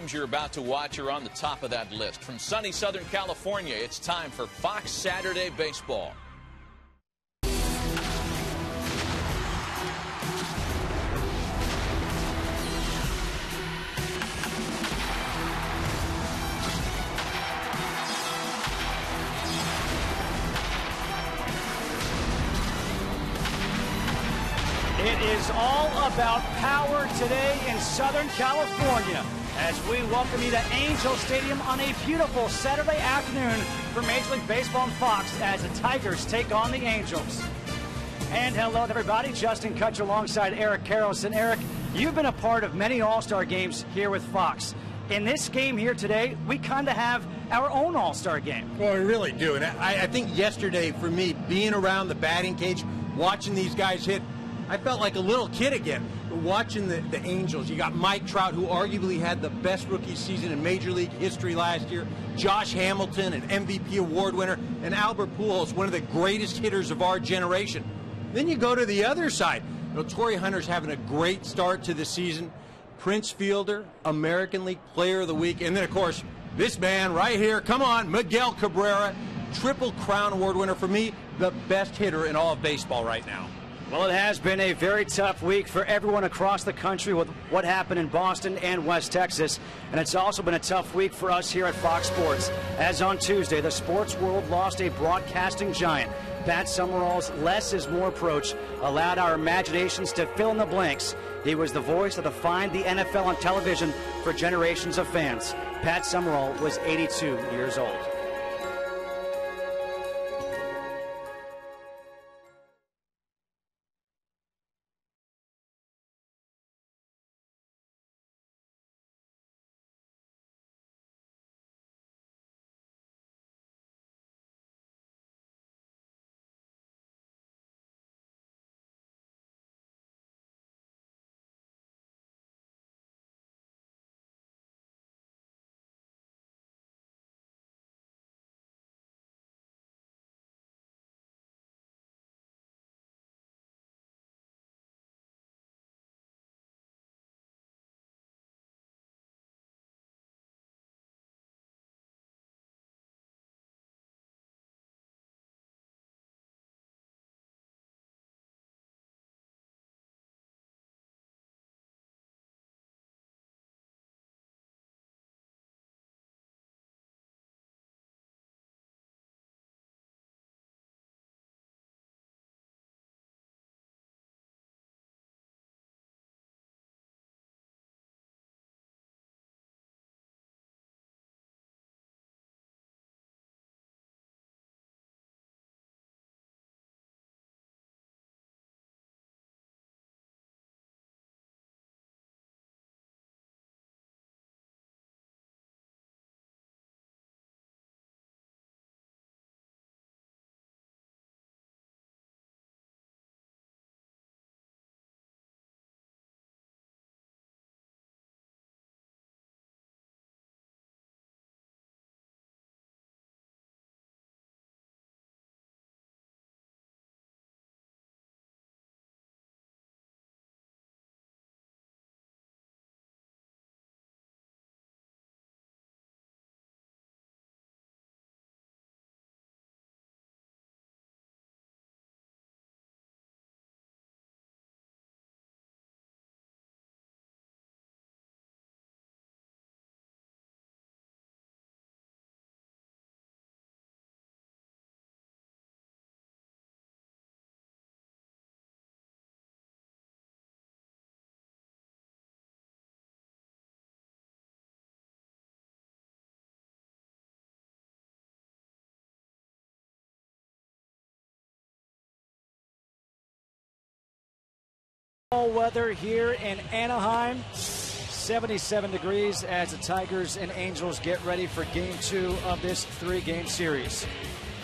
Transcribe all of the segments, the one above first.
games you're about to watch are on the top of that list. From sunny Southern California, it's time for Fox Saturday Baseball. It is all about power today in Southern California as we welcome you to Angel Stadium on a beautiful Saturday afternoon for Major League Baseball and Fox as the Tigers take on the Angels. And hello to everybody, Justin Kutcher alongside Eric Carlson. Eric, you've been a part of many All-Star games here with Fox. In this game here today, we kind of have our own All-Star game. Well, we really do. And I think yesterday, for me, being around the batting cage, watching these guys hit, I felt like a little kid again. Watching the Angels, you got Mike Trout, who arguably had the best rookie season in Major League history last year, Josh Hamilton, an MVP award winner, and Albert Pujols, one of the greatest hitters of our generation. Then you go to the other side. Torrey Hunter's having a great start to the season. Prince Fielder, American League Player of the Week, and then, of course, this man right here, come on, Miguel Cabrera, Triple Crown Award winner. For me, the best hitter in all of baseball right now. Well, it has been a very tough week for everyone across the country with what happened in Boston and West Texas. And it's also been a tough week for us here at Fox Sports. As on Tuesday, the sports world lost a broadcasting giant. Pat Summerall's less is more approach allowed our imaginations to fill in the blanks. He was the voice that defined the NFL on television for generations of fans. Pat Summerall was 82 years old. Weather here in Anaheim, 77 degrees as the Tigers and Angels get ready for Game 2 of this 3-game series.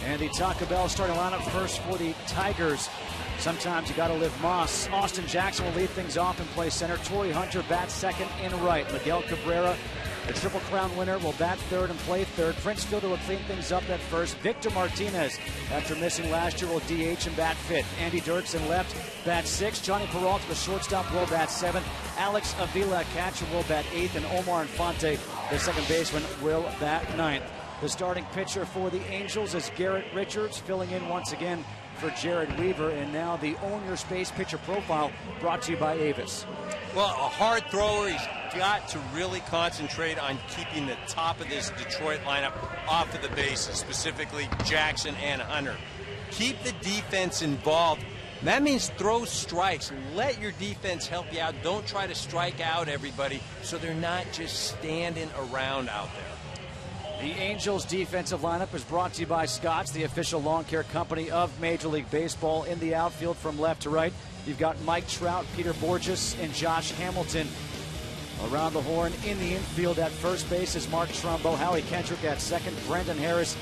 And the Taco Bell starting lineup first for the Tigers. Sometimes you got to live Moss. Austin Jackson will lead things off and play center. Torrey Hunter bats second and right. Miguel Cabrera The Triple Crown winner will bat third and play third. Prince Fielder will clean things up at first. Victor Martinez, after missing last year, will DH and bat fifth. Andy Dirksen left, bat sixth. Johnny Peralta, the shortstop, will bat seventh. Alex Avila, catcher, will bat eighth. And Omar Infante, the second baseman, will bat ninth. The starting pitcher for the Angels is Garrett Richards, filling in once again for Jared Weaver. And now the Own Your Space pitcher profile, brought to you by Avis. Well, a hard thrower. He's got to really concentrate on keeping the top of this Detroit lineup off of the bases, specifically Jackson and Hunter. Keep the defense involved. That means throw strikes. Let your defense help you out. Don't try to strike out everybody so they're not just standing around out there. The Angels defensive lineup is brought to you by Scotts, the official lawn care company of Major League Baseball. In the outfield from left to right, you've got Mike Trout, Peter Borges, and Josh Hamilton. Around the horn in the infield at first base is Mark Trumbo, Howie Kendrick at second, Brendan Harris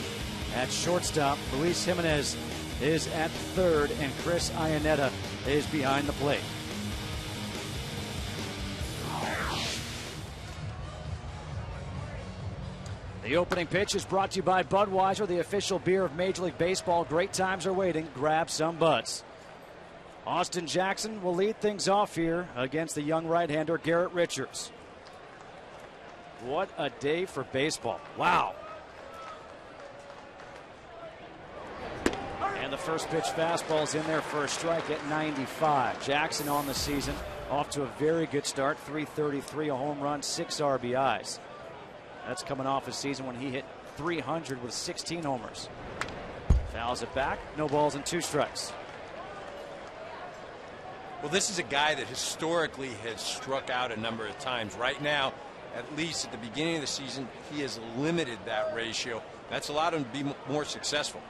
at shortstop, Luis Jimenez is at third, and Chris Iannetta is behind the plate. The opening pitch is brought to you by Budweiser, the official beer of Major League Baseball. Great times are waiting. Grab some Buds. Austin Jackson will lead things off here against the young right-hander Garrett Richards. What a day for baseball. Wow. And the first pitch fastball's in there for a strike at 95. Jackson on the season off to a very good start. .333, a home run, 6 RBIs. That's coming off a season when he hit .300 with 16 homers. Fouls it back. No balls and 2 strikes. Well, this is a guy that historically has struck out a number of times. Right now, at least at the beginning of the season, he has limited that ratio. That's allowed him to be more successful.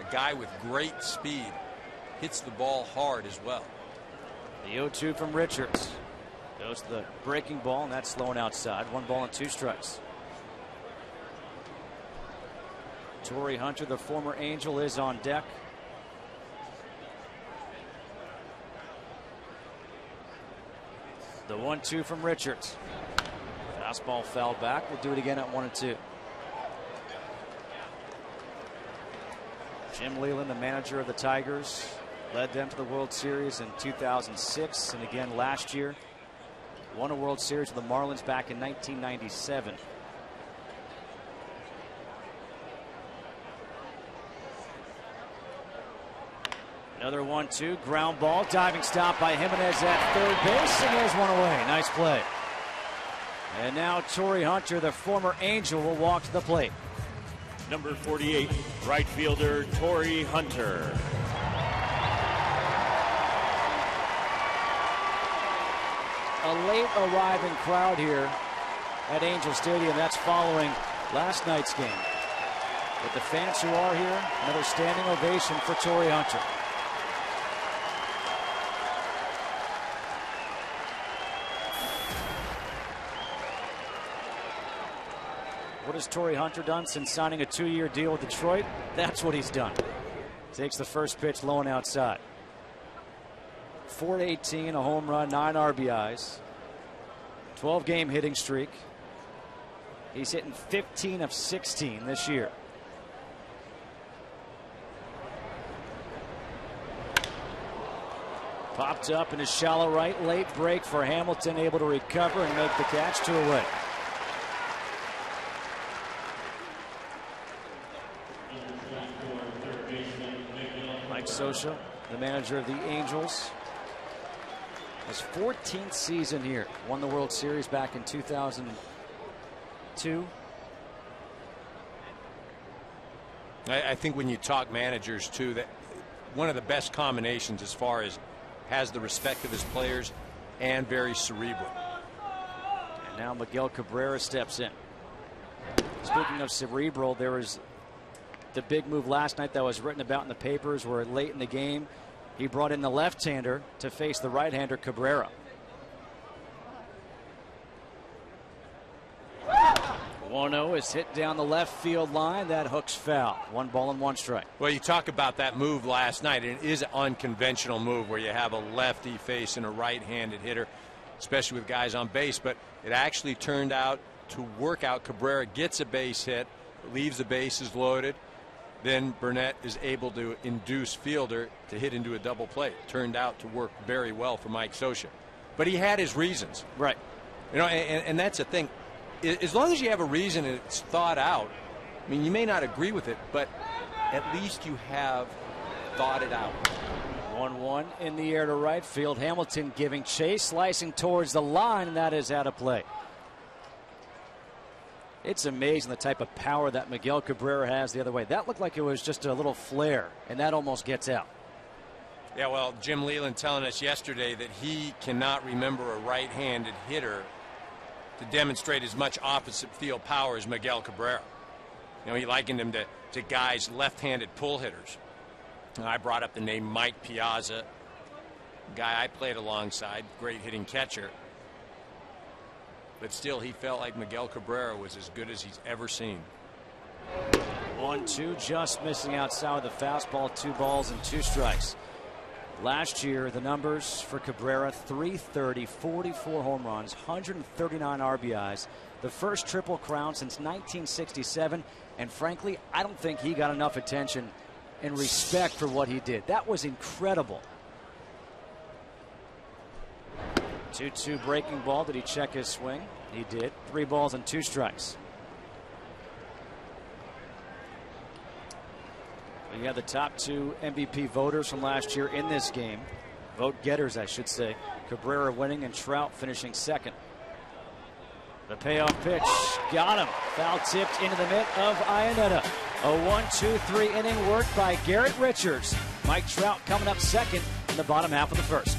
A guy with great speed, hits the ball hard as well. The 0-2 from Richards. Goes to the breaking ball, and that's slowing outside. 1 ball and 2 strikes. Torrey Hunter, the former Angel, is on deck. The 1-2 from Richards. Fastball fouled back. We'll do it again at 1-2. Jim Leyland, the manager of the Tigers, led them to the World Series in 2006 and again last year. Won a World Series with the Marlins back in 1997. Another 1-2, ground ball, diving stop by Jimenez at third base, and there's one away. Nice play. And now Torrey Hunter, the former Angel, will walk to the plate. Number 48, right fielder Torrey Hunter. A late arriving crowd here at Angel Stadium. That's following last night's game. But the fans who are here, another standing ovation for Torrey Hunter. What has Torrey Hunter done since signing a 2-year deal with Detroit? That's what he's done. Takes the first pitch low and outside. 418, a home run, 9 RBIs. 12-game hitting streak. He's hitting 15 of 16 this year. Popped up in his shallow right. Late break for Hamilton, able to recover and make the catch. 2 away. Mike Scioscia, the manager of the Angels, his 14th season here. Won the World Series back in 2002. I think when you talk managers too, that one of the best combinations as far as has the respect of his players and very cerebral. And now Miguel Cabrera steps in. Speaking of cerebral, there was the big move last night that was written about in the papers where late in the game he brought in the left-hander to face the right-hander Cabrera. Wano is hit down the left field line. That hook's foul. 1 ball and 1 strike. Well, you talk about that move last night. It is an unconventional move where you have a lefty facing a right-handed hitter, especially with guys on base. But it actually turned out to work out. Cabrera gets a base hit, leaves the bases loaded. Then Burnett is able to induce Fielder to hit into a double play. Turned out to work very well for Mike Scioscia. But he had his reasons. Right. You know, and that's the thing. As long as you have a reason and it's thought out, I mean, you may not agree with it, but at least you have thought it out. 1-1 in the air to right field. Hamilton giving chase, slicing towards the line, and that is out of play. It's amazing the type of power that Miguel Cabrera has the other way. That looked like it was just a little flare, and that almost gets out. Yeah, well, Jim Leland telling us yesterday that he cannot remember a right-handed hitter to demonstrate as much opposite field power as Miguel Cabrera. You know, he likened him to guys, left-handed pull hitters. And I brought up the name Mike Piazza, a guy I played alongside, great hitting catcher. But still, he felt like Miguel Cabrera was as good as he's ever seen. 1-2, just missing outside of the fastball. 2 balls and 2 strikes. Last year, the numbers for Cabrera: 330, 44 home runs, 139 RBIs. The first Triple Crown since 1967. And frankly, I don't think he got enough attention and respect for what he did. That was incredible. 2-2 breaking ball. Did he check his swing? He did. 3 balls and 2 strikes. You have the top 2 MVP voters from last year in this game. Vote getters, I should say. Cabrera winning and Trout finishing second. The payoff pitch got him. Foul tipped into the mitt of Iannetta. A 1-2-3 inning work by Garrett Richards. Mike Trout coming up second in the bottom half of the first.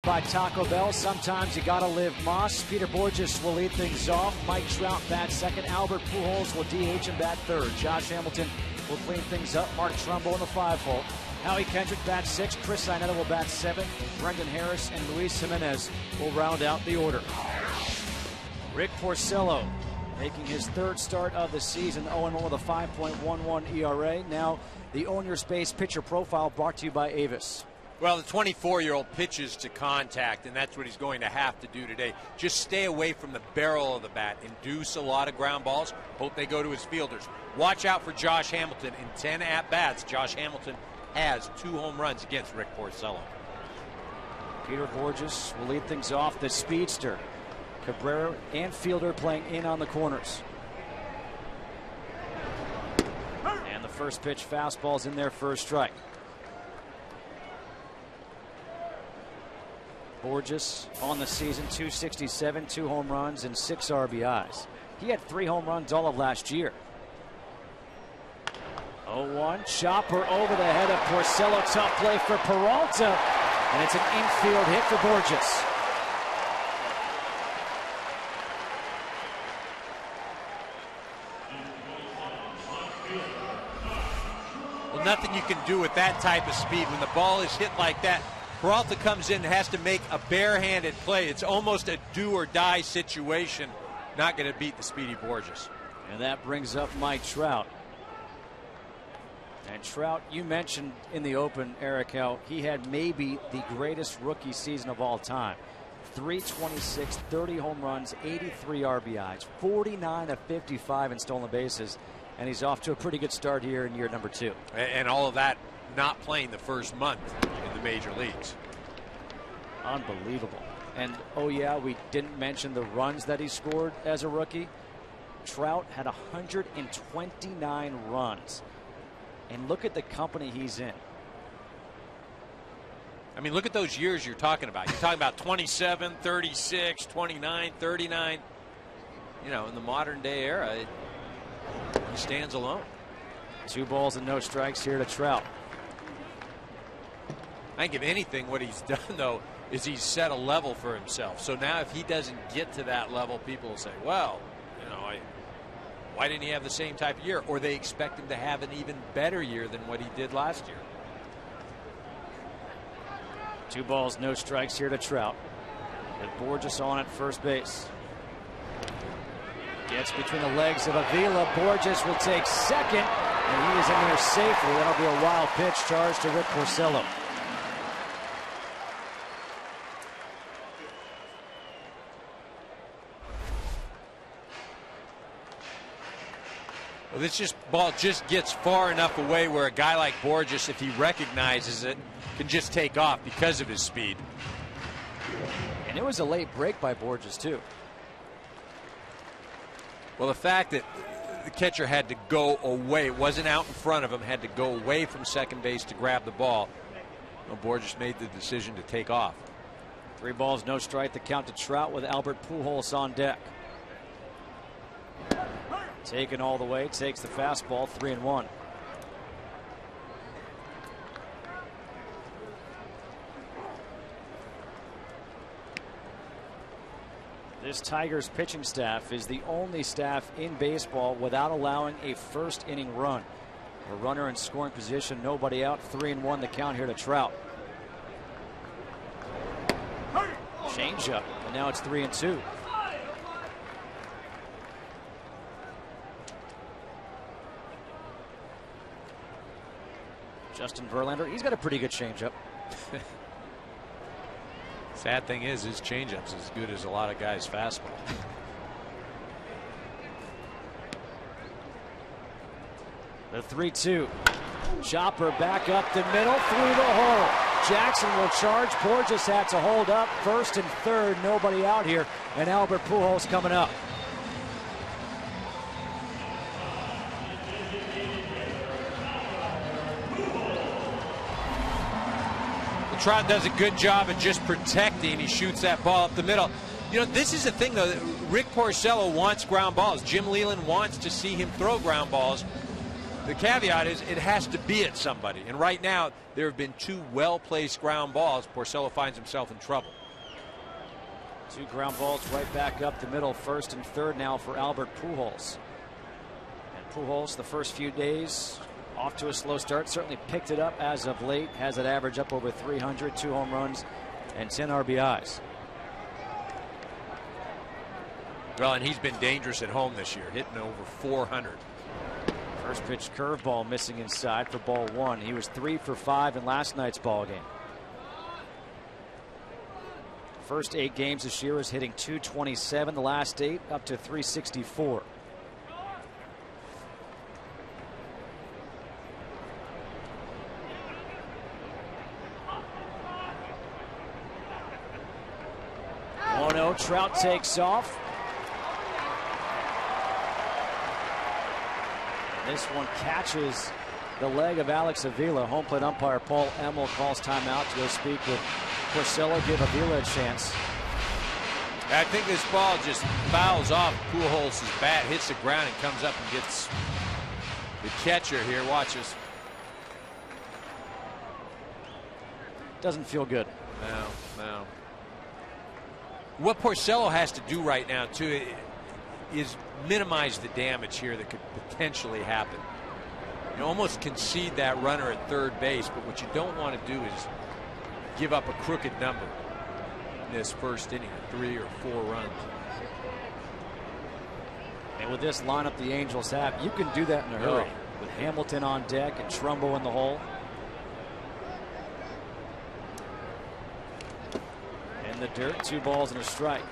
By Taco Bell, sometimes you gotta live Moss. Peter Borges will lead things off. Mike Trout bats second. Albert Pujols will DH and bat third. Josh Hamilton will clean things up. Mark Trumbo in the 5-hole. Howie Kendrick bats 6. Chris Iannetta will bat 7. Brendan Harris and Luis Jimenez will round out the order. Rick Porcello making his 3rd start of the season. 0-1 with a 5.11 ERA. Now the Own Your Space pitcher profile brought to you by Avis. Well, the 24-year-old pitches to contact, and that's what he's going to have to do today. Just stay away from the barrel of the bat. Induce a lot of ground balls. Hope they go to his fielders. Watch out for Josh Hamilton. In 10 at-bats, Josh Hamilton has 2 home runs against Rick Porcello. Peter Borges will lead things off. The speedster. Cabrera and Fielder playing in on the corners. And the first pitch fastball's in there for a strike. Borges on the season, 267, 2 home runs, and 6 RBIs. He had 3 home runs all of last year. 0-1, chopper over the head of Porcello. Tough play for Peralta, and it's an infield hit for Borges. Well, nothing you can do with that type of speed. When the ball is hit like that, Peralta comes in and has to make a barehanded play. It's almost a do-or-die situation. Not going to beat the speedy Borges. And that brings up Mike Trout. And Trout, you mentioned in the open, Eric, how he had maybe the greatest rookie season of all time. 326, 30 home runs, 83 RBIs, 49 of 55 in stolen bases. And he's off to a pretty good start here in year number 2. And all of that not playing the first month in the major leagues. Unbelievable. And, oh yeah, we didn't mention the runs that he scored as a rookie. Trout had 129 runs. And look at the company he's in. I mean, look at those years you're talking about. You're talking about 27, 36, 29, 39. You know, in the modern day era, he stands alone. 2 balls and no strikes here to Trout. I think if anything, what he's done, though, is he's set a level for himself. So now if he doesn't get to that level, people will say, well, you know, why didn't he have the same type of year? Or they expect him to have an even better year than what he did last year. 2 balls, no strikes here to Trout. With Borges on at first base. Gets between the legs of Avila. Borges will take second, and he is in there safely. That'll be a wild pitch charge to Rick Porcello. Well, this ball just gets far enough away where a guy like Borges, if he recognizes it, can just take off because of his speed. And it was a late break by Borges, too. Well, the fact that the catcher had to go away, it wasn't out in front of him, had to go away from second base to grab the ball. Well, Borges made the decision to take off. 3 balls, no strike. The count to Trout with Albert Pujols on deck. Taken all the way, takes the fastball, 3-1. This Tigers pitching staff is the only staff in baseball without allowing a first inning run. A runner in scoring position, nobody out, 3-1 the count here to Trout. Changeup, and now it's 3-2. Justin Verlander, he's got a pretty good changeup. Sad thing is, his changeup's as good as a lot of guys' fastball. The 3-2. Chopper back up the middle, through the hole. Jackson will charge. Borges had to hold up. First and third, nobody out here. And Albert Pujols coming up. Trout does a good job of just protecting. He shoots that ball up the middle. You know, this is the thing, though. Rick Porcello wants ground balls. Jim Leyland wants to see him throw ground balls. The caveat is it has to be at somebody. And right now, there have been 2 well-placed ground balls. Porcello finds himself in trouble. 2 ground balls right back up the middle. First and third now for Albert Pujols. And Pujols, the first few days, off to a slow start, certainly picked it up as of late, has that average up over 300, 2 home runs and 10 RBIs. Well, and he's been dangerous at home this year, hitting over 400. First pitch curveball missing inside for ball 1. He was 3 for 5 in last night's ball game. First 8 games this year is hitting 227. The last 8 up to 364. Trout takes off. This one catches the leg of Alex Avila. Home plate umpire Paul Emmel calls timeout to go speak with Porcello, give Avila a chance. I think this ball just fouls off Pujols' bat, hits the ground, and comes up and gets The catcher here, watch this. Doesn't feel good. No. What Porcello has to do right now, too, is minimize the damage here that could potentially happen. You almost concede that runner at third base, but what you don't want to do is give up a crooked number in this first inning, 3 or 4 runs. And with this lineup the Angels have, you can do that in a hurry. With Hamilton on deck and Trumbo in the hole. In the dirt, 2 balls and a strike.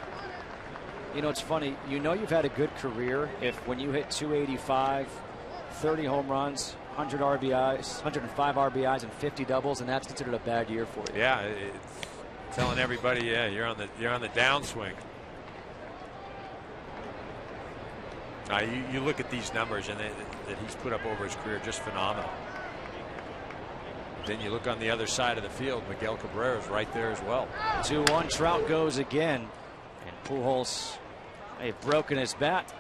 You know, it's funny. You know you've had a good career if when you hit 285, 30 home runs, 100 RBIs, 105 RBIs, and 50 doubles, and that's considered a bad year for you. Yeah, it's telling everybody, yeah, you're on the downswing. You look at these numbers and that he's put up over his career, just phenomenal. Then you look on the other side of the field, Miguel Cabrera is right there as well. 2-1, Trout goes again, and Pujols may have broken his bat.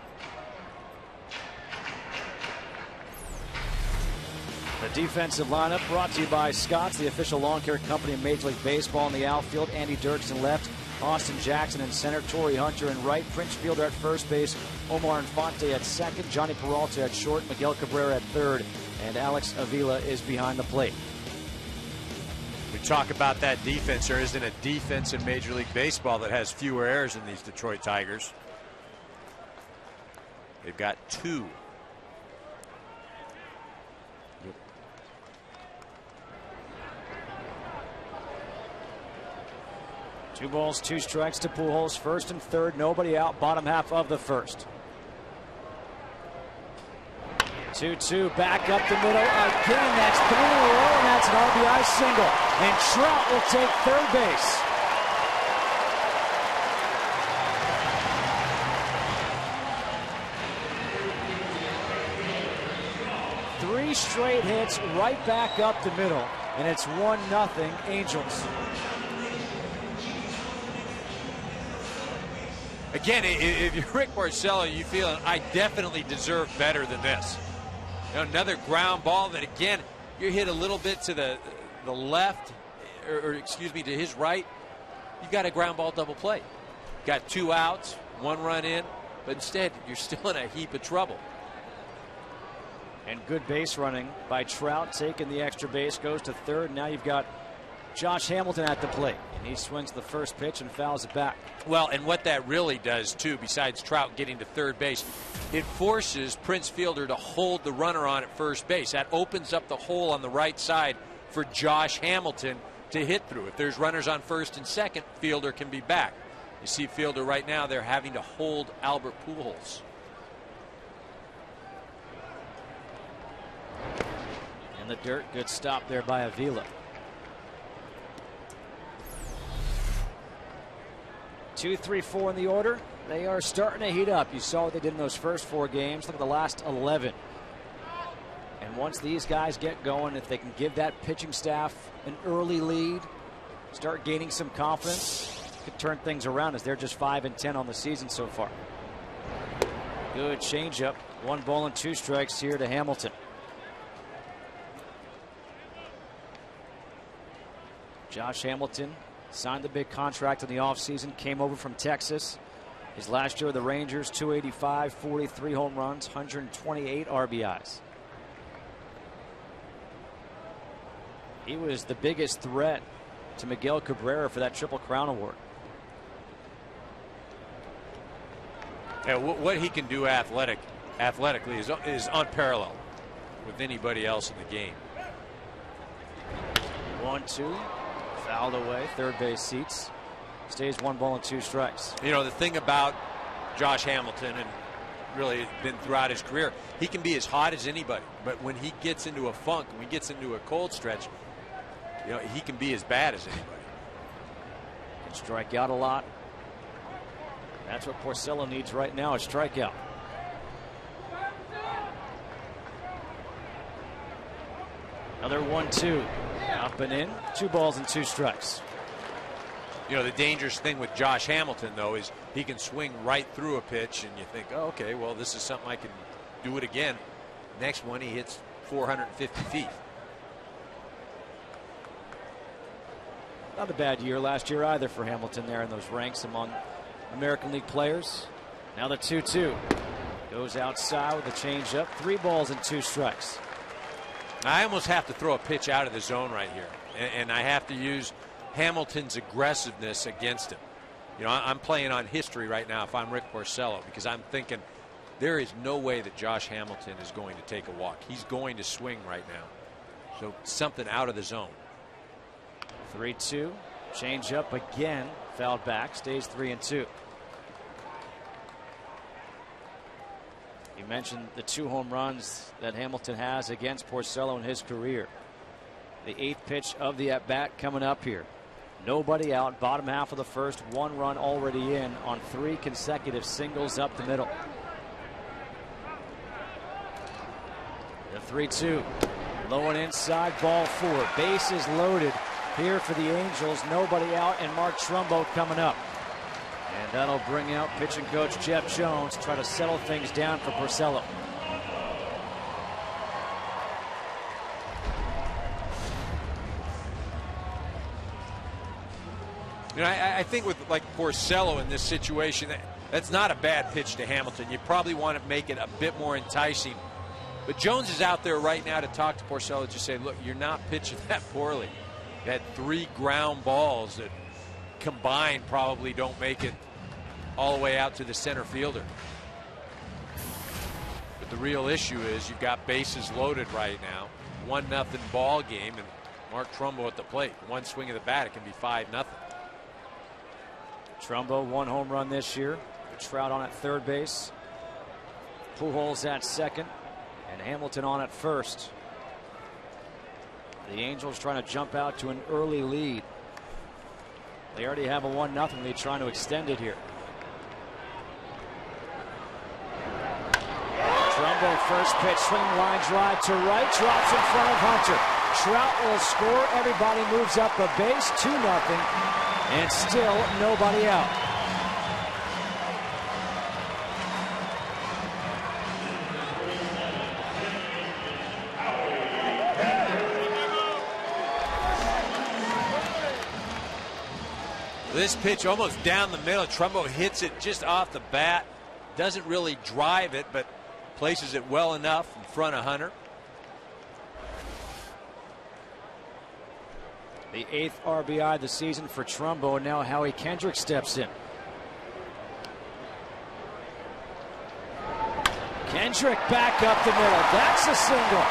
The defensive lineup brought to you by Scott's, the official lawn care company of Major League Baseball. In the outfield, Andy Dirksen left, Austin Jackson in center, Torrey Hunter in right, Prince Fielder at first base, Omar Infante at second, Johnny Peralta at short, Miguel Cabrera at third, and Alex Avila is behind the plate. We talk about that defense. There isn't a defense in Major League Baseball that has fewer errors than these Detroit Tigers. They've got 2. Two balls, 2 strikes to Pujols. First and third, nobody out. Bottom half of the first. 2-2, back up the middle again. That's 3 in a row, and that's an RBI single. And Trout will take third base. Three straight hits right back up the middle, and it's 1-0 Angels. Again, if you're Rick Porcello, you feel I definitely deserve better than this. You know, another ground ball that, again, you hit a little bit to the left, or excuse me, to his right. You've got a ground ball double play. Got 2 outs, 1 run in, but instead you're still in a heap of trouble. And good base running by Trout, taking the extra base, goes to third. Now you've got Josh Hamilton at the plate, and he swings the first pitch and fouls it back. Well, and what that really does, too, besides Trout getting to third base, it forces Prince Fielder to hold the runner on at first base. That opens up the hole on the right side for Josh Hamilton to hit through. If there's runners on first and second, Fielder can be back. You see Fielder right now, they're having to hold Albert Pujols. In the dirt, good stop there by Avila. 2, 3, 4 in the order. They are starting to heat up. You saw what they did in those first 4 games. Look at the last 11. And once these guys get going, if they can give that pitching staff an early lead, start gaining some confidence, could turn things around, as they're just 5-10 on the season so far. Good changeup. 1 ball and 2 strikes here to Hamilton. Josh Hamilton signed the big contract in the offseason, came over from Texas. His last year with the Rangers, 285, 43 home runs, 128 RBIs. He was the biggest threat to Miguel Cabrera for that Triple Crown award. Yeah, what he can do athletically is unparalleled with anybody else in the game. 1-2. Fouled away, third base seats. Stays 1 ball and 2 strikes. You know, the thing about Josh Hamilton, and really been throughout his career, he can be as hot as anybody, but when he gets into a funk, when he gets into a cold stretch, you know, he can be as bad as anybody. Can strike out a lot. That's what Porcello needs right now, a strikeout. Another 1-2. Up and in. 2 balls and 2 strikes. You know, the dangerous thing with Josh Hamilton, though, is he can swing right through a pitch, and you think, oh, okay, well, this is something I can do it again. Next one, he hits 450 feet. Not a bad year last year either for Hamilton there in those ranks among American League players. Now the 2-2. Goes outside with a changeup. 3 balls and 2 strikes. I almost have to throw a pitch out of the zone right here. And I have to use Hamilton's aggressiveness against him. You know, I'm playing on history right now if I'm Rick Porcello, because I'm thinking there is no way that Josh Hamilton is going to take a walk. He's going to swing right now. So something out of the zone. 3-2. Change up again. Fouled back. Stays 3-2. You mentioned the 2 home runs that Hamilton has against Porcello in his career. The 8th pitch of the at-bat coming up here. Nobody out. Bottom half of the first. 1 run already in on 3 consecutive singles up the middle. The 3-2. Low and inside. Ball 4. Bases loaded here for the Angels. Nobody out, and Mark Trumbo coming up. And that'll bring out pitching coach Jeff Jones, try to settle things down for Porcello. You know, I think with like Porcello in this situation, that's not a bad pitch to Hamilton. You probably want to make it a bit more enticing. But Jones is out there right now to talk to Porcello, to say, look, you're not pitching that poorly. You had 3 ground balls that combined probably don't make it all the way out to the center fielder. But the real issue is you've got bases loaded right now. 1-0 ball game, and Mark Trumbo at the plate. 1 swing of the bat, it can be 5-0. Trumbo 1 home run this year. Trout on at third base. Pujols at second. And Hamilton on at first. The Angels trying to jump out to an early lead. They already have a 1-0 lead, trying to extend it here. Trumbo first pitch, swing line drive to right, drops in front of Hunter. Trout will score. Everybody moves up a base, 2-0, and still nobody out. This pitch almost down the middle. Trumbo hits it just off the bat. Doesn't really drive it, but places it well enough in front of Hunter. The 8th RBI of the season for Trumbo, and now Howie Kendrick steps in. Kendrick back up the middle. That's a single.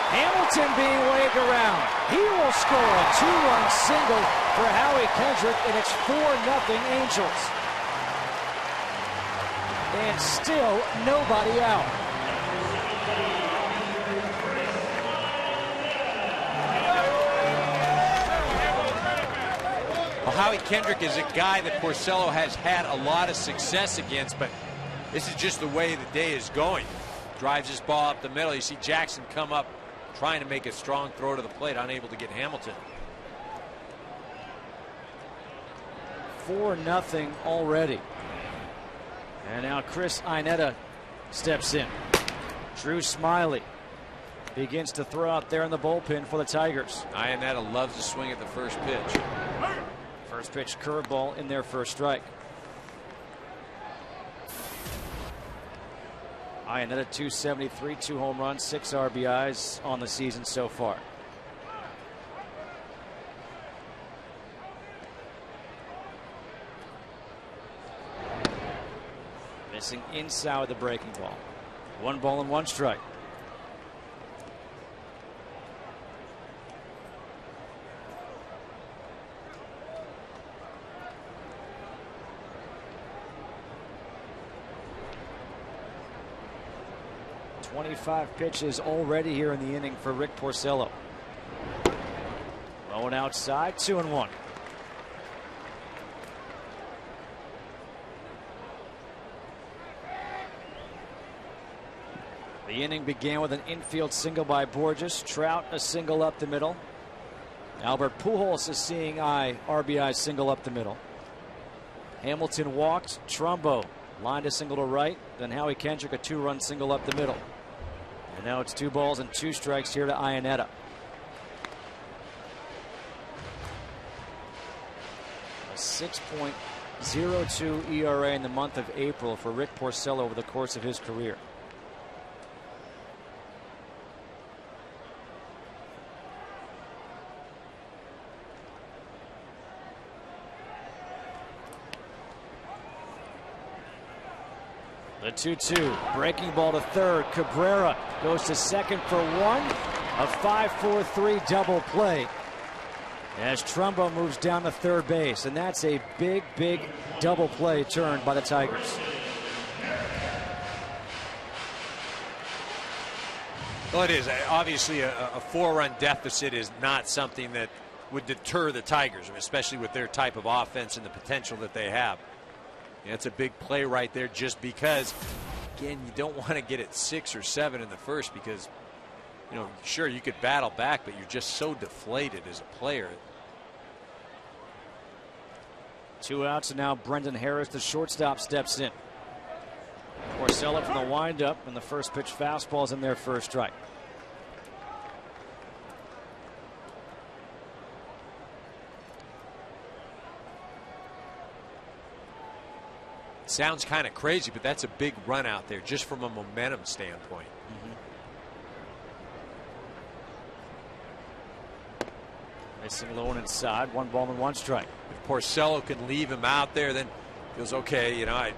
Hamilton being waved around. He will score a 2-run single for Howie Kendrick, and it's 4-0 Angels. And still nobody out. Well, Howie Kendrick is a guy that Porcello has had a lot of success against, but this is just the way the day is going. Drives his ball up the middle. You see Jackson come up trying to make a strong throw to the plate, unable to get Hamilton. 4-0 already. And now Chris Iannetta steps in. Drew Smiley begins to throw out there in the bullpen for the Tigers. Iannetta loves to swing at the first pitch. First pitch curveball in their first strike. Iannetta 273, 2 home runs, 6 RBIs on the season so far. Missing inside with the breaking ball. 1 ball and 1 strike. .25 pitches already here in the inning for Rick Porcello. Low and outside, 2-1. The inning began with an infield single by Borges. Trout a single up the middle. Albert Pujols is seeing eye RBI single up the middle. Hamilton walked. Trumbo lined a single to right. Then Howie Kendrick a 2-run single up the middle. And now it's 2 balls and 2 strikes here to Iannetta. A 6.02 ERA in the month of April for Rick Porcello over the course of his career. The 2-2, breaking ball to third. Cabrera goes to second for 1. A 5-4-3 double play as Trumbo moves down to third base, and that's a big double play turned by the Tigers. Well, it is. Obviously, a 4-run deficit is not something that would deter the Tigers, especially with their type of offense and the potential that they have. It's a big play right there just because, again, you don't want to get it 6 or 7 in the first because, you know, sure, you could battle back, but you're just so deflated as a player. 2 outs, and now Brendan Harris, the shortstop, steps in. Porcello from the windup, and the first pitch fastball's in there for a strike. Sounds kind of crazy, but that's a big run out there just from a momentum standpoint. Missing low and inside, 1 ball and 1 strike. If Porcello can leave him out there, then feels okay. You know,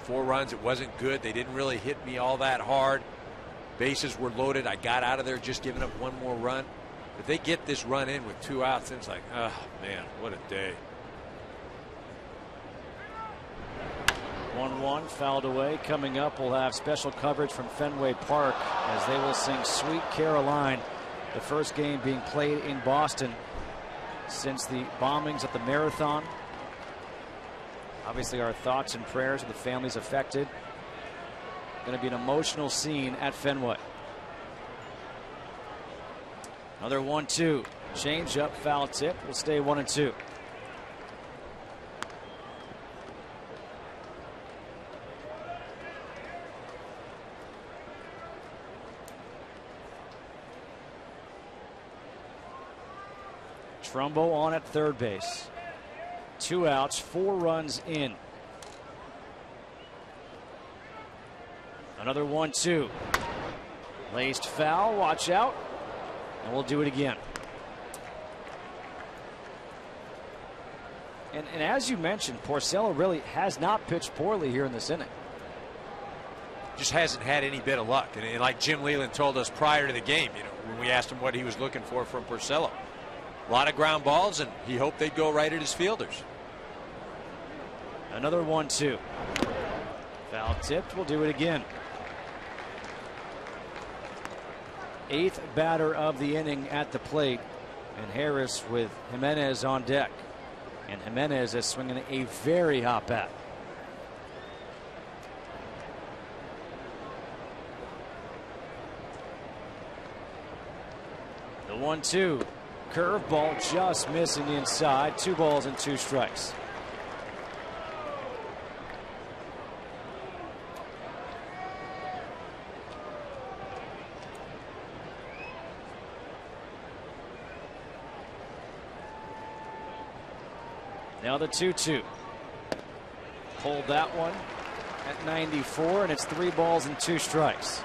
4 runs, it wasn't good. They didn't really hit me all that hard. Bases were loaded. I got out of there just giving up 1 more run. If they get this run in with 2 outs, then it's like, oh man, what a day. 1-1 fouled away. Coming up, we'll have special coverage from Fenway Park as they will sing Sweet Caroline, the first game being played in Boston since the bombings at the Marathon. Obviously, our thoughts and prayers with the families affected. Going to be an emotional scene at Fenway. Another 1-2. Change up, foul tip. Will stay 1-2. Trumbo on at third base. 2 outs, 4 runs in. Another 1-2. Laced foul, watch out. And we'll do it again. And as you mentioned, Porcello really has not pitched poorly here in this inning. Just hasn't had any bit of luck. And like Jim Leland told us prior to the game, you know, when we asked him what he was looking for from Porcello. A lot of ground balls, and he hoped they'd go right at his fielders. Another 1-2. Foul tipped. We'll do it again. 8th batter of the inning at the plate, and Harris with Jimenez on deck. And Jimenez is swinging a very hot bat. The 1-2. Curveball just missing inside. 2 balls and 2 strikes. Now the 2-2. Pulled that one at 94, and it's 3 balls and 2 strikes.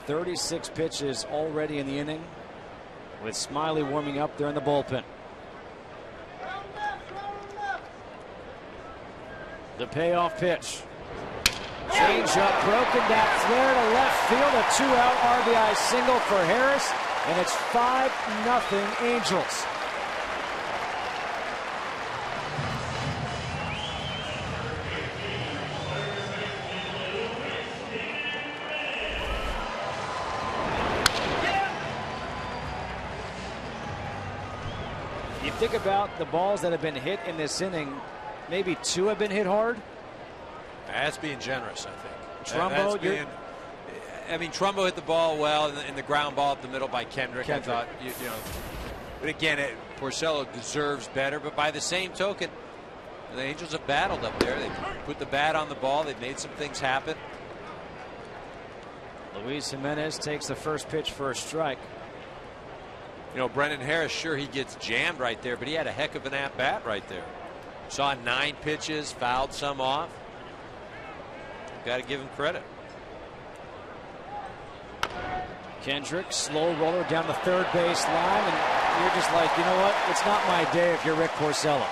.36 pitches already in the inning, with Smiley warming up there in the bullpen. The payoff pitch. Change up, broken, that flare to left field, a 2-out RBI single for Harris, and it's 5-0 Angels. You think about the balls that have been hit in this inning, maybe 2 have been hit hard. That's being generous, I think. Trumbo, Trumbo hit the ball well, and the ground ball up the middle by Kendrick. I thought, you know, but again, Porcello deserves better. But by the same token, The Angels have battled up there. They've put the bat on the ball. They've made some things happen. Luis Jimenez takes the first pitch for a strike. You know, Brendan Harris, sure, he gets jammed right there, but he had a heck of an at-bat right there. Saw 9 pitches, fouled some off. Got to give him credit. Kendrick, slow roller down the third base line, and you're just like, you know what? It's not my day if you're Rick Porcello.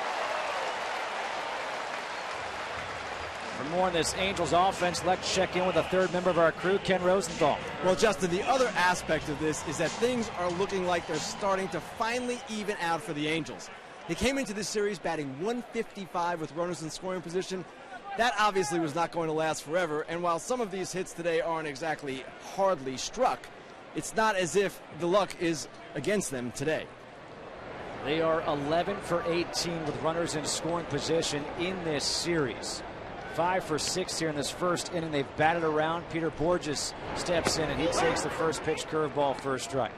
For more on this Angels offense, let's check in with a third member of our crew, Ken Rosenthal. Well, Justin, the other aspect of this is that things are looking like they're starting to finally even out for the Angels. They came into this series batting 155 with runners in scoring position. That obviously was not going to last forever, and while some of these hits today aren't exactly hardly struck, it's not as if the luck is against them today. They are 11 for 18 with runners in scoring position in this series. 5 for 6 here in this first inning. They've batted around. Peter Borges steps in, and he takes the first pitch curveball for a strike.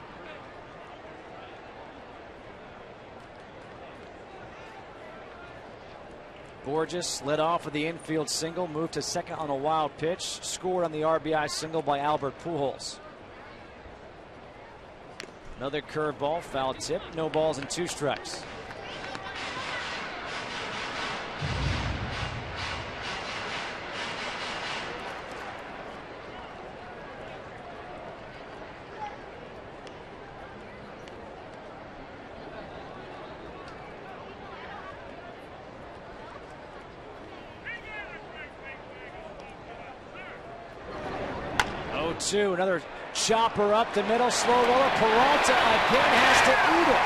Borges led off with the infield single, moved to second on a wild pitch, scored on the RBI single by Albert Pujols. Another curveball, foul tip, no balls and 2 strikes. Another chopper up the middle, slow roller. Peralta again has to eat it.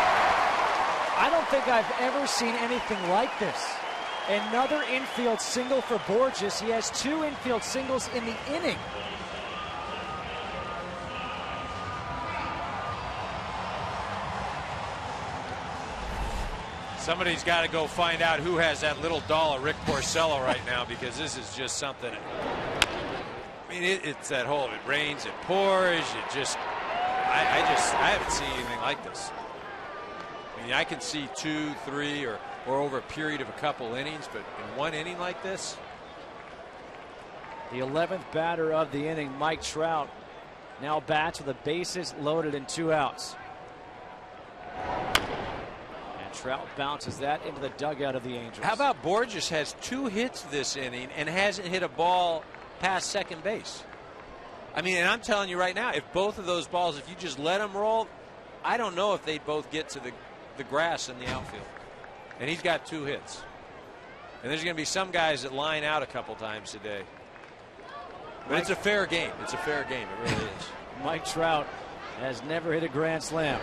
I don't think I've ever seen anything like this. Another infield single for Borges. He has 2 infield singles in the inning. Somebody's got to go find out who has that little doll of Rick Porcello right now, because this is just something. I mean, it's that whole, it rains, it pours, it just, I haven't seen anything like this. I mean, I can see 2, 3, or over a period of a couple innings, but in one inning like this. The 11th batter of the inning, Mike Trout, now bats with the bases loaded and 2 outs. And Trout bounces that into the dugout of the Angels. How about Borges has 2 hits this inning and hasn't hit a ball past second base? I mean, and I'm telling you right now, if both of those balls, if you just let them roll, I don't know if they'd both get to the grass in the outfield. And he's got 2 hits. And there's going to be some guys that line out a couple times today. But it's a fair game. It's a fair game. It really is. Mike Trout has never hit a grand slam.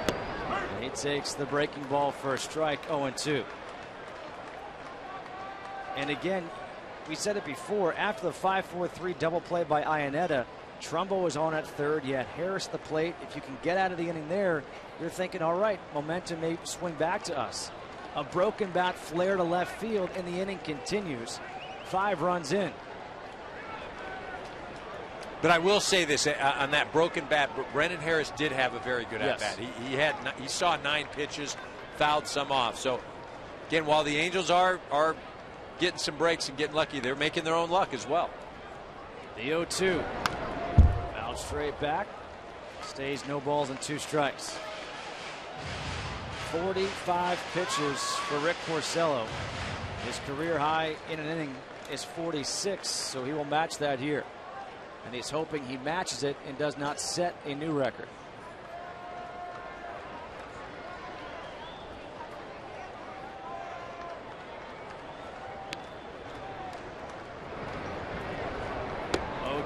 And he takes the breaking ball for a strike, 0-2. And again, we said it before, after the 5-4-3 double play by Iannetta, Trumbo was on at third. You had Harris at the plate. If you can get out of the inning there, you're thinking, all right, momentum may swing back to us. A broken bat flare to left field, and the inning continues. 5 runs in. But I will say this, on that broken bat, Brendan Harris did have a very good Yes. at-bat. He saw 9 pitches, fouled some off. So, again, while the Angels are getting some breaks and getting lucky, they're making their own luck as well. The 0-2. Foul straight back. Stays no balls and 2 strikes. 45 pitches for Rick Porcello. His career high in an inning is 46, so he will match that here. And he's hoping he matches it and does not set a new record.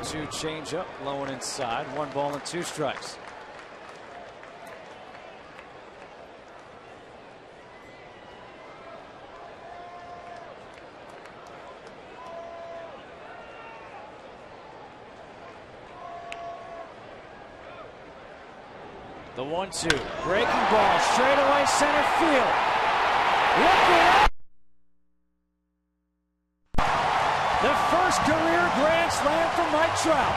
To change up, low and inside. 1 ball and 2 strikes. The 1-2. Breaking ball, straightaway center field. Looking up. The first career grand slam for Mike Trout.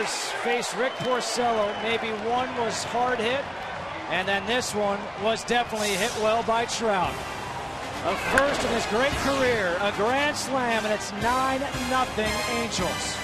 Tigers faced Rick Porcello. Maybe one was hard hit, and then this one was definitely hit well by Trout. A first in his great career, a grand slam, and it's 9-0 Angels.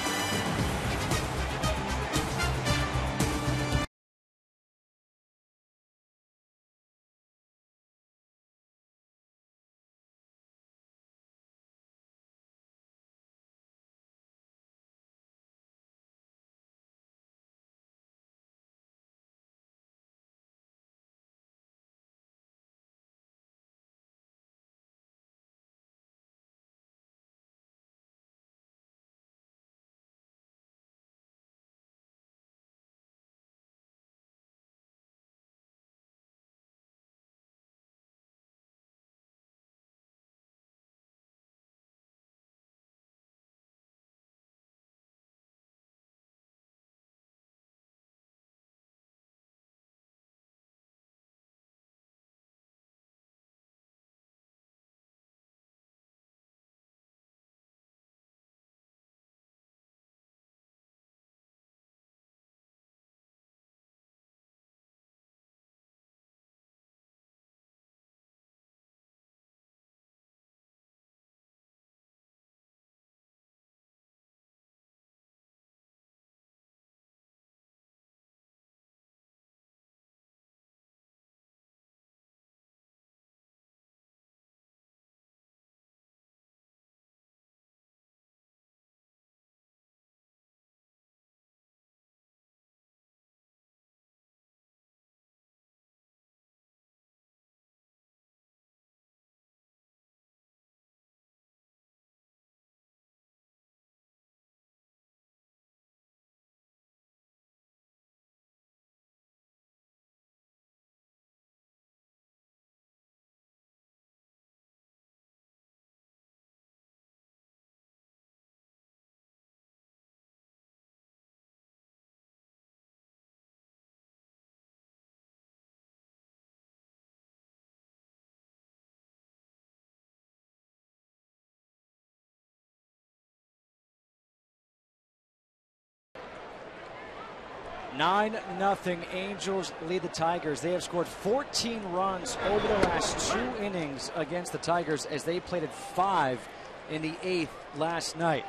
Nine nothing. Angels lead the Tigers. They have scored 14 runs over the last 2 innings against the Tigers as they played at 5 in the 8th last night.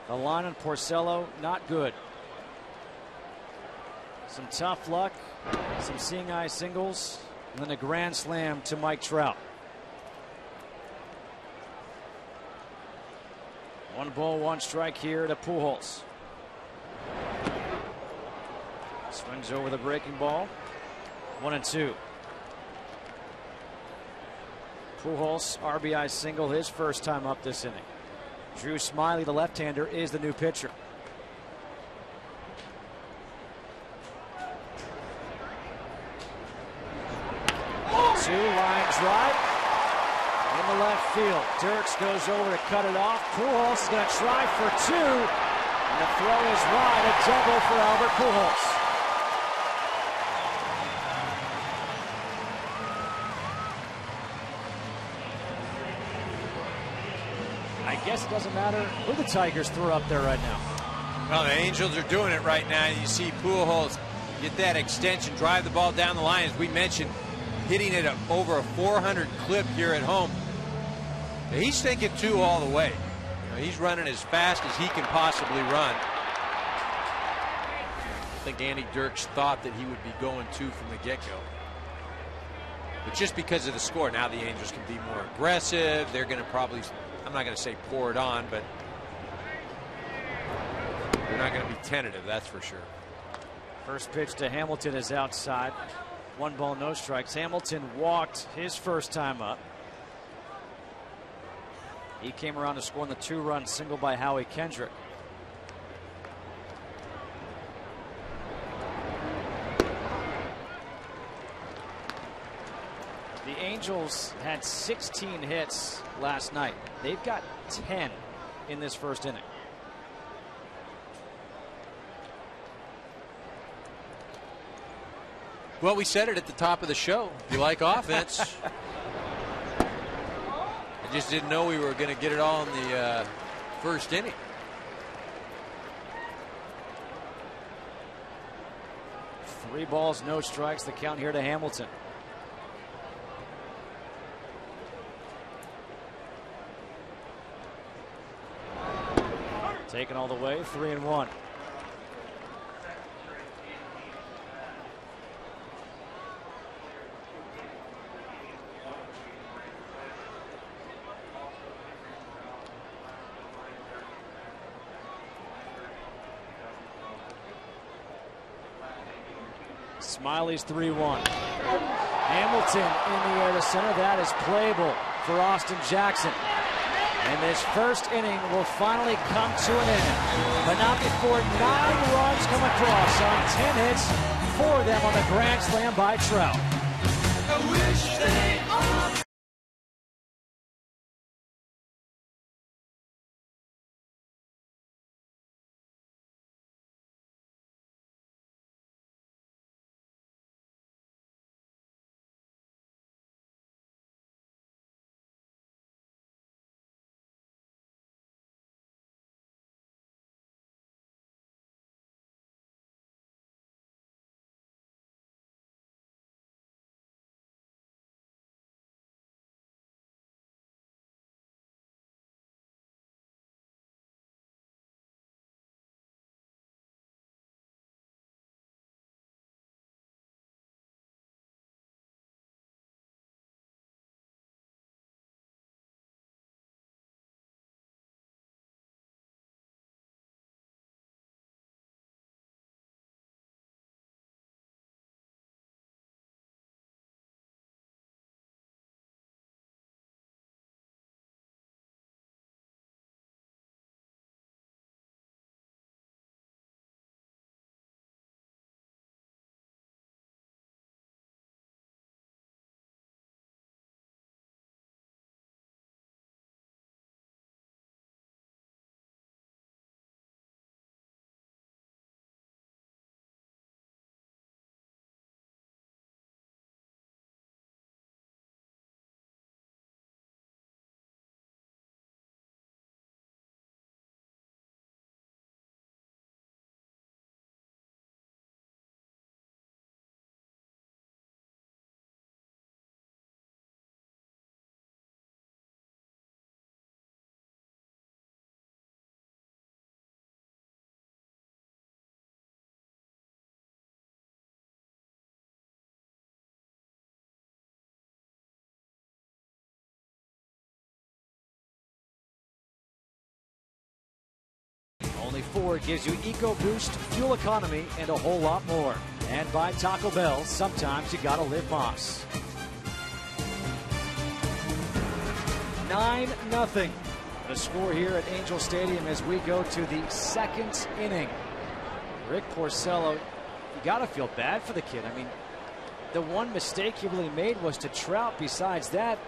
The line on Porcello, not good. Some tough luck, some seeing eye singles, and then a grand slam to Mike Trout. 1 ball, 1 strike here to Pujols. Swings over the breaking ball. 1-2. Pujols RBI single, his first time up this inning. Drew Smiley, the left-hander, is the new pitcher. Two-line drive in the left field. Dirks goes over to cut it off. Pujols is going to try for 2. And the throw is wide. A double for Albert Pujols. I guess it doesn't matter who the Tigers throw up there right now. Well, the Angels are doing it right now. You see Pujols get that extension, drive the ball down the line, as we mentioned, hitting it over a 400 clip here at home. He's thinking 2 all the way. He's running as fast as he can possibly run. I think Andy Dirks thought that he would be going 2 from the get-go. But just because of the score, now the Angels can be more aggressive. They're going to probably, I'm not going to say pour it on, but they're not going to be tentative, that's for sure. First pitch to Hamilton is outside. 1 ball, no strikes. Hamilton walked his first time up. He came around to score on the 2-run single by Howie Kendrick. The Angels had 16 hits last night. They've got 10 in this first inning. Well, we said it at the top of the show. You like offense. I just didn't know we were going to get it all in the first inning. 3 balls, no strikes. The count here to Hamilton. Taken all the way, 3-1. Smiley's 3-1. Hamilton in the air to center. That is playable for Austin Jackson. And this first inning will finally come to an end. But not before 9 runs come across on 10 hits, 4 of them on the grand slam by Trout. I wish they all... Only 4 gives you EcoBoost, fuel economy, and a whole lot more. And by Taco Bell, sometimes you gotta live Moss. 9-0. The score here at Angel Stadium as we go to the 2nd inning. Rick Porcello, you gotta feel bad for the kid. I mean, the one mistake he really made was to Trout. Besides that,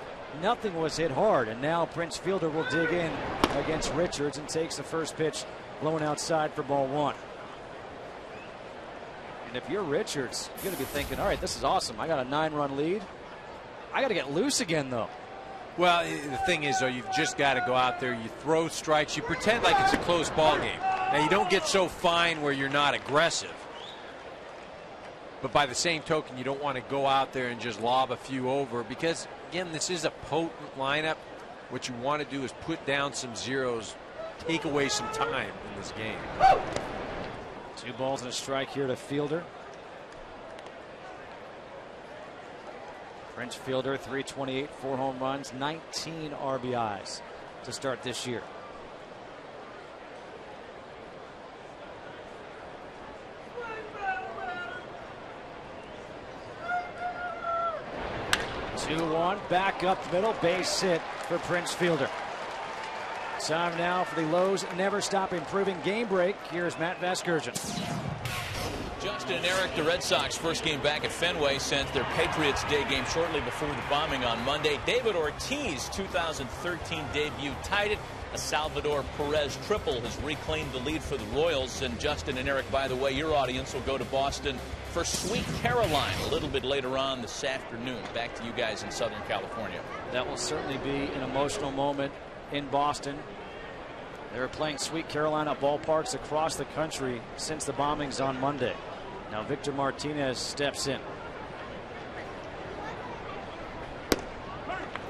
nothing was hit hard. And now Prince Fielder will dig in against Richards and takes the first pitch blown outside for ball 1. And if you're Richards, you're going to be thinking, all right, this is awesome. I got a 9-run lead. I got to get loose again, though. Well, the thing is, though, you've just got to go out there. You throw strikes. You pretend like it's a close ball game. Now, you don't get so fine where you're not aggressive. But by the same token, you don't want to go out there and just lob a few over because, again, this is a potent lineup. What you want to do is put down some zeros, take away some time in this game. 2 balls and a strike here to Fielder. Prince Fielder, 328, 4 home runs, 19 RBIs to start this year. Two-one, back up the middle, base hit for Prince Fielder. Time now for the Lowe's Never Stop Improving game break. Here's Matt Vasgersian. Justin and Eric, the Red Sox first game back at Fenway since their Patriots Day game shortly before the bombing on Monday. David Ortiz 2013 debut tied it. A Salvador Perez triple has reclaimed the lead for the Royals. And Justin and Eric, by the way, your audience will go to Boston for Sweet Caroline a little bit later on this afternoon. Back to you guys in Southern California. That will certainly be an emotional moment in Boston. They were playing Sweet Carolina ballparks across the country since the bombings on Monday. Now Victor Martinez steps in.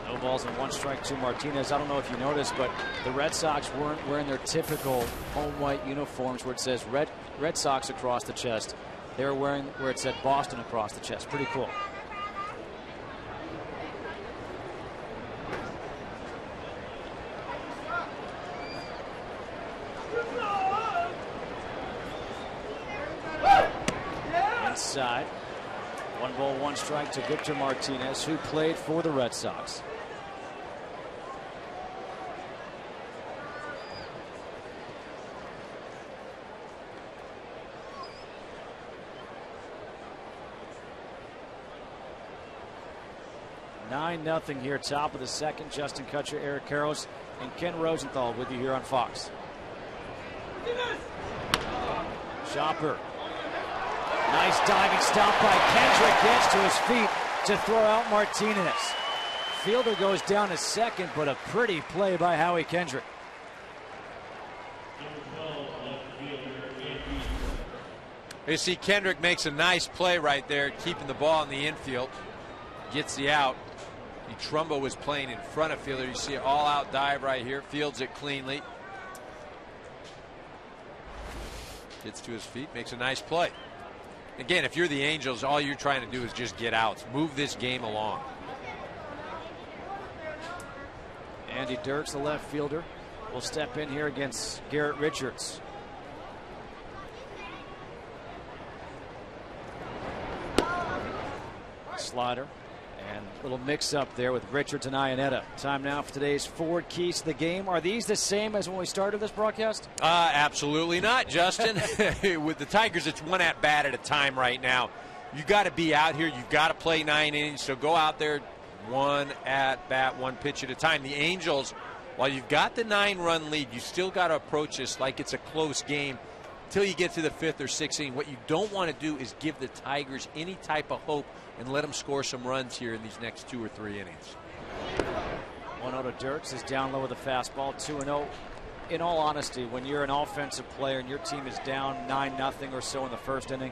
No balls and 1 strike to Martinez. I don't know if you noticed, but the Red Sox weren't wearing their typical home white uniforms where it says Red Sox across the chest. They were wearing where it said Boston across the chest. Pretty cool. Inside. 1 ball, 1 strike to Victor Martinez, who played for the Red Sox. Nothing here, top of the second. Justin Kutcher, Eric Karros, and Ken Rosenthal with you here on Fox. Chopper. Nice diving stop by Kendrick. Gets to his feet to throw out Martinez. Fielder goes down to second, but a pretty play by Howie Kendrick. You see Kendrick makes a nice play right there, keeping the ball in the infield. Gets the out. Trumbo was playing in front of Fielder. You see an all-out dive right here. Fields it cleanly. Gets to his feet, makes a nice play. Again, if you're the Angels, all you're trying to do is just get outs. Move this game along. Andy Dirks, the left fielder, will step in here against Garrett Richards. Slider. And a little mix-up there with Richards and Iannetta. Time now for today's 4 keys to the game. Are these the same as when we started this broadcast? Absolutely not, Justin. With the Tigers, it's 1 at-bat at a time right now. You got to be out here. You've got to play 9 innings. So go out there, 1 at-bat, 1 pitch at a time. The Angels, while you've got the 9-run lead, you still got to approach this like it's a close game until you get to the 5th or 6th inning. What you don't want to do is give the Tigers any type of hope and let them score some runs here in these next 2 or 3 innings. 1-0 to Dirks is down low with a fastball. 2-0. In all honesty, when you're an offensive player and your team is down 9-0 or so in the first inning,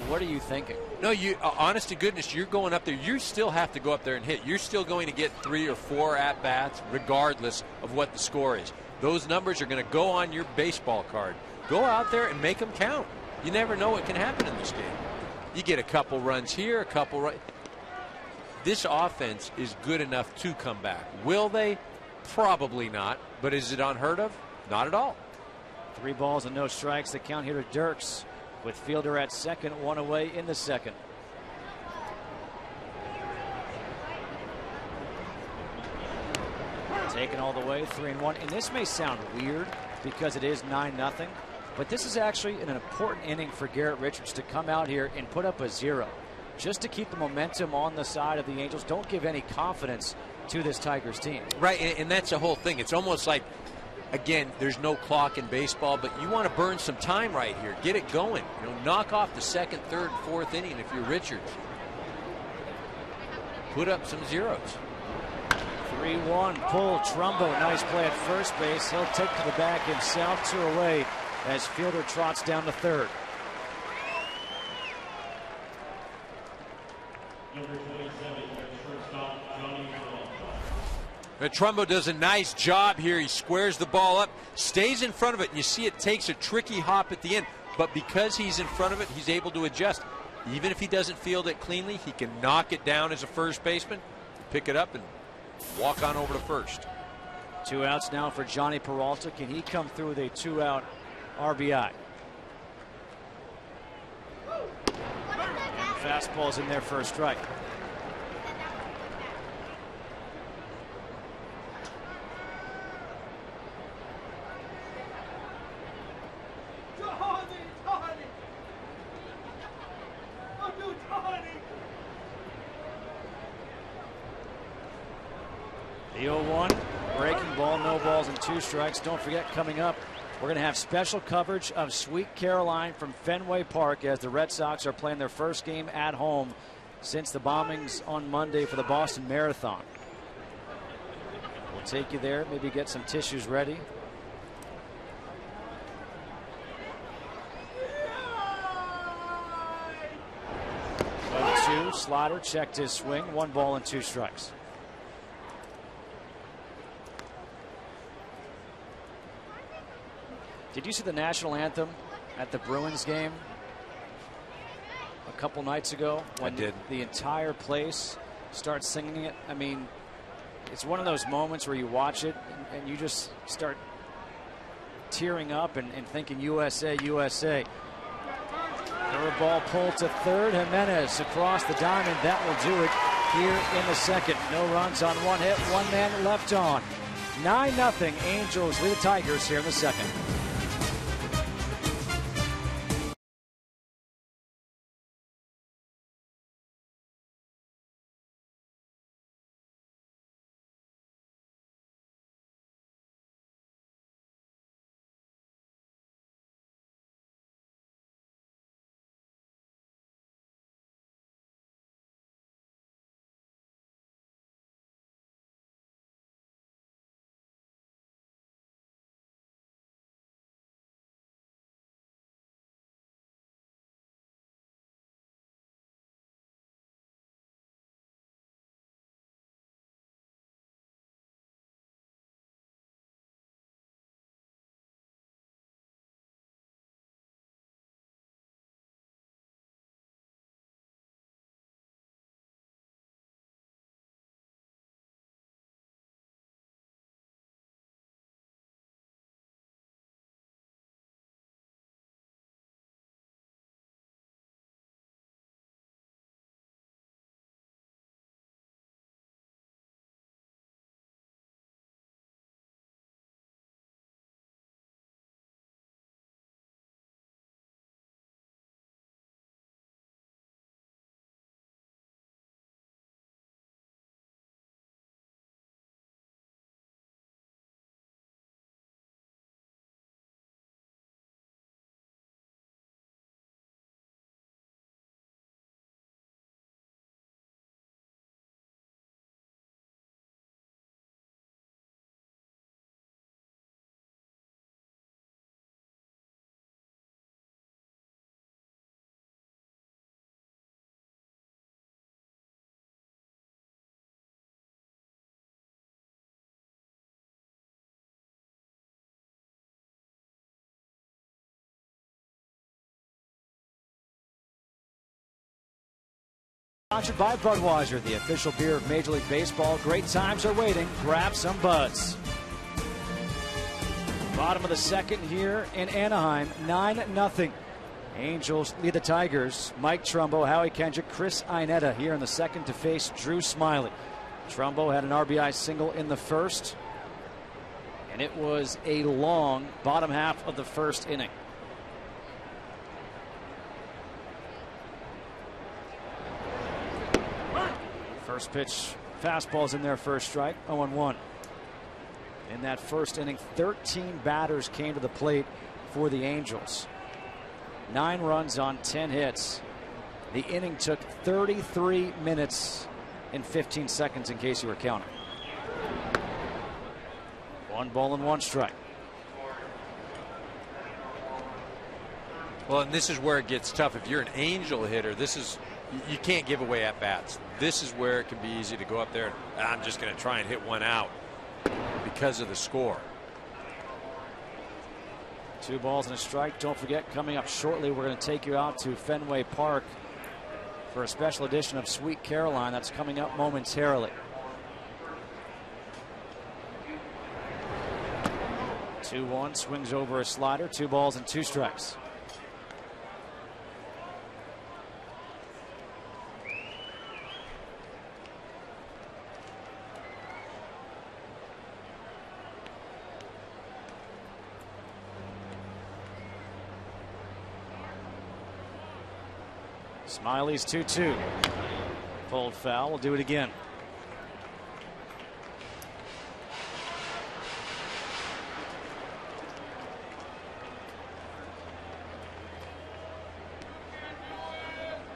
what are you thinking? No, you honest to goodness, you're going up there. You still have to go up there and hit. You're still going to get 3 or 4 at bats, regardless of what the score is. Those numbers are going to go on your baseball card. Go out there and make them count. You never know what can happen in this game. You get a couple runs here, a couple runs. This offense is good enough to come back. Will they? Probably not. But is it unheard of? Not at all. 3 balls and no strikes. The count here to Dirks with Fielder at second, 1 away in the second. Taken all the way, 3-1. And this may sound weird because it is 9-0. But this is actually an important inning for Garrett Richards to come out here and put up a 0. Just to keep the momentum on the side of the Angels. Don't give any confidence to this Tigers team. Right, and that's the whole thing. It's almost like, again, there's no clock in baseball, but you want to burn some time right here. Get it going. Knock off the 2nd, 3rd, 4th inning if you're Richards. Put up some zeros. 3-1 pull. Trumbo, nice play at first base. He'll take to the back himself, 2 away as Fielder trots down to third. Trumbo does a nice job here. He squares the ball up, stays in front of it, and you see it takes a tricky hop at the end. But because he's in front of it, he's able to adjust. Even if he doesn't field it cleanly, he can knock it down as a first baseman, pick it up, and walk on over to first. 2 outs now for Johnny Peralta. Can he come through with a 2-out RBI? Fastball's in there for a strike. The 0-1, breaking ball, no balls and 2 strikes. Don't forget, coming up, we're going to have special coverage of Sweet Caroline from Fenway Park as the Red Sox are playing their first game at home since the bombings on Monday for the Boston Marathon. We'll take you there, maybe get some tissues ready. 2-2. Slider checked his swing. 1 ball and 2 strikes. Did you see the national anthem at the Bruins game a couple nights ago? When I did. The entire place starts singing it. I mean, it's one of those moments where you watch it and you just start tearing up and thinking USA, USA. Curveball pulled to third. Jimenez across the diamond. That will do it here in the second. No runs on 1 hit. 1 man left on. 9-0. Angels lead the Tigers here in the second. Sponsored by Budweiser, the official beer of Major League Baseball. Great times are waiting. Grab some buds. Bottom of the second here in Anaheim, 9-0. Angels lead the Tigers. Mike Trumbo, Howie Kendrick, Chris Inetta here in the second to face Drew Smiley. Trumbo had an RBI single in the first, and it was a long bottom half of the first inning. First pitch, fastball's in there, first strike, 0-1. In that first inning, 13 batters came to the plate for the Angels. 9 runs on 10 hits. The inning took 33 minutes and 15 seconds in case you were counting. 1 ball and 1 strike. Well, and this is where it gets tough. If you're an Angel hitter, you can't give away at bats. This is where it can be easy to go up there and I'm just going to try and hit one out because of the score. 2 balls and a strike. Don't forget, coming up shortly, we're going to take you out to Fenway Park for a special edition of Sweet Caroline. That's coming up momentarily. 2-1, swings over a slider. 2 balls and 2 strikes. Smiley's 2-2. Pulled foul. We'll do it again.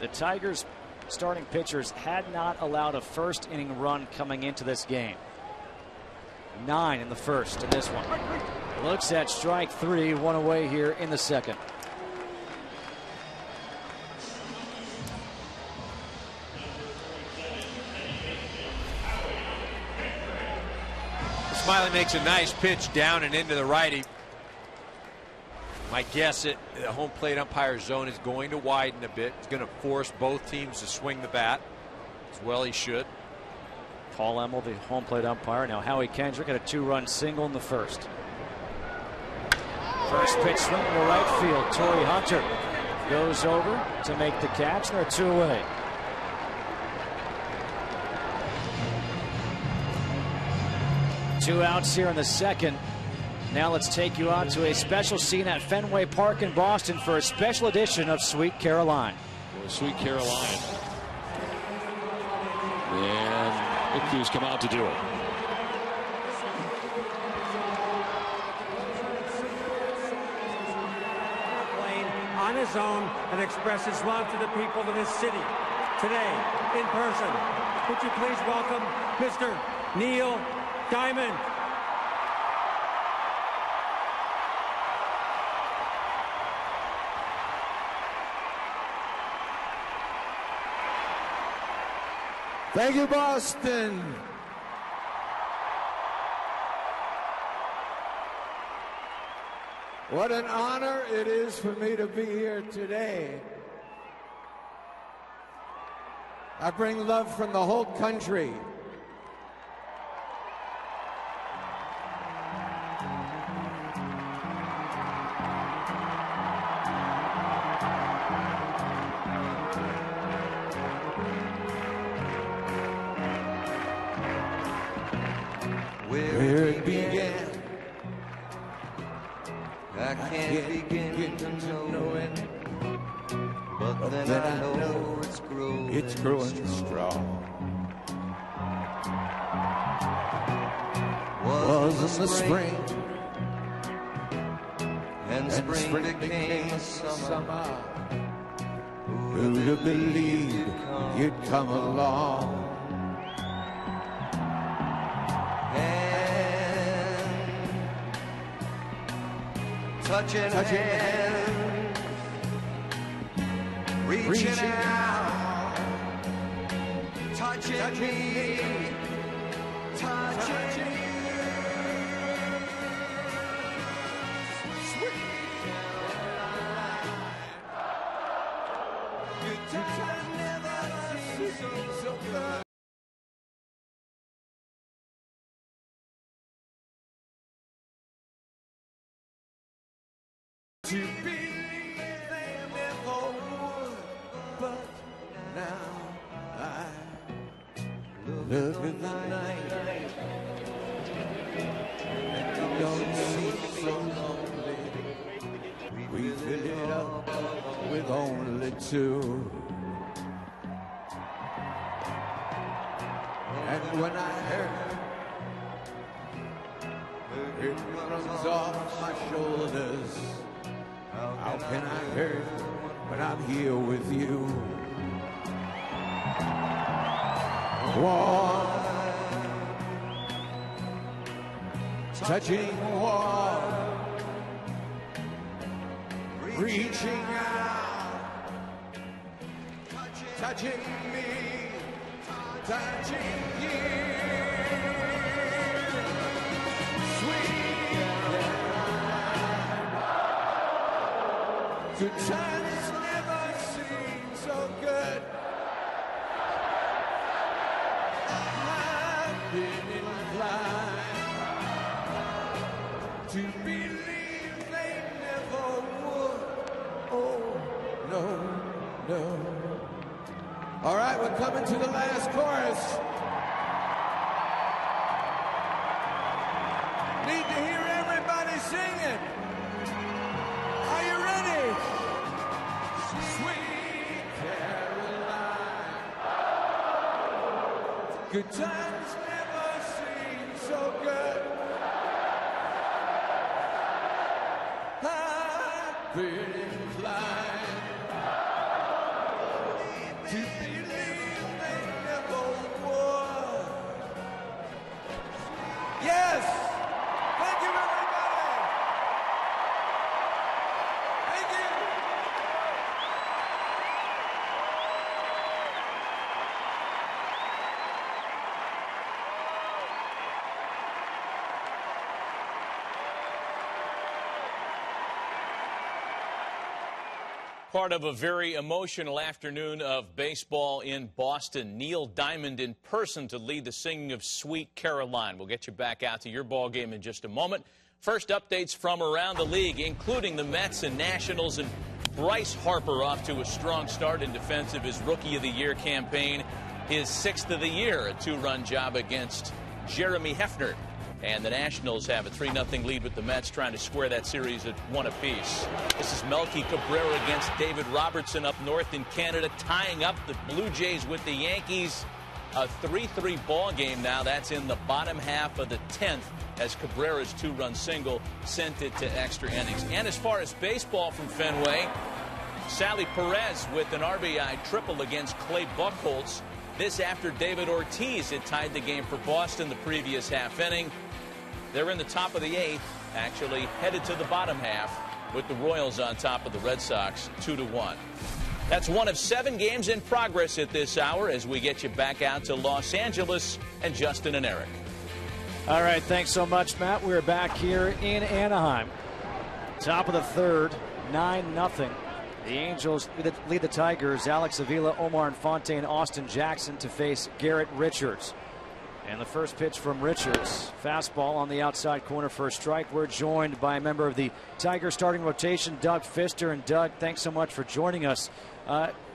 The Tigers starting pitchers had not allowed a first inning run coming into this game. 9 in the first in this one. Looks at strike 3, 1 away here in the second. Smiley makes a nice pitch down and into the righty. My guess the home plate umpire zone is going to widen a bit. It's going to force both teams to swing the bat as well. He should. Paul Emmel, the home plate umpire. Now Howie Kendrick had a 2-run single in the first. First pitch swing to right field. Torrey Hunter goes over to make the catch. They're 2 away. Two outs here in the second. Now let's take you out to a special scene at Fenway Park in Boston for a special edition of Sweet Caroline. Well, Sweet Caroline. And the Q's come out to do it. Playing on his own and express his love to the people of this city. Today, in person, would you please welcome Mr. Neil Diamond. Thank you, Boston. What an honor it is for me to be here today. I bring love from the whole country. Where it began, I can't begin to know it, but then I know it's growing strong. Was in the spring, and spring became the summer. Who'd have believed you'd come along? Touching hands, reaching out, touching me, touching you. Sweet Caroline, good times never seem so good. To believe they never would, but now I look at the night and it don't seem so lonely. We fill it up with only two. And when I hurt, it runs off my shoulders. How can I hurt when I'm here with you? Warm, touching warm, reaching out, touching me, touching you. Sweet Caroline, good times never seem so good. I've been inclined to believe they never would. Oh, no, no. All right, we're coming to the last chorus. Need to hear everybody singing. Are you ready? Sweet Caroline, good times never seem so good. I've been inclined to believe they never would. Yes! Thank you, everybody! Thank you! Part of a very emotional afternoon of baseball in Boston. Neil Diamond in person to lead the singing of Sweet Caroline. We'll get you back out to your ball game in just a moment. First updates from around the league, including the Mets and Nationals, and Bryce Harper off to a strong start in defense of his Rookie of the Year campaign. His 6th of the year, a 2-run job against Jeremy Hefner. And the Nationals have a 3-0 lead with the Mets, trying to square that series at 1 apiece. This is Melky Cabrera against David Robertson up north in Canada, tying up the Blue Jays with the Yankees. A 3-3 ball game now. That's in the bottom half of the 10th as Cabrera's 2-run single sent it to extra innings. And as far as baseball from Fenway, Sally Perez with an RBI triple against Clay Buchholz. This after David Ortiz had tied the game for Boston the previous half inning. They're in the top of the 8th, actually headed to the bottom half with the Royals on top of the Red Sox 2-1. That's one of 7 games in progress at this hour as we get you back out to Los Angeles and Justin and Eric. All right, thanks so much, Matt. We're back here in Anaheim. Top of the 3rd, 9-0. The Angels lead the Tigers. Alex Avila, Omar Infante, and Austin Jackson to face Garrett Richards. And the first pitch from Richards, fastball on the outside corner for a strike. We're joined by a member of the Tiger starting rotation, Doug Fister. And Doug, thanks so much for joining us.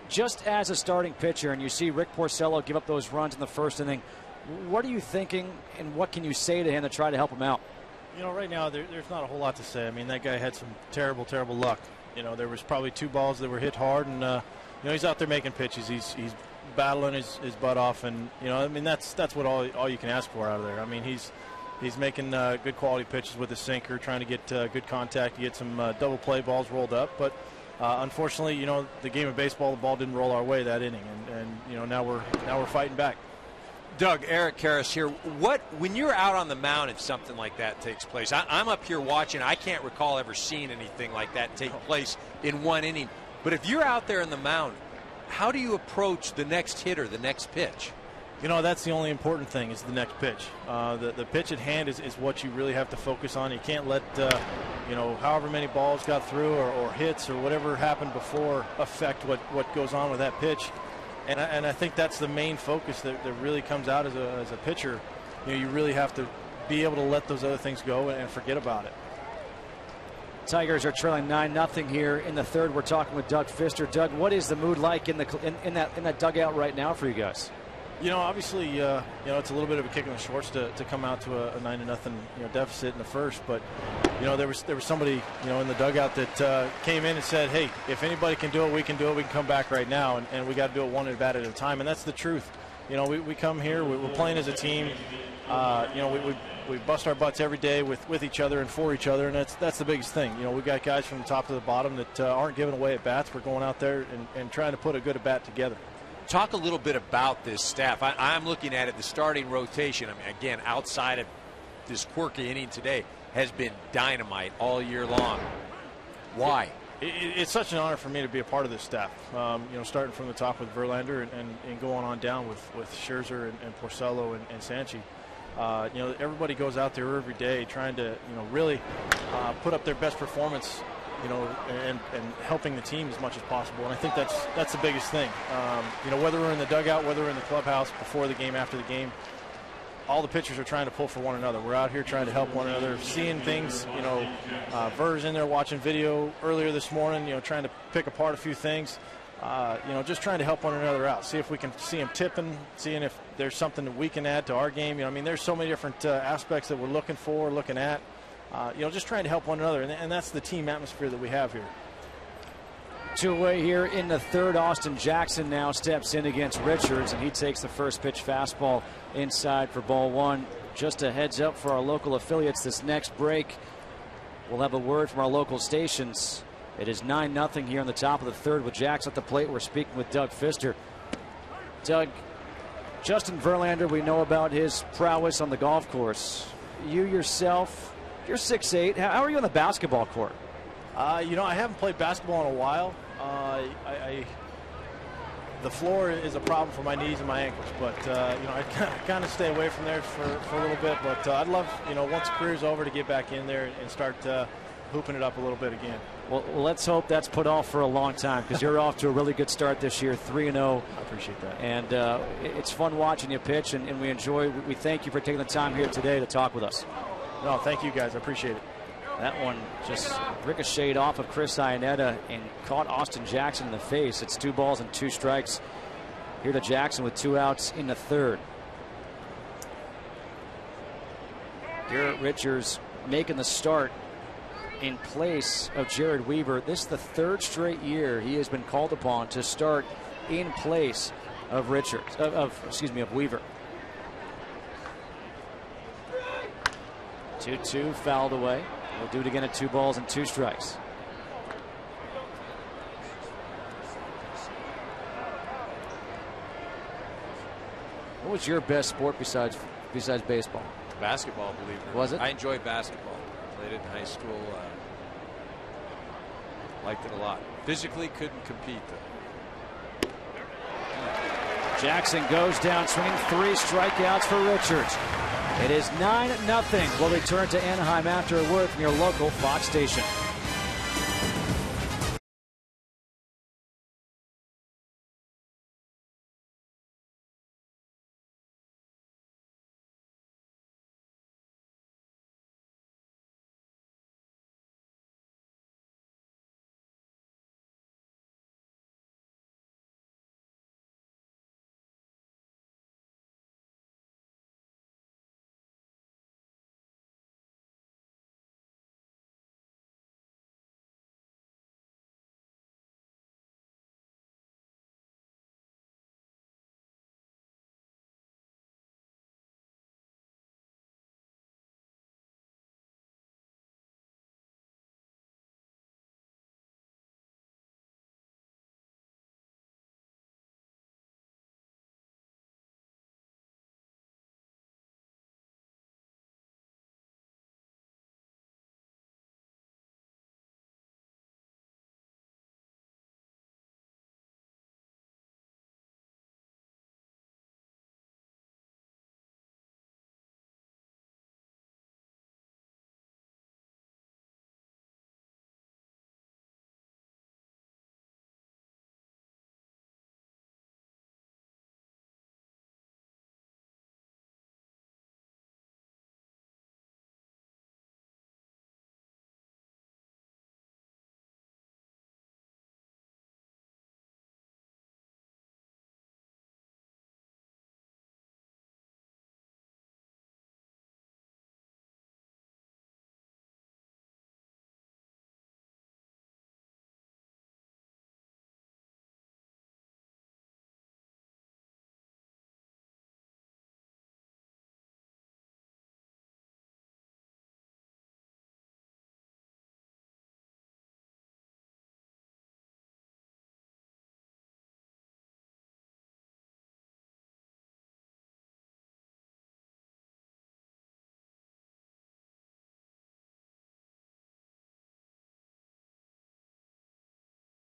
Just as a starting pitcher, and you see Rick Porcello give up those runs in the first inning, what are you thinking, and what can you say to him to try to help him out? You know, right now there's not a whole lot to say. I mean, that guy had some terrible luck. You know, there was probably 2 balls that were hit hard, and you know, he's out there making pitches. He's battling his butt off, and you know, I mean, that's what all you can ask for out of there. I mean, he's making good quality pitches with his sinker, trying to get good contact, to get some double play balls rolled up. But unfortunately, you know, the game of baseball, the ball didn't roll our way that inning, and you know, now we're fighting back. Doug, Eric Karras here. When you're out on the mound if something like that takes place, I'm up here watching. I can't recall ever seeing anything like that take place in 1 inning. But if you're out there on the mound, how do you approach the next hitter, the next pitch? You know, that's the only important thing, is the next pitch. The pitch at hand is what you really have to focus on. You can't let, you know, however many balls got through or hits or whatever happened before affect what goes on with that pitch. And I think that's the main focus that really comes out as a pitcher. You know, you really have to be able to let those other things go and forget about it. Tigers are trailing 9-0 here in the 3rd. We're talking with Doug Fister. Doug, what is the mood like in that dugout right now for you guys? You know, obviously, you know, it's a little bit of a kick in the shorts to come out to a 9-0 deficit in the first. But you know, there was somebody, you know, in the dugout that came in and said, "Hey, if anybody can do it, we can do it. We can come back right now, and we got to do it 1 at bat at a time." And that's the truth. You know, we come here, we're playing as a team. You know, we bust our butts every day with each other and for each other, and that's the biggest thing. You know, we got guys from the top to the bottom that aren't giving away at bats. We're going out there and trying to put a good at bat together. Talk a little bit about this staff. I'm looking at it, the starting rotation. I mean, again, outside of this quirky inning today, has been dynamite all year long. Why? It's such an honor for me to be a part of this staff. You know, starting from the top with Verlander and going on down with Scherzer and Porcello and Sanchi. You know, everybody goes out there every day trying to, you know, really put up their best performance, you know, and helping the team as much as possible. And I think that's the biggest thing. You know, whether we're in the dugout, whether we're in the clubhouse, before the game, after the game, all the pitchers are trying to pull for one another. We're out here trying to help one another, seeing things. You know, Ver's in there watching video earlier this morning, you know, trying to pick apart a few things. You know, just trying to help one another out, see if we can see him tipping, seeing if there's something that we can add to our game. You know, I mean, there's so many different aspects that we're looking at. You know, just trying to help one another, and that's the team atmosphere that we have here. 2-away here in the 3rd. Austin Jackson now steps in against Richards, and he takes the first pitch fastball inside for ball 1. Just a heads up for our local affiliates, this next break, we'll have a word from our local stations. It is 9-0 here on the top of the 3rd with Jackson at the plate. We're speaking with Doug Fister. Doug, Justin Verlander, we know about his prowess on the golf course. You yourself, you're 6'8". How are you on the basketball court? You know, I haven't played basketball in a while. The floor is a problem for my knees and my ankles, but you know, I kind of stay away from there for a little bit. But I'd love, you know, once the career's over, to get back in there and start hooping it up a little bit again. Well, let's hope that's put off for a long time, because you're off to a really good start this year, 3-0. I appreciate that. And it's fun watching you pitch, and we thank you for taking the time here today to talk with us. No, thank you guys. I appreciate it. That one just ricocheted off of Chris Iannetta and caught Austin Jackson in the face. It's 2 balls and 2 strikes here to Jackson with 2 outs in the 3rd. Garrett Richards making the start in place of Jared Weaver. This is the 3rd straight year he has been called upon to start in place of Richards, of Weaver. 2-2 fouled away. We'll do it again at 2 balls and 2 strikes. What was your best sport besides baseball? Basketball, believe it or not. Was it? I enjoyed basketball. Played it in high school. Liked it a lot. Physically couldn't compete though. Jackson goes down swinging, 3 strikeouts for Richards. It is 9-0. We'll return to Anaheim after a word from your local Fox station.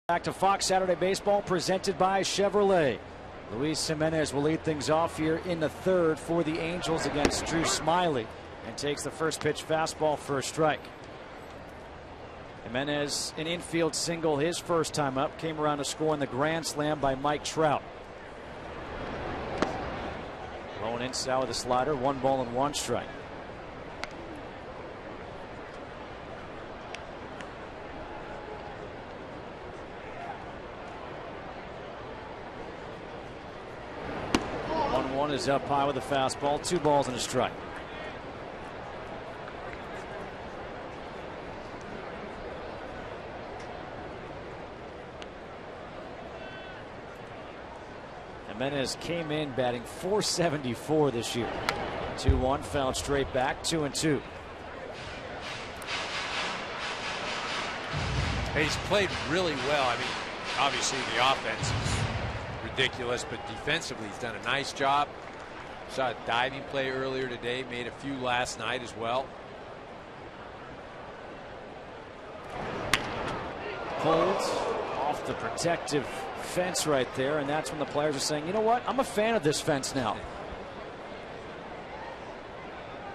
Back to Fox Saturday Baseball, presented by Chevrolet. Luis Jimenez will lead things off here in the 3rd for the Angels against Drew Smiley, and takes the first pitch fastball for a strike. Jimenez, an infield single his first time up, came around to score in the grand slam by Mike Trout. Going inside with a slider, 1 ball and 1 strike. Is up high with a fastball, 2 balls and a strike. Jimenez came in batting .474 this year. 2-1, fouled straight back, 2-2. He's played really well. I mean, obviously the offense is ridiculous, but defensively he's done a nice job. Saw a diving play earlier today, made a few last night as well. Pulled off the protective fence right there, and that's when the players are saying, you know what, I'm a fan of this fence now.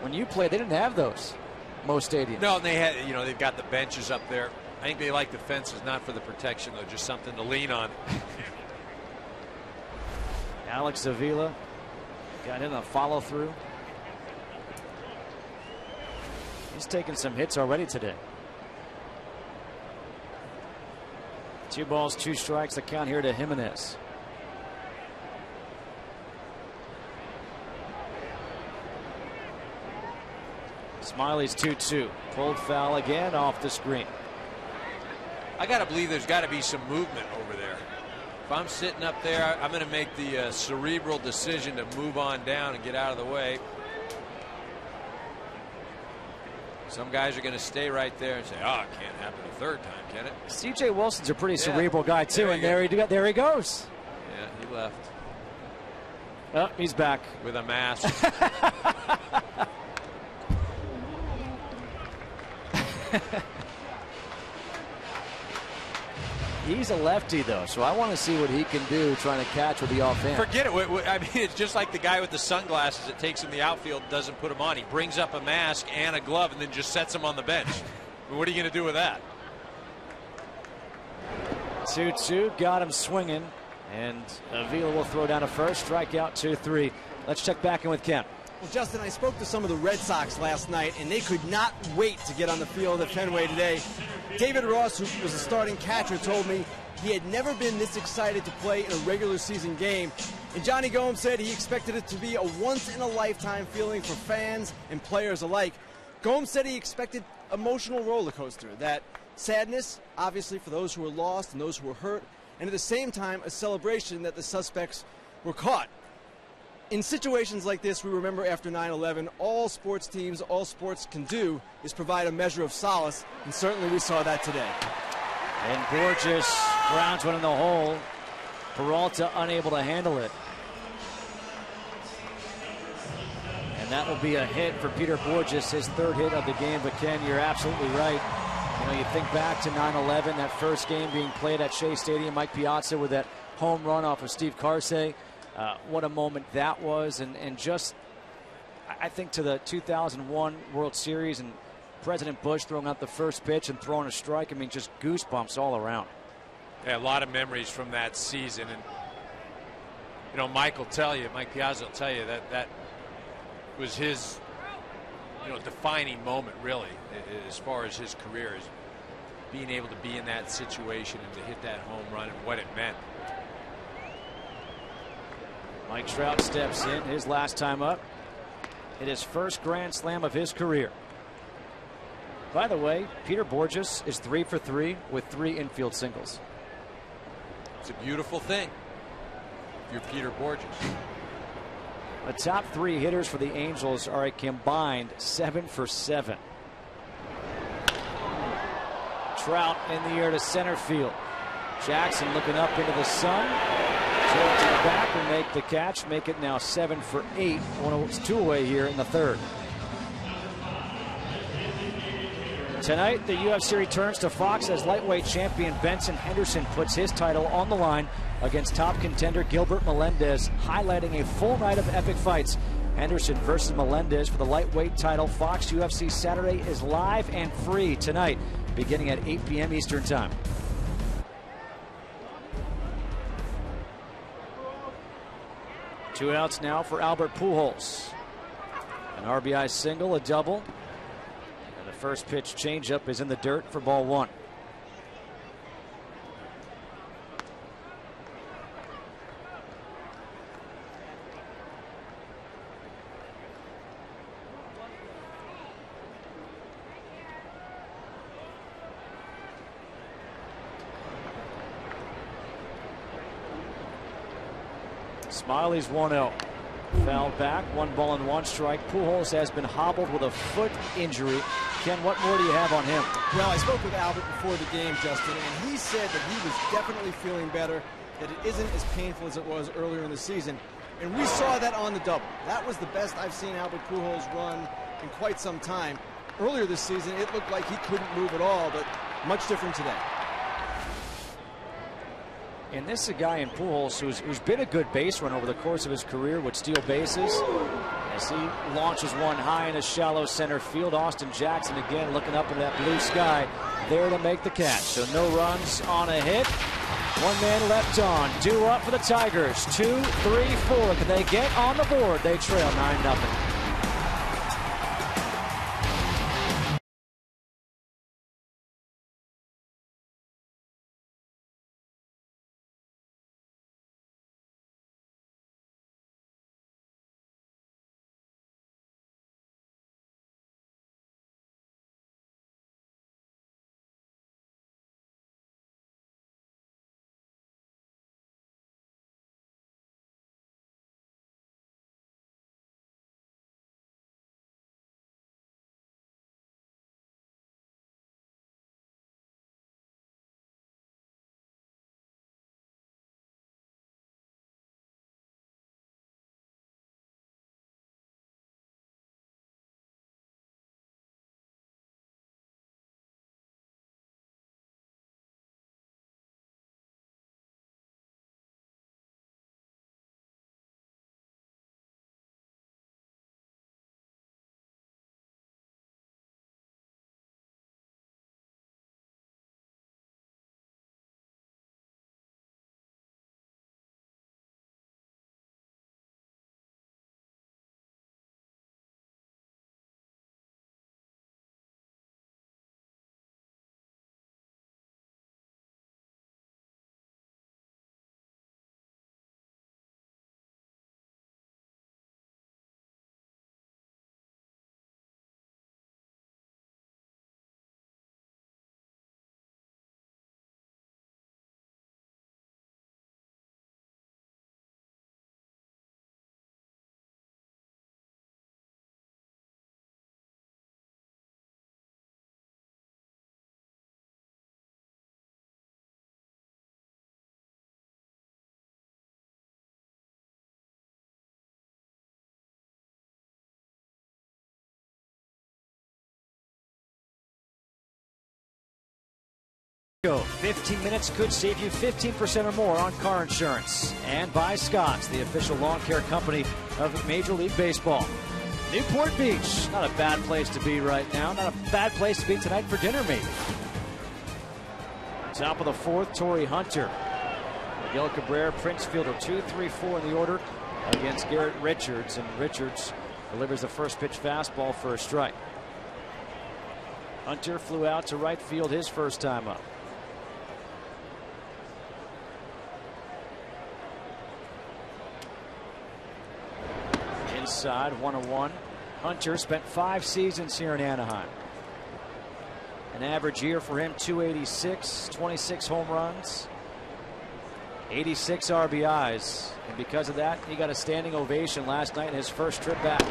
When you played, they didn't have those. most stadiums. No, and they had, they've got the benches up there. I think they like the fences, not for the protection, though, just something to lean on. Alex Avila got in a follow through. He's taken some hits already today. 2 balls, 2 strikes. The count here to Jimenez. Smiley's 2-2. Pulled foul again off the screen. I got to believe there's got to be some movement over there. If I'm sitting up there, I'm going to make the cerebral decision to move on down and get out of the way. Some guys are going to stay right there and say, oh, it can't happen a third time, can it? C.J. Wilson's a pretty cerebral guy, too, and there he goes. Yeah, he left. Oh, he's back. With a mask. He's a lefty, though, so I want to see what he can do trying to catch with the offhand. Forget it. I mean, it's just like the guy with the sunglasses that takes him the outfield, doesn't put him on. He brings up a mask and a glove and then just sets him on the bench. What are you going to do with that? 2-2, got him swinging, and Avila will throw down a first, strikeout 2-3. Let's check back in with Ken. Well, Justin, I spoke to some of the Red Sox last night, and they could not wait to get on the field at Fenway today. David Ross, who was a starting catcher, told me he had never been this excited to play in a regular season game. And Johnny Gomes said he expected it to be a once-in-a-lifetime feeling for fans and players alike. Gomes said he expected emotional roller coaster, that sadness, obviously, for those who were lost and those who were hurt, and at the same time, a celebration that the suspects were caught. In situations like this, we remember after 9/11, all sports teams, all sports can do is provide a measure of solace, and certainly we saw that today. And Borges grounds one in the hole. Peralta unable to handle it. And that will be a hit for Peter Borges, his 3rd hit of the game. But Ken, you're absolutely right. You think back to 9/11, that first game being played at Shea Stadium, Mike Piazza with that home run off of Steve Carsey. What a moment that was, and just, I think, to the 2001 World Series and President Bush throwing out the first pitch and throwing a strike. I mean, just goosebumps all around. Yeah, a lot of memories from that season, and Mike Piazza will tell you that was his defining moment, really, as far as his career, is being able to be in that situation and to hit that home run and what it meant. Mike Trout steps in, his last time up. Hit his first grand slam of his career. By the way, Peter Borges is 3 for 3 with 3 infield singles. It's a beautiful thing if you're Peter Borges. The top 3 hitters for the Angels are a combined 7 for 7. Trout in the air to center field. Jackson looking up into the sun. To the back and make the catch, make it now 7 for 8. 2 away here in the 3rd. Tonight, the UFC returns to Fox as lightweight champion Benson Henderson puts his title on the line against top contender Gilbert Melendez, highlighting a full night of epic fights. Henderson versus Melendez for the lightweight title. Fox UFC Saturday is live and free tonight, beginning at 8 p.m. Eastern Time. Two outs now for Albert Pujols. An RBI single, a double. And the first pitch changeup is in the dirt for ball 1. Smiley's 1-0. Fouled back, 1 ball and 1 strike. Pujols has been hobbled with a foot injury. Ken, what more do you have on him? Well, I spoke with Albert before the game, Justin, and he said that he was definitely feeling better, that it isn't as painful as it was earlier in the season. And we saw that on the double. That was the best I've seen Albert Pujols run in quite some time. Earlier this season, it looked like he couldn't move at all, but much different today. And this is a guy in Pujols who's been a good base runner over the course of his career, would steal bases, has as he launches one high in a shallow center field. Austin Jackson again looking up into that blue sky, there to make the catch. So no runs on a hit. One man left on. Due up for the Tigers. 2, 3, 4. Can they get on the board? They trail 9-0. Go. 15 minutes could save you 15% or more on car insurance. And by Scott's, the official lawn care company of Major League Baseball. Newport Beach, not a bad place to be right now. Not a bad place to be tonight for dinner, maybe. Top of the fourth, Torrey Hunter. Miguel Cabrera, Prince Fielder, 2, 3, 4 in the order against Garrett Richards. And Richards delivers the first pitch fastball for a strike. Hunter flew out to right field his first time up. Inside, 1-1. Hunter spent 5 seasons here in Anaheim. An average year for him, 286, 26 home runs, 86 RBIs. And because of that, he got a standing ovation last night in his first trip back.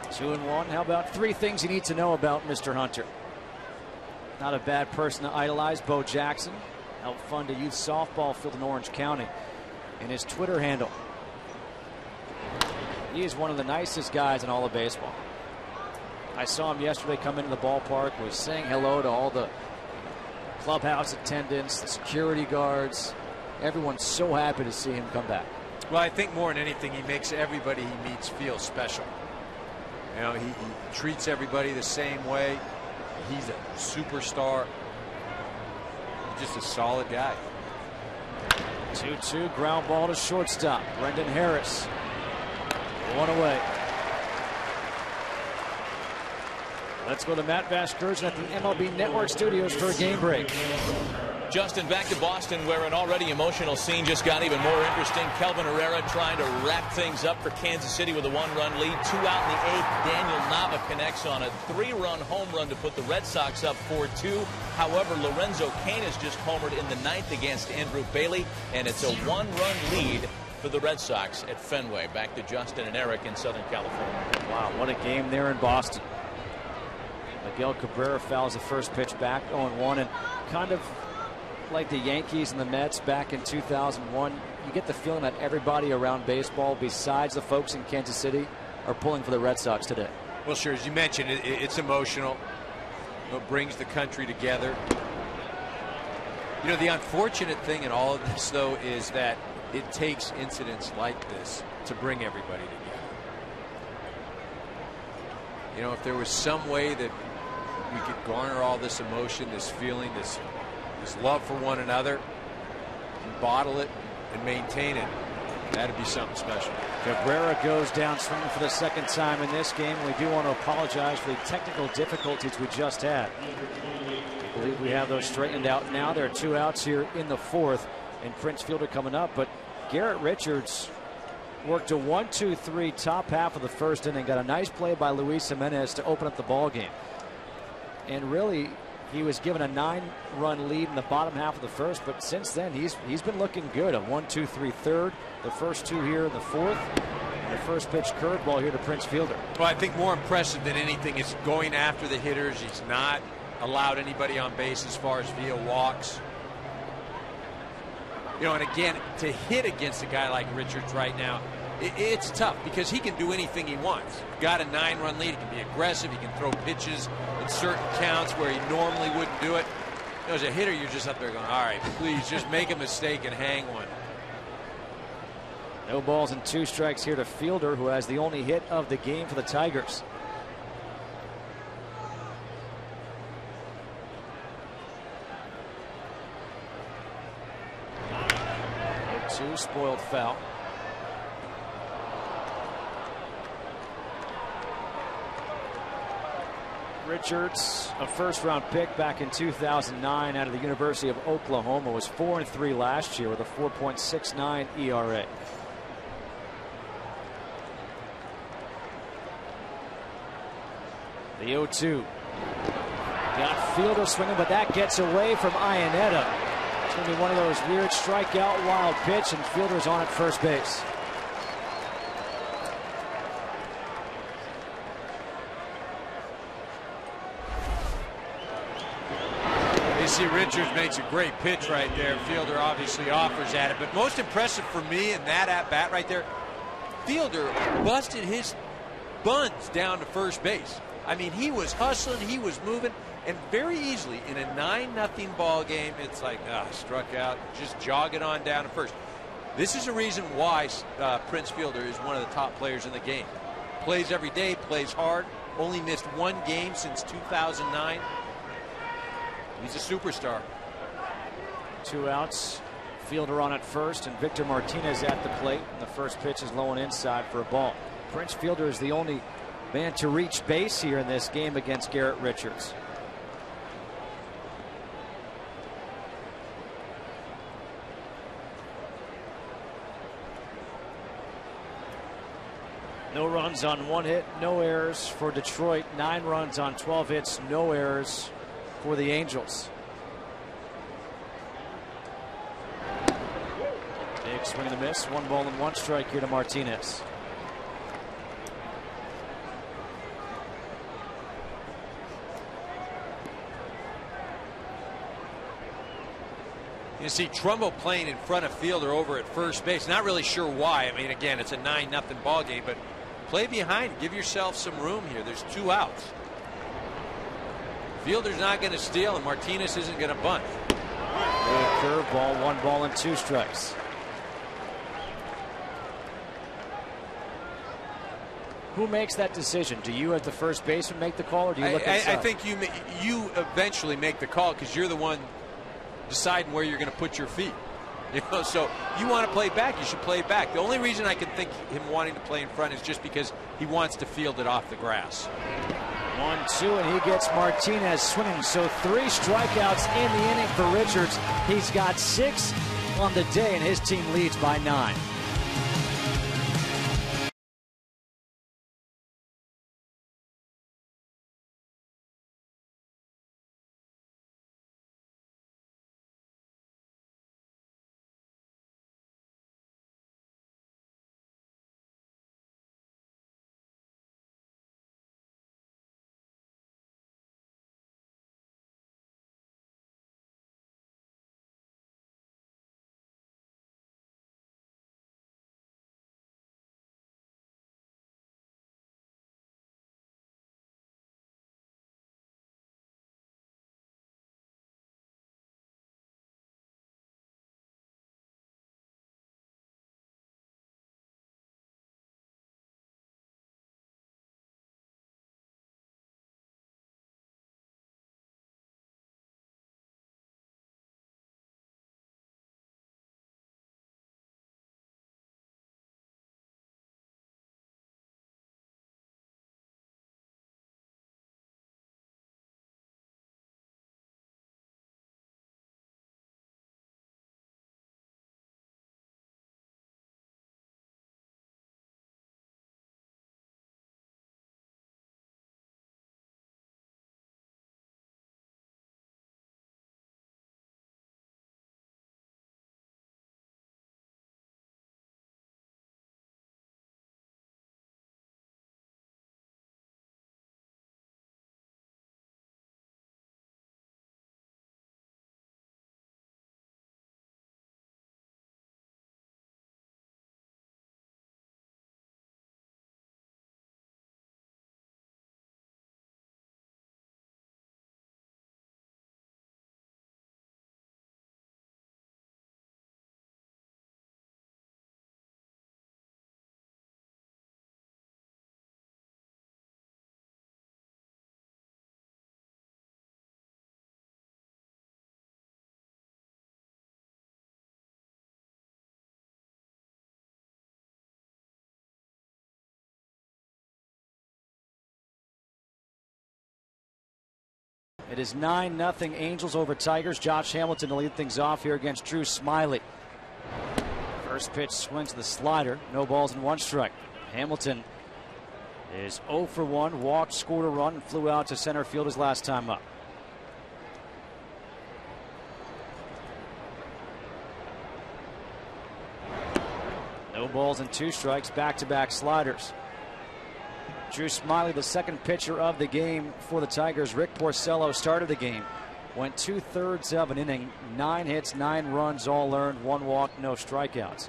2-1. How about 3 things you need to know about Mr. Hunter? Not a bad person to idolize. Bo Jackson helped fund a youth softball field in Orange County. In his Twitter handle, he is one of the nicest guys in all of baseball. I saw him yesterday come into the ballpark, was saying hello to all the clubhouse attendants, the security guards. Everyone's so happy to see him come back. Well, I think more than anything, he makes everybody he meets feel special. You know, he treats everybody the same way. He's a superstar. He's just a solid guy. 2-2, ground ball to shortstop. Brendan Harris. 1 away. Let's go to Matt Vasgersian at the MLB Network studios for a game break. Justin, back to Boston, where an already emotional scene just got even more interesting. Kelvin Herrera trying to wrap things up for Kansas City with a 1-run lead. 2 out in the 8th. Daniel Nava connects on a 3-run home run to put the Red Sox up 4-2. However, Lorenzo Cain has just homered in the 9th against Andrew Bailey, and it's a 1-run lead for the Red Sox at Fenway. Back to Justin and Eric in Southern California. Wow, what a game there in Boston. Miguel Cabrera fouls the first pitch back, 0-1, and kind of like the Yankees and the Mets back in 2001, you get the feeling that everybody around baseball, besides the folks in Kansas City, are pulling for the Red Sox today. Well, sure, as you mentioned, it's emotional. It brings the country together. You know, the unfortunate thing in all of this, though, is that it takes incidents like this to bring everybody together. You know, if there was some way that we could garner all this emotion, this feeling, this love for one another, and bottle it and maintain it, that'd be something special. Cabrera goes down swinging for the second time in this game. We do want to apologize for the technical difficulties we just had. I believe we have those straightened out now. There are 2 outs here in the 4th, and Prince Fielder coming up. But Garrett Richards worked a 1-2-3 top half of the first inning. Got a nice play by Luis Jimenez to open up the ball game. And really, he was given a 9-run lead in the bottom half of the first, but since then he's been looking good. A 1-2-3 third, the first 2 here in the 4th, and the first pitch curveball here to Prince Fielder. Well, I think more impressive than anything is going after the hitters. He's not allowed anybody on base as far as via walks. You know, and again, to hit against a guy like Richards right now, it's tough because he can do anything he wants. Got a 9-run lead. He can be aggressive. He can throw pitches in certain counts where he normally wouldn't do it. You know, as a hitter, you're just up there going, all right, please just make a mistake and hang one. No balls and 2 strikes here to Fielder, who has the only hit of the game for the Tigers. Two spoiled foul. Richards, a first-round pick back in 2009 out of the University of Oklahoma, was 4-3 last year with a 4.69 ERA. The 0-2. Got Fielder swinging, but that gets away from Iannetta. It's going to be one of those weird strikeout wild pitch, and Fielder's on at first base. You see Richards makes a great pitch right there. Fielder obviously offers at it, but most impressive for me in that at-bat right there, Fielder busted his buns down to first base. I mean, he was hustling, he was moving, and very easily in a 9-0 ball game, it's like, struck out, just jog it on down to first. This is a reason why Prince Fielder is one of the top players in the game. Plays every day, plays hard, only missed 1 game since 2009. He's a superstar. 2 outs. Fielder on at first, and Victor Martinez at the plate. The first pitch is low and inside for a ball. Prince Fielder is the only man to reach base here in this game against Garrett Richards. No runs on 1 hit, no errors for Detroit. 9 runs on 12 hits, no errors for the Angels. Big swing and a miss. 1 ball and 1 strike here to Martinez. You see Trumbo playing in front of Fielder over at first base. Not really sure why. I mean, again, it's a 9-0 ball game, but play behind. Give yourself some room here. There's 2 outs. Fielder's not going to steal, and Martinez isn't going to bunt. Good curveball, 1 ball and 2 strikes. Who makes that decision? Do you, as the first baseman, make the call, or do you look inside? I think you eventually make the call because you're the one deciding where you're going to put your feet. You know, so you want to play back, you should play back. The only reason I can think him wanting to play in front is just because he wants to field it off the grass. 1-2, and he gets Martinez swinging. So 3 strikeouts in the inning for Richards. He's got 6 on the day, and his team leads by 9. It is 9-0 Angels over Tigers. Josh Hamilton to lead things off here against Drew Smiley. First pitch swings to the slider. No balls and 1 strike. Hamilton is 0 for 1. Walked, scored a run, and flew out to center field his last time up. No balls and 2 strikes. Back-to-back sliders. Drew Smiley, the second pitcher of the game for the Tigers. Rick Porcello started the game. Went 2/3 of an inning. 9 hits, 9 runs, all earned. 1 walk, no strikeouts.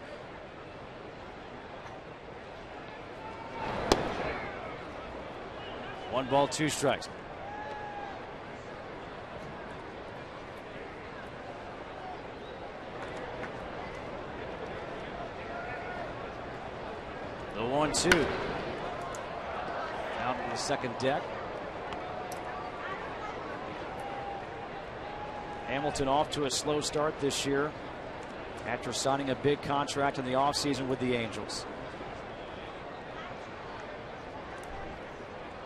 One ball, 2 strikes. The 1-2. Out on the second deck. Hamilton off to a slow start this year after signing a big contract in the offseason with the Angels.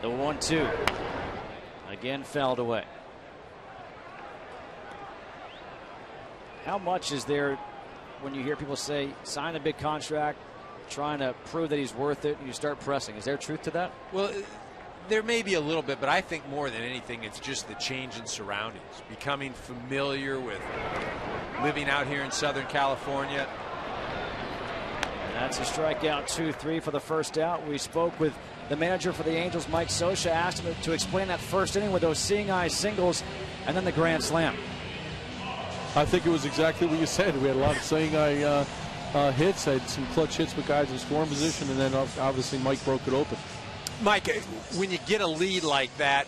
The 1-2 again fouled away. How much is there when you hear people say sign a big contract, trying to prove that he's worth it, and you start pressing? Is there truth to that? Well, there may be a little bit, but I think more than anything, it's just the change in surroundings, becoming familiar with living out here in Southern California. And that's a strikeout, 2-3 for the first out. We spoke with the manager for the Angels, Mike Scioscia, asked him to explain that first inning with those seeing eye singles and then the grand slam. I think it was exactly what you said. We had a lot of seeing eye hits, had some clutch hits with guys in scoring position, and then obviously Mike broke it open. Mike, when you get a lead like that,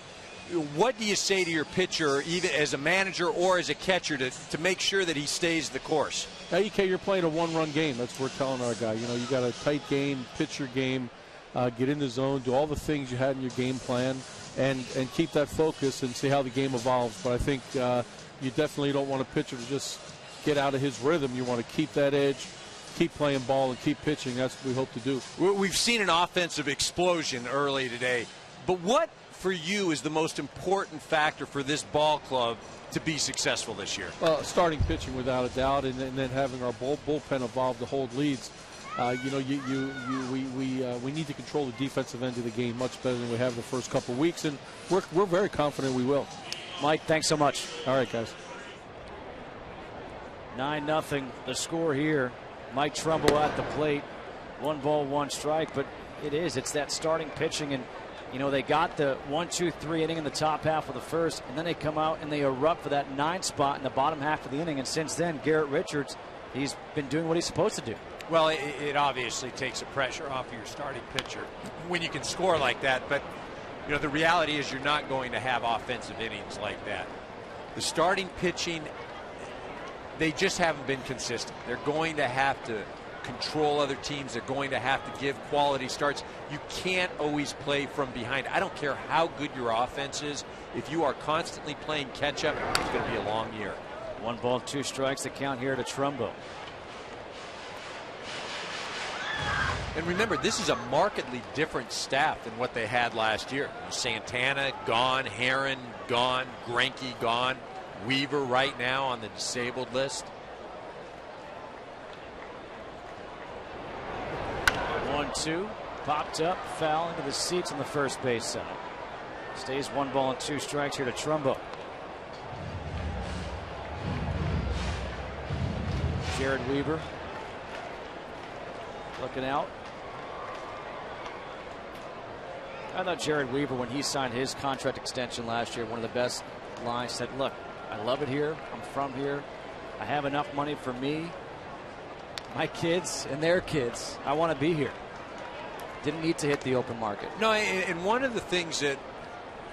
what do you say to your pitcher, either as a manager or as a catcher, to make sure that he stays the course? Now, EK, you're playing a one-run game. That's what we're telling our guy. You know, you got a tight game, pitch your game, get in the zone, do all the things you had in your game plan, and keep that focus and see how the game evolves. But I think you definitely don't want a pitcher to just get out of his rhythm. You want to keep that edge, keep playing ball, and keep pitching. That's what we hope to do. We've seen an offensive explosion early today. But what, for you, is the most important factor for this ball club to be successful this year? Starting pitching, without a doubt, and then having our bullpen evolve to hold leads. You know, we need to control the defensive end of the game much better than we have the first couple of weeks, and we're very confident we will. Mike, thanks so much. All right, guys. 9-0 the score here. Mike Trumbo at the plate. 1 ball, 1 strike, but it's that starting pitching, and you know, they got the 1-2-3 inning in the top half of the first, and then they come out and they erupt for that 9 spot in the bottom half of the inning. And since then, Garrett Richards, he's been doing what he's supposed to do. Well, it obviously takes the pressure off of your starting pitcher when you can score like that. But you know, the reality is you're not going to have offensive innings like that. The starting pitching, they just haven't been consistent. They're going to have to control other teams. They're going to have to give quality starts. You can't always play from behind. I don't care how good your offense is. If you are constantly playing catch up, it's going to be a long year. 1 ball, 2 strikes. The count here to Trumbo. And remember, this is a markedly different staff than what they had last year. Santana gone, Herron gone, Greinke gone, Weaver right now on the disabled list. 1-2, popped up, foul into the seats on the first base side. Stays 1 ball and 2 strikes here to Trumbo. Jared Weaver looking out. I thought Jared Weaver, when he signed his contract extension last year, one of the best lines, said, look, I love it here. I'm from here. I have enough money for me, my kids, and their kids. I want to be here. Didn't need to hit the open market. No, and one of the things that,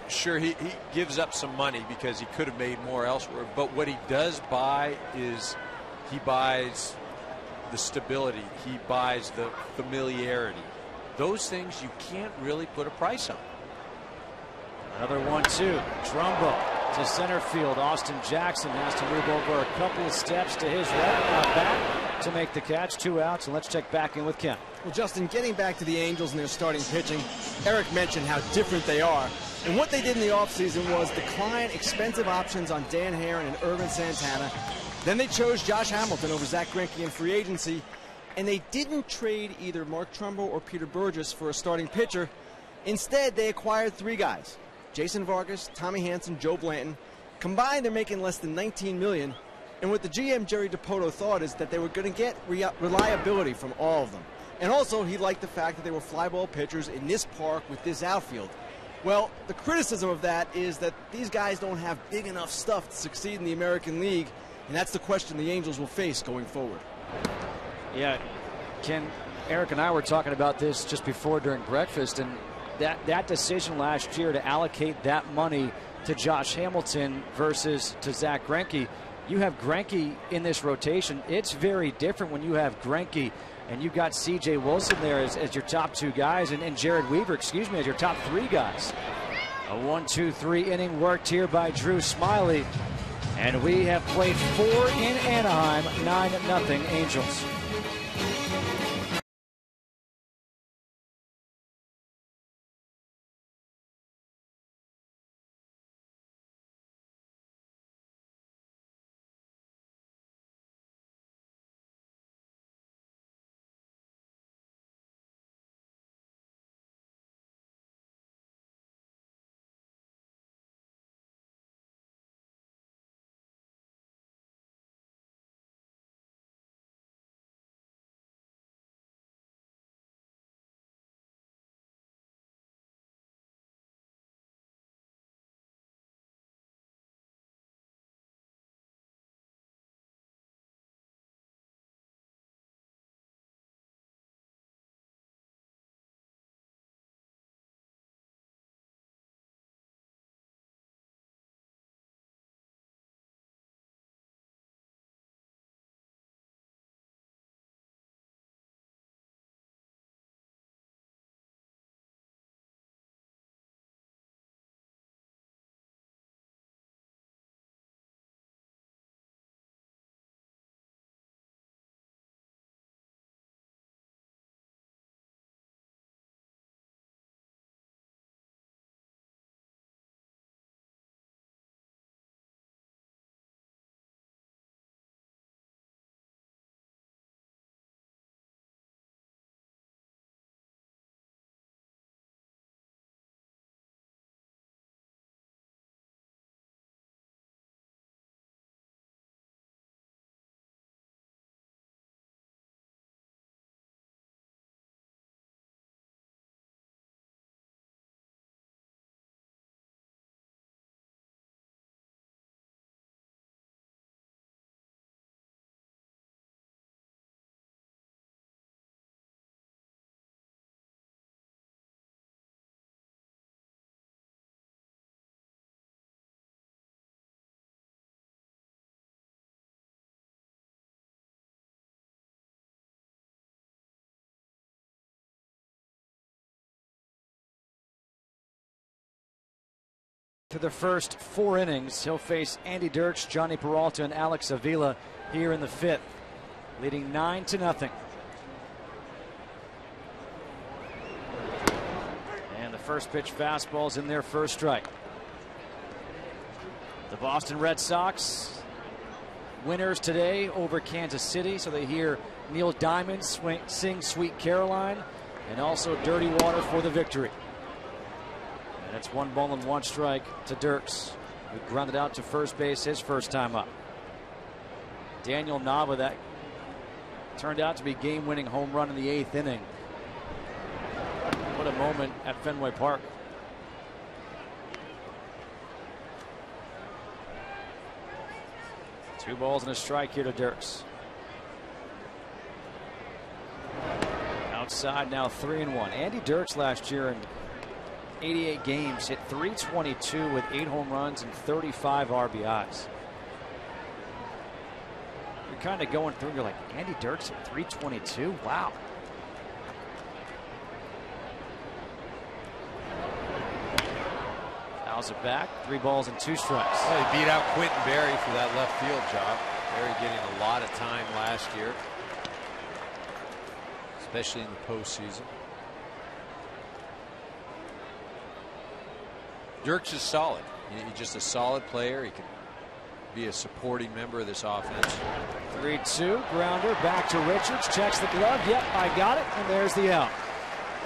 sure, he gives up some money because he could have made more elsewhere, but what he does buy is he buys the stability. He buys the familiarity. Those things you can't really put a price on. Another 1-2. Trumbo to center field. Austin Jackson has to move over a couple of steps to his right, back to make the catch. 2 outs, and let's check back in with Ken. Well, Justin, getting back to the Angels and their starting pitching, Eric mentioned how different they are. And what they did in the offseason was decline expensive options on Dan Herron and Irvin Santana. Then they chose Josh Hamilton over Zach Greinke in free agency. And they didn't trade either Mark Trumbo or Peter Burgess for a starting pitcher. Instead, they acquired 3 guys: Jason Vargas, Tommy Hanson, Joe Blanton. Combined, they're making less than $19 million. And what the GM, Jerry DiPoto, thought is that they were going to get reliability from all of them. And also, he liked the fact that they were fly ball pitchers in this park with this outfield. Well, the criticism of that is that these guys don't have big enough stuff to succeed in the American League, and that's the question the Angels will face going forward. Yeah, Ken, Eric and I were talking about this just before during breakfast, and that decision last year to allocate that money to Josh Hamilton versus to Zach Greinke. You have Greinke in this rotation. It's very different when you have Greinke and you've got C.J. Wilson there as your top 2 guys, and Jared Weaver, as your top 3 guys. A 1-2-3 inning worked here by Drew Smiley, and we have played 4 in Anaheim, 9-0 Angels. To the first 4 innings, he'll face Andy Dirks, Johnny Peralta, and Alex Avila here in the 5th, leading 9-0. And the first pitch fastball's in their first strike. The Boston Red Sox winners today over Kansas City, so they hear Neil Diamond sing Sweet Caroline, and also Dirty Water for the victory. And it's 1-1 strike to Dirks, who grounded out to first base his first time up. Daniel Nava, that turned out to be game-winning home run in the 8th inning. What a moment at Fenway Park. Two balls and a strike here to Dirks. Outside now 3-1. Andy Dirks last year in 88 games hit .322 with 8 home runs and 35 RBIs. You're kind of going through, you're like, Andy Dirks at .322? Wow. Fouls it back. 3 balls and 2 strikes. Well, he beat out Quentin Berry for that left field job. Berry getting a lot of time last year, especially in the postseason. Dirks is solid. He's just a solid player. He can be a supporting member of this offense. 3-2, grounder back to Richards, checks the glove. Yep, I got it, and there's the out.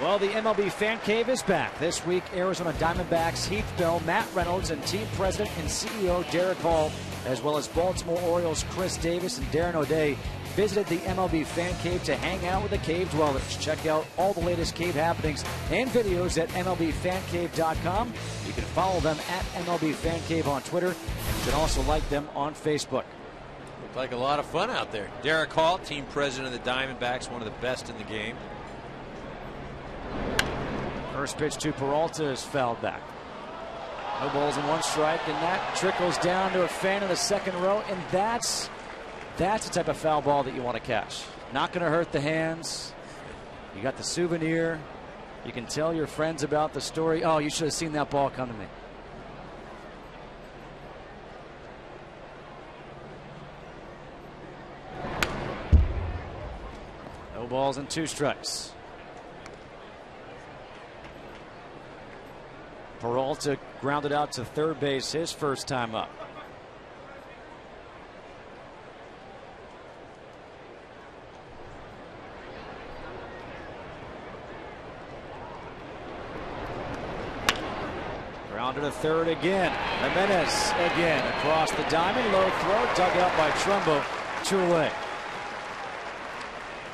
Well, the MLB Fan Cave is back. This week, Arizona Diamondbacks Heath Bell, Matt Reynolds, and team president and CEO Derek Hall, as well as Baltimore Orioles Chris Davis and Darren O'Day, visited the MLB Fan Cave to hang out with the cave dwellers. Check out all the latest cave happenings and videos at MLBFancave.com. You can follow them at MLB Fan Cave on Twitter, and you can also like them on Facebook. Looked like a lot of fun out there. Derek Hall, team president of the Diamondbacks, one of the best in the game. First pitch to Peralta is fouled back. No balls and 1 strike, and that trickles down to a fan in the second row, and that's the type of foul ball that you want to catch. Not going to hurt the hands. You got the souvenir. You can tell your friends about the story. Oh, you should have seen that ball come to me. No balls and 2 strikes. Peralta grounded out to third base his first time up. Grounded to third again. Jimenez again across the diamond. Low throw, dug out by Trumbo. 2 away.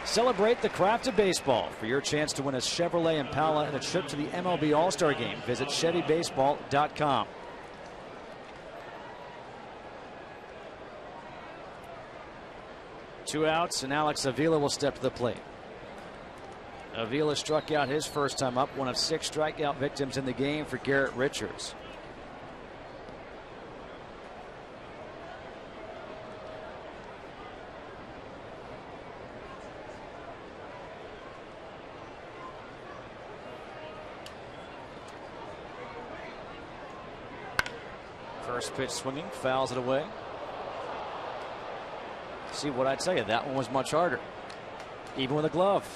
Celebrate the craft of baseball. For your chance to win a Chevrolet Impala and a trip to the MLB All-Star Game, visit ChevyBaseball.com. Two outs, and Alex Avila will step to the plate. Avila struck out his first time up, one of 6 strikeout victims in the game for Garrett Richards. First pitch swinging, fouls it away. See what I tell you, that one was much harder, even with a glove.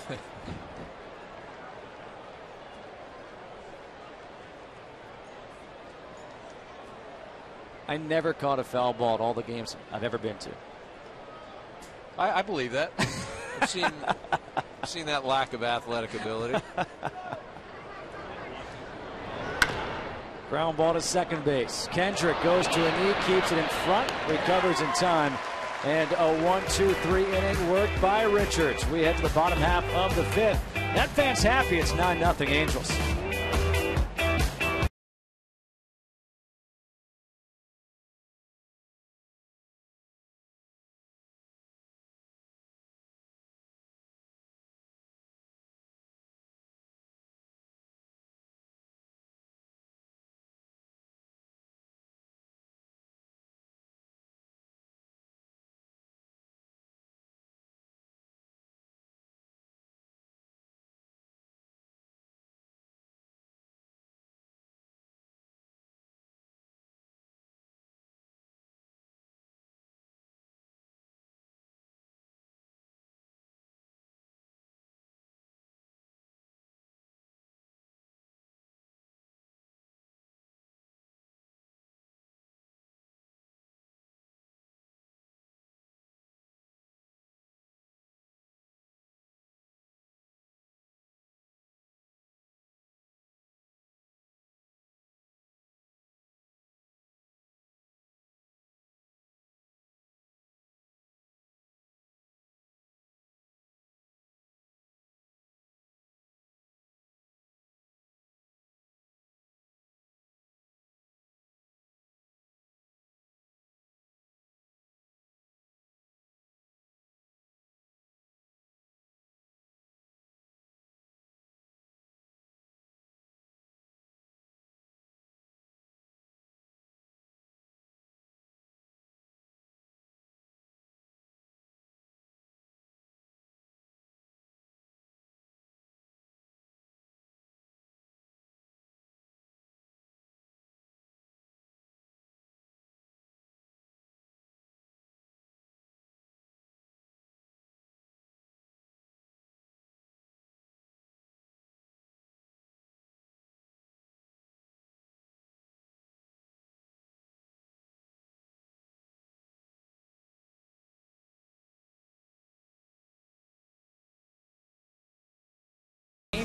I never caught a foul ball at all the games I've ever been to. I believe that. I've seen that lack of athletic ability. Ground ball to second base. Kendrick goes to a knee, keeps it in front, recovers in time, and a 1-2-3 inning work by Richards. We head to the bottom half of the 5th. That fan's happy. It's 9-0 Angels.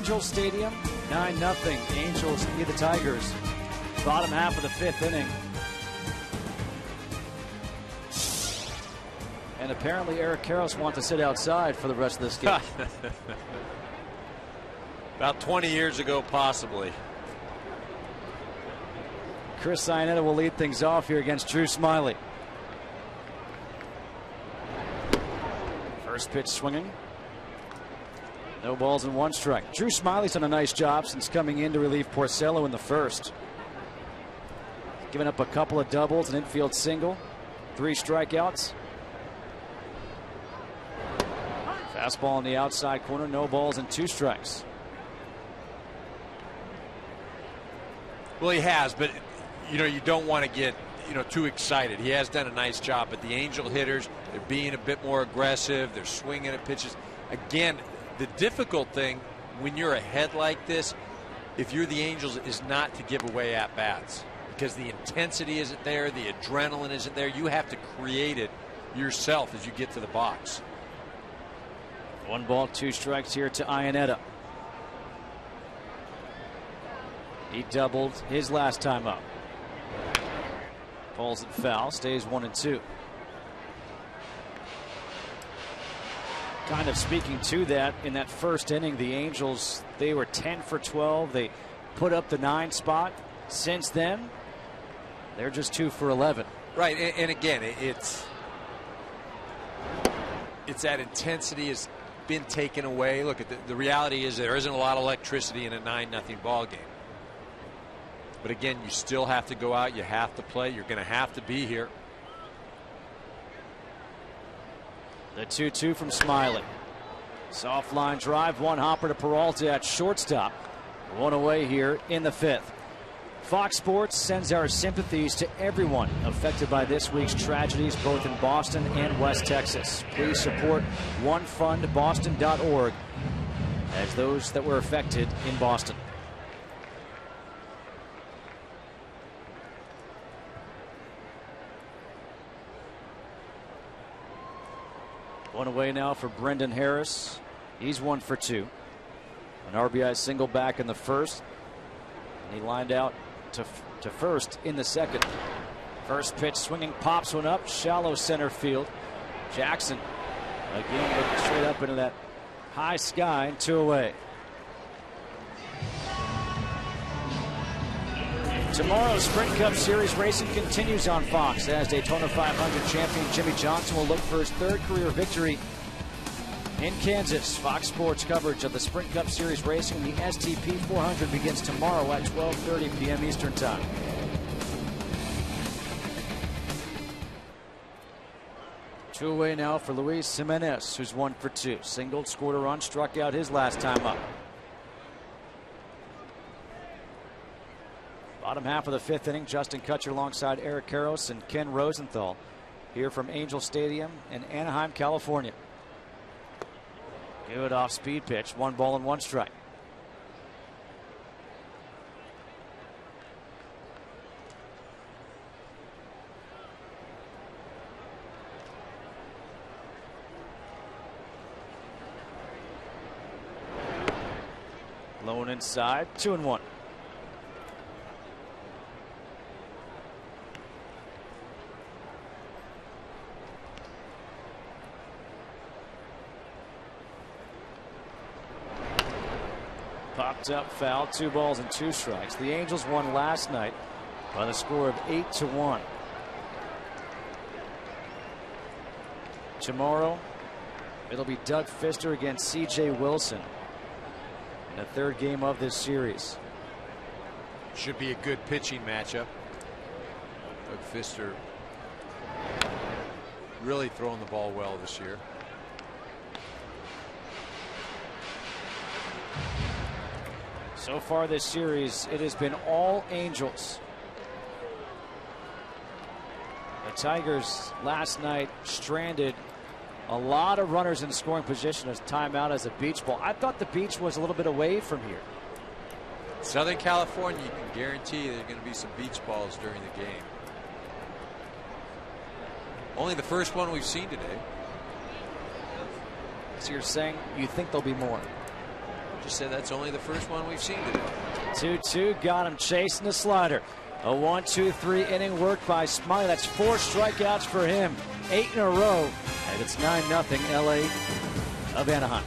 Angel Stadium. 9-0. Angels lead the Tigers. Bottom half of the 5th inning. And apparently Eric Karros wants to sit outside for the rest of this game. About 20 years ago, possibly. Chris Iannetta will lead things off here against Drew Smyly. First pitch swinging. No balls and 1 strike. Drew Smyly's done a nice job since coming in to relieve Porcello in the first. Giving up a couple of doubles, an infield single, 3 strikeouts. Fastball on the outside corner, no balls and 2 strikes. Well, he has, but you don't want to get too excited. He has done a nice job, but the Angel hitters, they're being a bit more aggressive. They're swinging at pitches. Again, the difficult thing when you're ahead like this, if you're the Angels, is not to give away at bats, because the intensity isn't there, the adrenaline isn't there. You have to create it yourself as you get to the box. 1 ball, 2 strikes here to Iannetta. He doubled his last time up. Pulls it foul, stays 1-2. Kind of speaking to that, in that first inning, the Angels, they were 10 for 12. They put up the 9 spot. Since then, they're just 2 for 11. Right, and again, it's that intensity has been taken away. Look, at the reality is there isn't a lot of electricity in a 9-0 ball game. But again, you still have to go out. You have to play. You're going to have to be here. The 2-2 from Smyly. Soft line drive, 1 hopper to Peralta at shortstop. 1 away here in the 5th. Fox Sports sends our sympathies to everyone affected by this week's tragedies, both in Boston and West Texas. Please support onefundboston.org as those that were affected in Boston. One away now for Brendan Harris. He's 1 for 2. An RBI single back in the first. And he lined out to first in the second. First pitch swinging, pops one up, shallow center field. Jackson again looking straight up into that high sky, and 2 away. Tomorrow's Sprint Cup Series racing continues on Fox as Daytona 500 champion Jimmy Johnson will look for his 3rd career victory in Kansas. Fox Sports coverage of the Sprint Cup Series racing, the STP 400, begins tomorrow at 12:30 p.m. Eastern Time. Two away now for Luis Jimenez, who's 1 for 2. Singled, scored a run, struck out his last time up. Bottom half of the 5th inning, Justin Kutcher alongside Eric Karros and Ken Rosenthal here from Angel Stadium in Anaheim, California. Good off-speed pitch, 1 ball and 1 strike. Lone inside, 2-1. Popped up, foul, 2 balls and 2 strikes. The Angels won last night by the score of 8-1. Tomorrow, it'll be Doug Fister against C.J. Wilson in the 3rd game of this series. Should be a good pitching matchup. Doug Fister really throwing the ball well this year. So far this series, it has been all Angels. The Tigers last night stranded a lot of runners in scoring position as timeout as a beach ball. I thought the beach was a little bit away from here. Southern California, you can guarantee there are going to be some beach balls during the game. Only the first one we've seen today. So you're saying you think there'll be more? Just said that's only the first one we've seen today. 2-2, got him chasing the slider. A 1-2-3 inning work by Smiley. That's 4 strikeouts for him. 8 in a row. And it's 9-0 LA of Anaheim.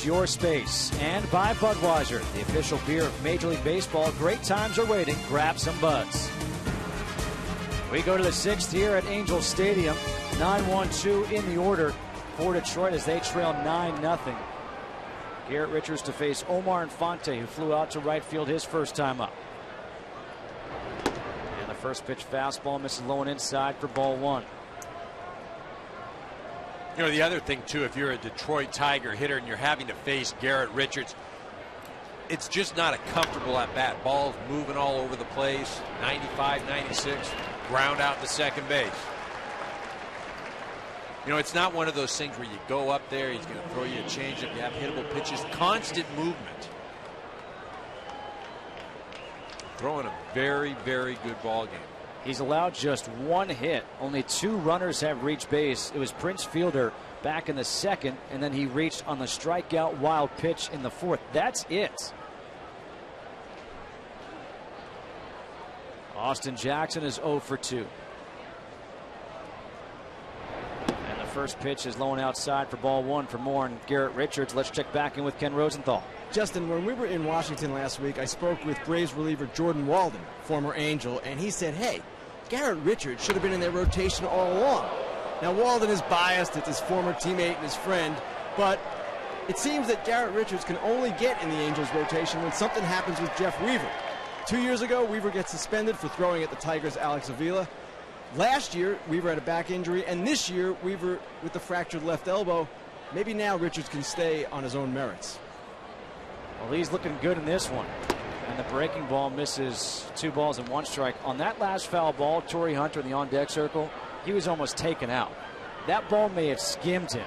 Your space, and by Budweiser, the official beer of Major League Baseball. Great times are waiting. Grab some buds. We go to the 6th here at Angel Stadium. 9-1-2 in the order for Detroit as they trail 9-0. Garrett Richards to face Omar Infante, who flew out to right field his first time up. And the first pitch fastball misses low and inside for ball 1. You know, the other thing, too, if you're a Detroit Tiger hitter and you're having to face Garrett Richards, it's just not a comfortable at-bat. Ball's moving all over the place. 95, 96, ground out to second base. You know, it's not one of those things where you go up there, he's going to throw you a changeup, you have hittable pitches, constant movement. Throwing a very, very good ball game. He's allowed just 1 hit. Only 2 runners have reached base. It was Prince Fielder back in the 2nd, and then he reached on the strikeout wild pitch in the 4th. That's it. Austin Jackson is 0 for 2. And the first pitch is low and outside for ball 1 for Moore and Garrett Richards. Let's check back in with Ken Rosenthal. Justin, when we were in Washington last week, I spoke with Braves reliever Jordan Walden, former Angel, and he said, hey, Garrett Richards should have been in their rotation all along. Now, Walden is biased. It's his former teammate and his friend, but it seems that Garrett Richards can only get in the Angels rotation when something happens with Jeff Weaver. 2 years ago, Weaver gets suspended for throwing at the Tigers' Alex Avila. Last year, Weaver had a back injury, and this year, Weaver with the fractured left elbow. Maybe now Richards can stay on his own merits. Well, he's looking good in this one. And the breaking ball misses 2 balls and 1 strike. On that last foul ball, Torrey Hunter in the on-deck circle, he was almost taken out. That ball may have skimmed him.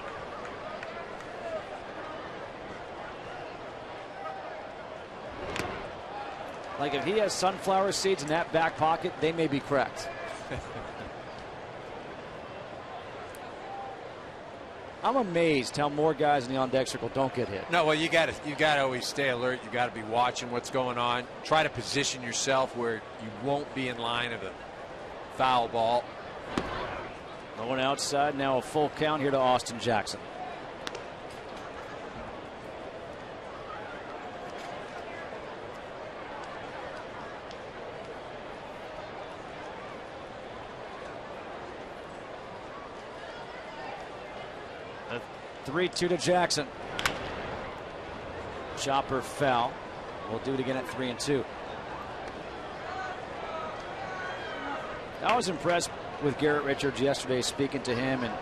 Like if he has sunflower seeds in that back pocket, they may be cracked. I'm amazed how more guys in the on-deck circle don't get hit. No, well, you got to always stay alert. You got to be watching what's going on. Try to position yourself where you won't be in line of a foul ball. Going outside now, a full count here to Austin Jackson. The 3-2 to Jackson. Chopper foul. We'll do it again at 3-2. I was impressed with Garrett Richards yesterday, speaking to him and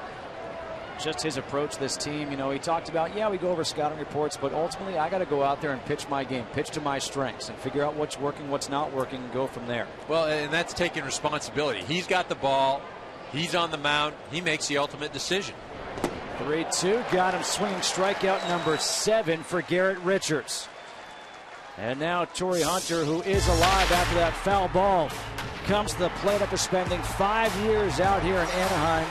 just his approach to this team. You know, he talked about, yeah, we go over scouting reports, but ultimately I got to go out there and pitch my game, pitch to my strengths, and figure out what's working, what's not working, and go from there. Well, and that's taking responsibility. He's got the ball. He's on the mound. He makes the ultimate decision. 3-2, got him swinging strikeout number 7 for Garrett Richards. And now Torrey Hunter, who is alive after that foul ball, comes to the plate after spending 5 years out here in Anaheim.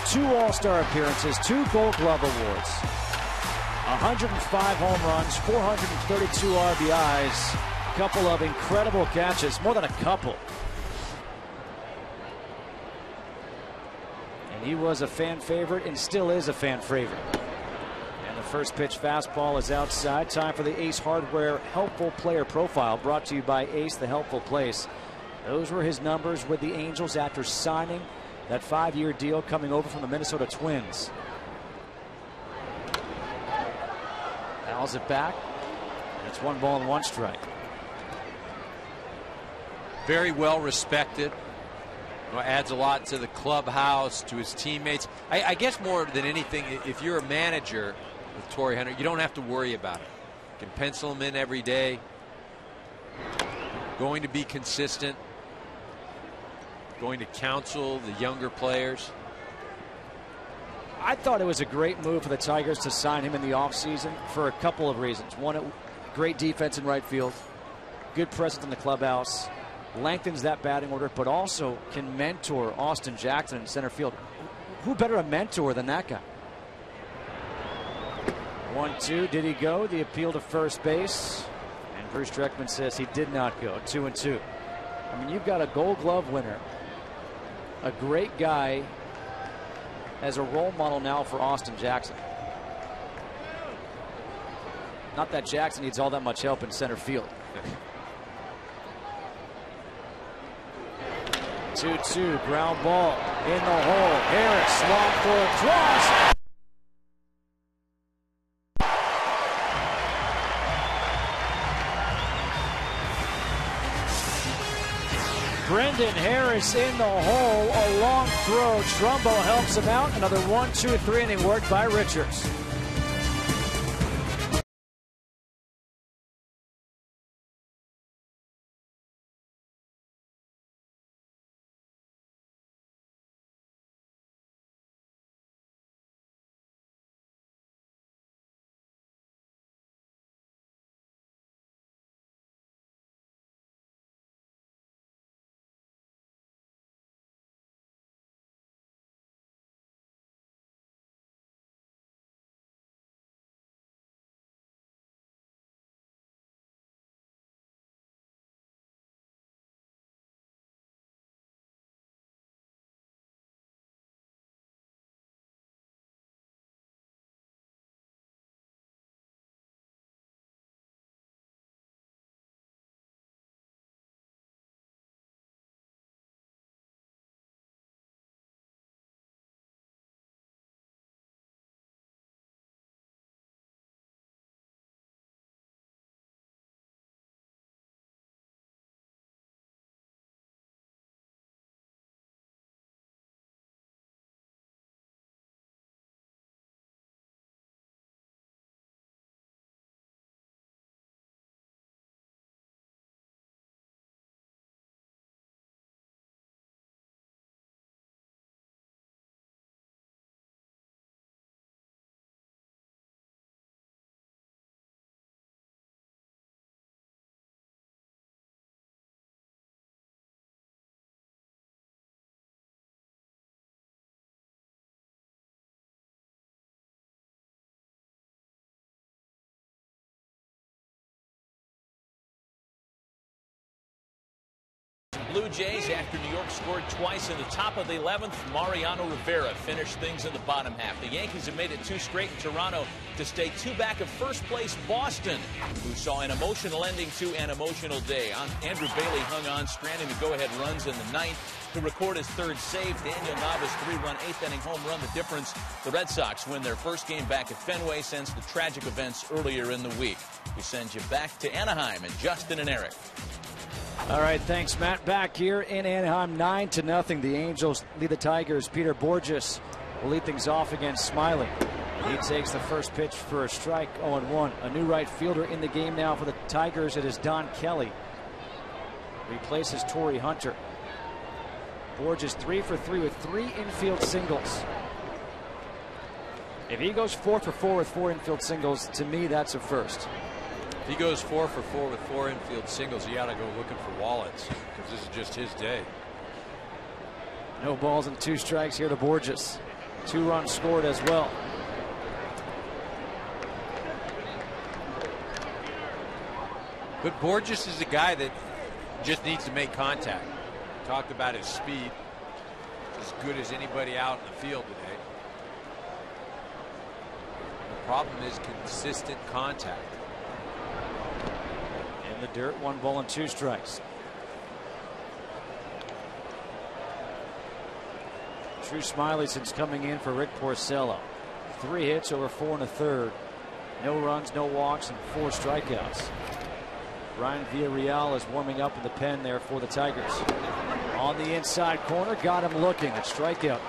2 All-Star appearances, 2 Gold Glove awards, 105 home runs, 432 RBIs, a couple of incredible catches, more than a couple. And he was a fan favorite and still is a fan favorite. And the first pitch fastball is outside. Time for the Ace Hardware Helpful Player Profile, brought to you by Ace, the helpful place. Those were his numbers with the Angels after signing that 5-year deal, coming over from the Minnesota Twins. Fouls it back. And it's 1 ball and 1 strike. Very well respected. Adds a lot to the clubhouse, to his teammates. I guess more than anything, if you're a manager with Torrey Hunter, you don't have to worry about it. You can pencil him in every day. Going to be consistent. Going to counsel the younger players. I thought it was a great move for the Tigers to sign him in the offseason for a couple of reasons. One, great defense in right field, good presence in the clubhouse, lengthens that batting order, but also can mentor Austin Jackson in center field. Who better a mentor than that guy? 1-2, did he go? The appeal to first base. And Bruce Dreckman says he did not go. 2-2. I mean, you've got a Gold Glove winner, a great guy as a role model now for Austin Jackson. Not that Jackson needs all that much help in center field. 2-2, ground ball in the hole. Harris, long for across. Brendan Harris in the hole, a long throw. Trumbo helps him out. Another 1-2-3 inning work by Richards. Blue Jays after New York scored twice in the top of the 11th. Mariano Rivera finished things in the bottom half. The Yankees have made it 2 straight in Toronto to stay 2 back of first place Boston, who saw an emotional ending to an emotional day. Andrew Bailey hung on, stranding the go-ahead runs in the 9th to record his 3rd save. Daniel Nava's 3-run 8th-inning home run the difference. The Red Sox win their first game back at Fenway since the tragic events earlier in the week. We send you back to Anaheim and Justin and Eric. All right, thanks, Matt. Back here in Anaheim, 9-0. The Angels lead the Tigers. Peter Borges will lead things off against Smiley. He takes the first pitch for a strike, 0-1. A new right fielder in the game now for the Tigers. It is Don Kelly. Replaces Torrey Hunter. Borges 3 for 3 with 3 infield singles. If he goes 4 for 4 with 4 infield singles, to me, that's a first. If he goes 4 for 4 with 4 infield singles, he ought to go looking for wallets, because this is just his day. No balls and 2 strikes here to Borges. 2 runs scored as well. But Borges is a guy that just needs to make contact. Talked about his speed. As good as anybody out in the field today. The problem is consistent contact. In the dirt, 1 ball and 2 strikes. True Smiley since coming in for Rick Porcello. 3 hits over 4 1/3. No runs, no walks, and 4 strikeouts. Ryan Villarreal is warming up in the pen there for the Tigers. On the inside corner, got him looking. A strikeout.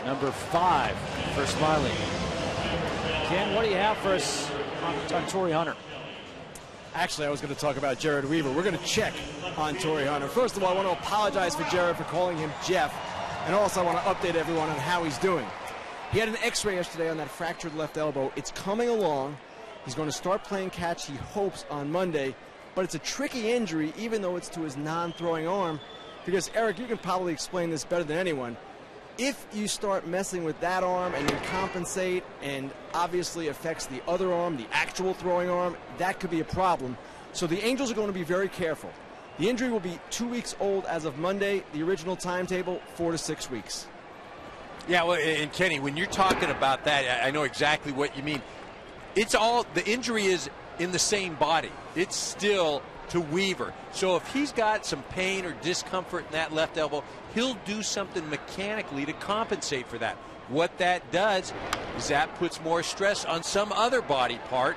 Number 5 for Smiley. Ken, what do you have for us on Torrey Hunter? Actually, I was going to talk about Jared Weaver. We're going to check on Torrey Hunter. First of all, I want to apologize for Jared for calling him Jeff. And also, I want to update everyone on how he's doing. He had an x-ray yesterday on that fractured left elbow. It's coming along. He's going to start playing catch, he hopes, on Monday. But it's a tricky injury, even though it's to his non-throwing arm. Because, Eric, you can probably explain this better than anyone. If you start messing with that arm and you compensate and obviously affects the other arm, the actual throwing arm, that could be a problem. So the Angels are going to be very careful. The injury will be 2 weeks old as of Monday. The original timetable, 4 to 6 weeks. Yeah, well, and Kenny, when you're talking about that, I know exactly what you mean. It's all, the injury is in the same body. It's still to Weaver. So if he's got some pain or discomfort in that left elbow, he'll do something mechanically to compensate for that. What that does is that puts more stress on some other body part.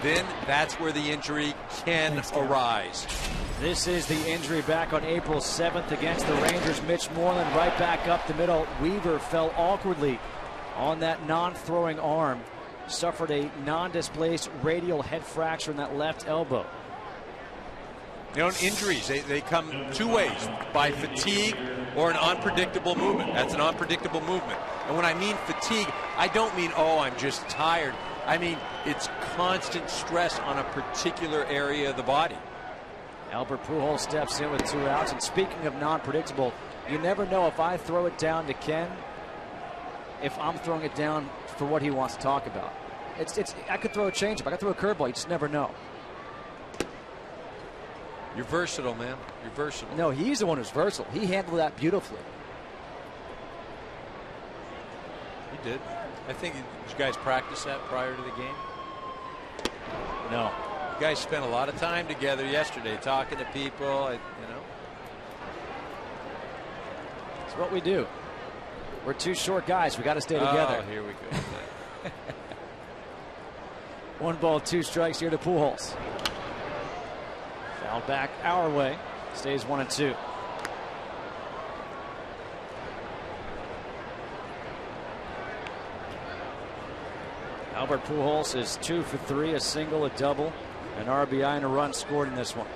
Then that's where the injury can arise. This is the injury back on April 7th against the Rangers. Mitch Moreland right back up the middle. Weaver fell awkwardly on that non-throwing arm. Suffered a non-displaced radial head fracture in that left elbow. You know, injuries, they come 2 ways, by fatigue or an unpredictable movement. That's an unpredictable movement. And when I mean fatigue, I don't mean, oh, I'm just tired. I mean, it's constant stress on a particular area of the body. Albert Pujols steps in with 2 outs. And speaking of non-predictable, you never know if I throw it down to Ken, if I'm throwing it down for what he wants to talk about. I could throw a changeup. I could throw a curveball. You just never know. You're versatile, man. You're versatile. No, he's the one who's versatile. He handled that beautifully. He did. I think, did you guys practice that prior to the game? No. You guys spent a lot of time together yesterday talking to people, you know. It's what we do. We're 2 short guys. We got to stay together. Oh, here we go. 1 ball, 2 strikes here to Pujols. Foul back our way. Stays 1-2. Albert Pujols is 2 for 3, a single, a double, an RBI, and a run scored in this one.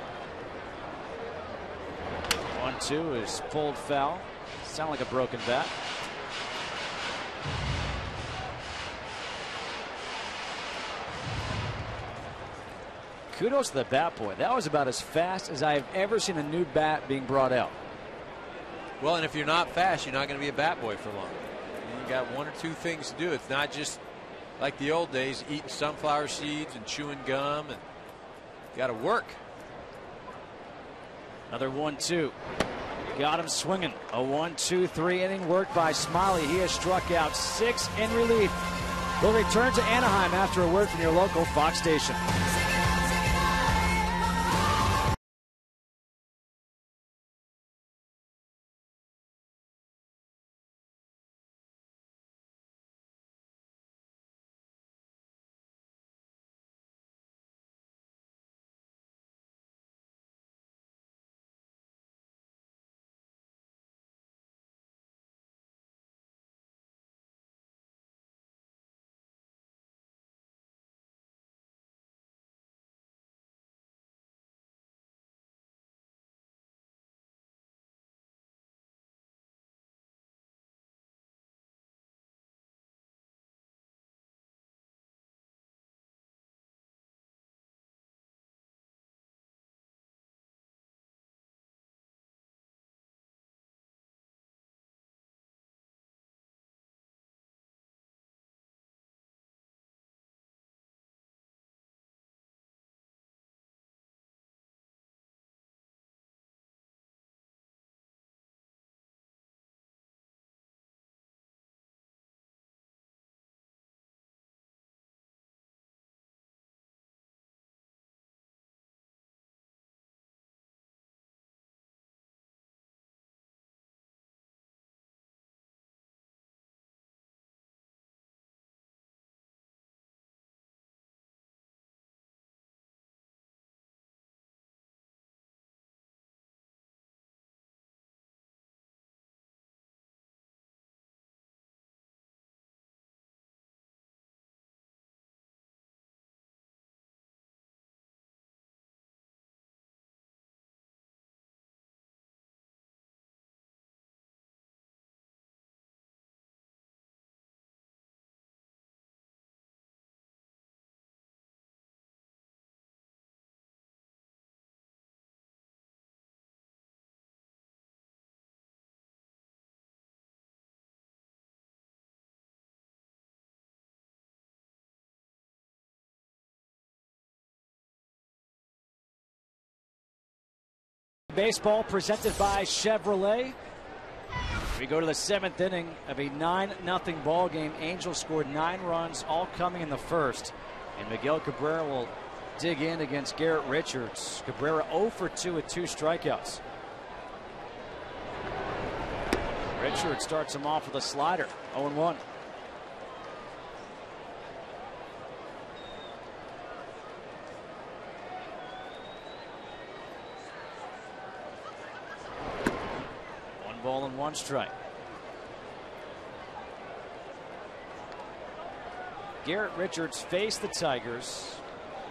1-2 is pulled foul. Sound like a broken bat. Kudos to the bat boy. That was about as fast as I've ever seen a new bat being brought out. Well, and if you're not fast, you're not going to be a bat boy for long. You got 1 or 2 things to do. It's not just like the old days, eating sunflower seeds and chewing gum, and got to work. Another 1-2. Got him swinging. A 1-2-3 inning work by Smiley. He has struck out 6 in relief. We'll return to Anaheim after a word from your local Fox station. Baseball presented by Chevrolet. We go to the 7th inning of a 9-0 ball game. Angels scored 9 runs, all coming in the first. And Miguel Cabrera will dig in against Garrett Richards. Cabrera 0 for 2 with 2 strikeouts. Richards starts him off with a slider, 0-1. Ball and 1 strike. Garrett Richards faced the Tigers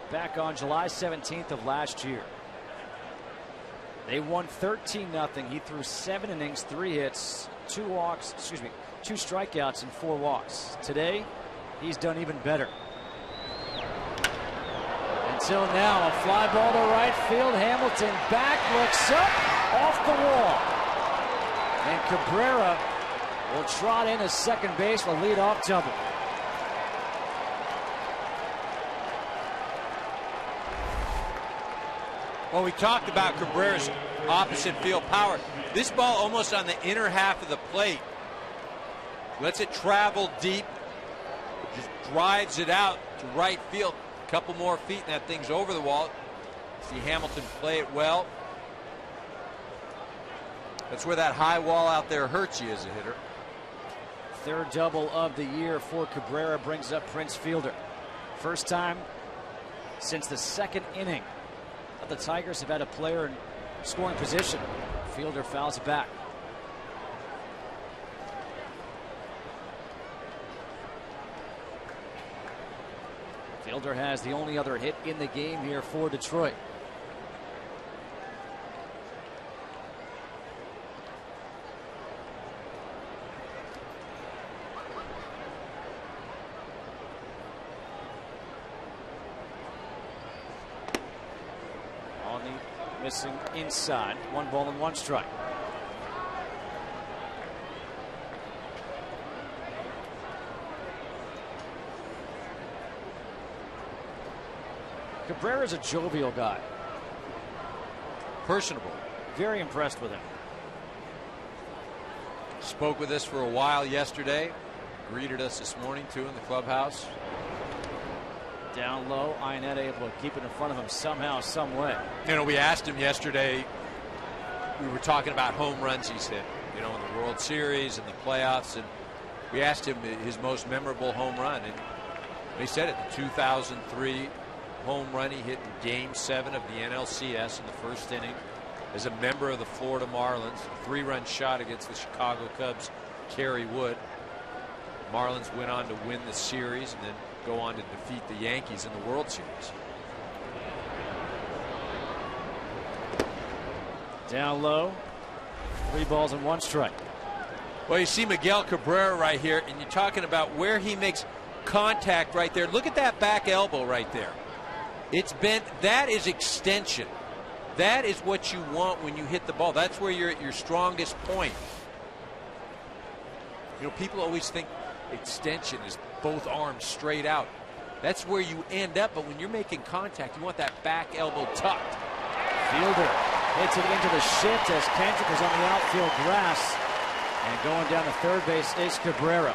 back on July 17th of last year. They won 13-0. He threw 7 innings, 3 hits, 2 strikeouts and 4 walks. Today, he's done even better. Until now, a fly ball to right field. Hamilton back, looks up, off the wall. And Cabrera will trot in as second base with a leadoff double. Well, we talked about Cabrera's opposite field power. This ball almost on the inner half of the plate. Lets it travel deep. Just drives it out to right field. A couple more feet and that thing's over the wall. See Hamilton play it well. That's where that high wall out there hurts you as a hitter. 3rd double of the year for Cabrera brings up Prince Fielder. First time since the 2nd inning that the Tigers have had a player in scoring position. Fielder fouls it back. Fielder has the only other hit in the game here for Detroit. Missing inside. 1 ball and 1 strike. Cabrera's a jovial guy. Personable. very impressed with him. Spoke with us for a while yesterday. Greeted us this morning, too, in the clubhouse. Down low, Ionetta able to keep it in front of him somehow, some way. You know, we asked him yesterday, we were talking about home runs he's hit, you know, in the World Series and the playoffs, and we asked him his most memorable home run, and he said it, the 2003 home run he hit in Game 7 of the NLCS in the first inning as a member of the Florida Marlins, a 3-run shot against the Chicago Cubs, Kerry Wood. Marlins went on to win the series and then go on to defeat the Yankees in the World Series. Down low, 3 balls and 1 strike. Well, you see Miguel Cabrera right here, and you're talking about where he makes contact right there. Look at that back elbow right there. It's bent. That is extension. That is what you want when you hit the ball. That's where you're at your strongest point. You know, people always think extension is both arms straight out. That's where you end up, but when you're making contact, you want that back elbow tucked. Fielder hits it into the shift as Kendrick is on the outfield grass. And going down to third base is Cabrera.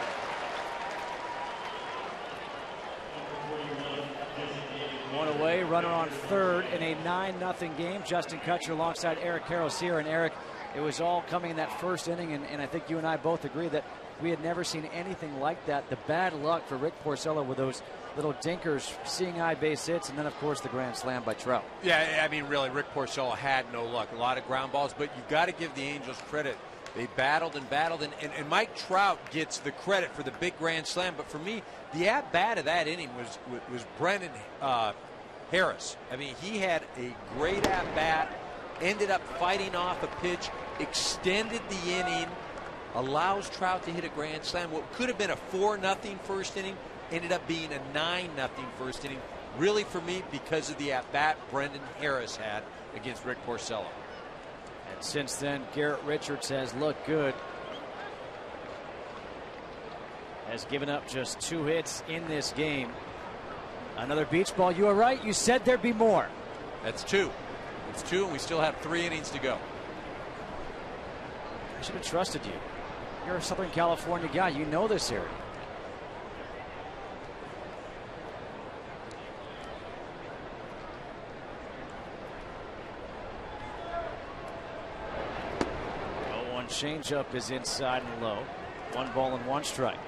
One away, runner on third in a 9-0 game. Justin Kutcher alongside Eric Karros here. And Eric, it was all coming in that first inning, and I think you and I both agree that we had never seen anything like that. The bad luck for Rick Porcello with those little dinkers, seeing eye base hits, and then, of course, the grand slam by Trout. Yeah, I mean, really, Rick Porcello had no luck. A lot of ground balls, but you've got to give the Angels credit. They battled and battled, and Mike Trout gets the credit for the big grand slam. But for me, the at-bat of that inning was Brendan Harris. I mean, he had a great at-bat, ended up fighting off a pitch, extended the inning, allows Trout to hit a grand slam. What could have been a 4-0 first inning ended up being a 9-0 first inning. Really, for me, because of the at-bat Brendan Harris had against Rick Porcello. And since then, Garrett Richards has looked good. Has given up just 2 hits in this game. Another beach ball. You are right. You said there'd be more. That's 2. It's 2, and we still have 3 innings to go. I should have trusted you. You're a Southern California guy. You know this area. One changeup is inside and low. 1 ball and 1 strike.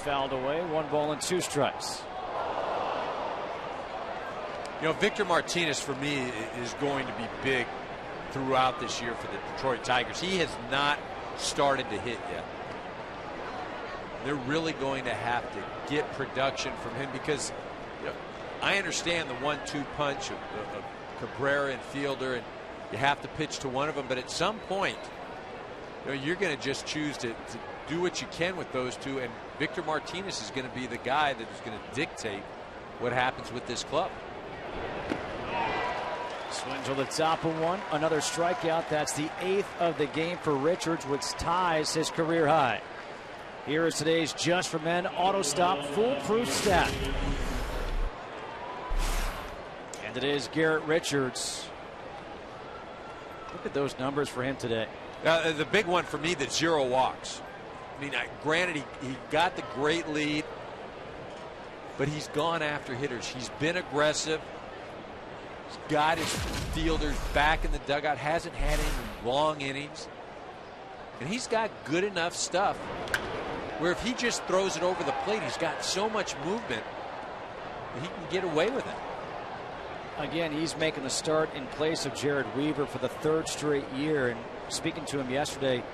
Fouled away. 1 ball and 2 strikes. You know, Victor Martinez for me is going to be big throughout this year for the Detroit Tigers. He has not started to hit yet. They're really going to have to get production from him because, you know, I understand the 1-2 punch of Cabrera and Fielder, and you have to pitch to one of them, but at some point, you know, you're going to just choose to do what you can with those two, and Victor Martinez is going to be the guy that is going to dictate what happens with this club. Swings on the top of 1. Another strikeout. That's the 8th of the game for Richards, which ties his career high. Here is today's Just for Men Auto Stop Foolproof Stat. And it is Garrett Richards. Look at those numbers for him today. The big one for me, the 0 walks. I mean, granted, he got the great lead, but he's gone after hitters. He's been aggressive. He's got his fielders back in the dugout. Hasn't had any long innings. And he's got good enough stuff where if he just throws it over the plate, he's got so much movement that he can get away with it. Again, he's making the start in place of Jared Weaver for the 3rd straight year. And speaking to him yesterday,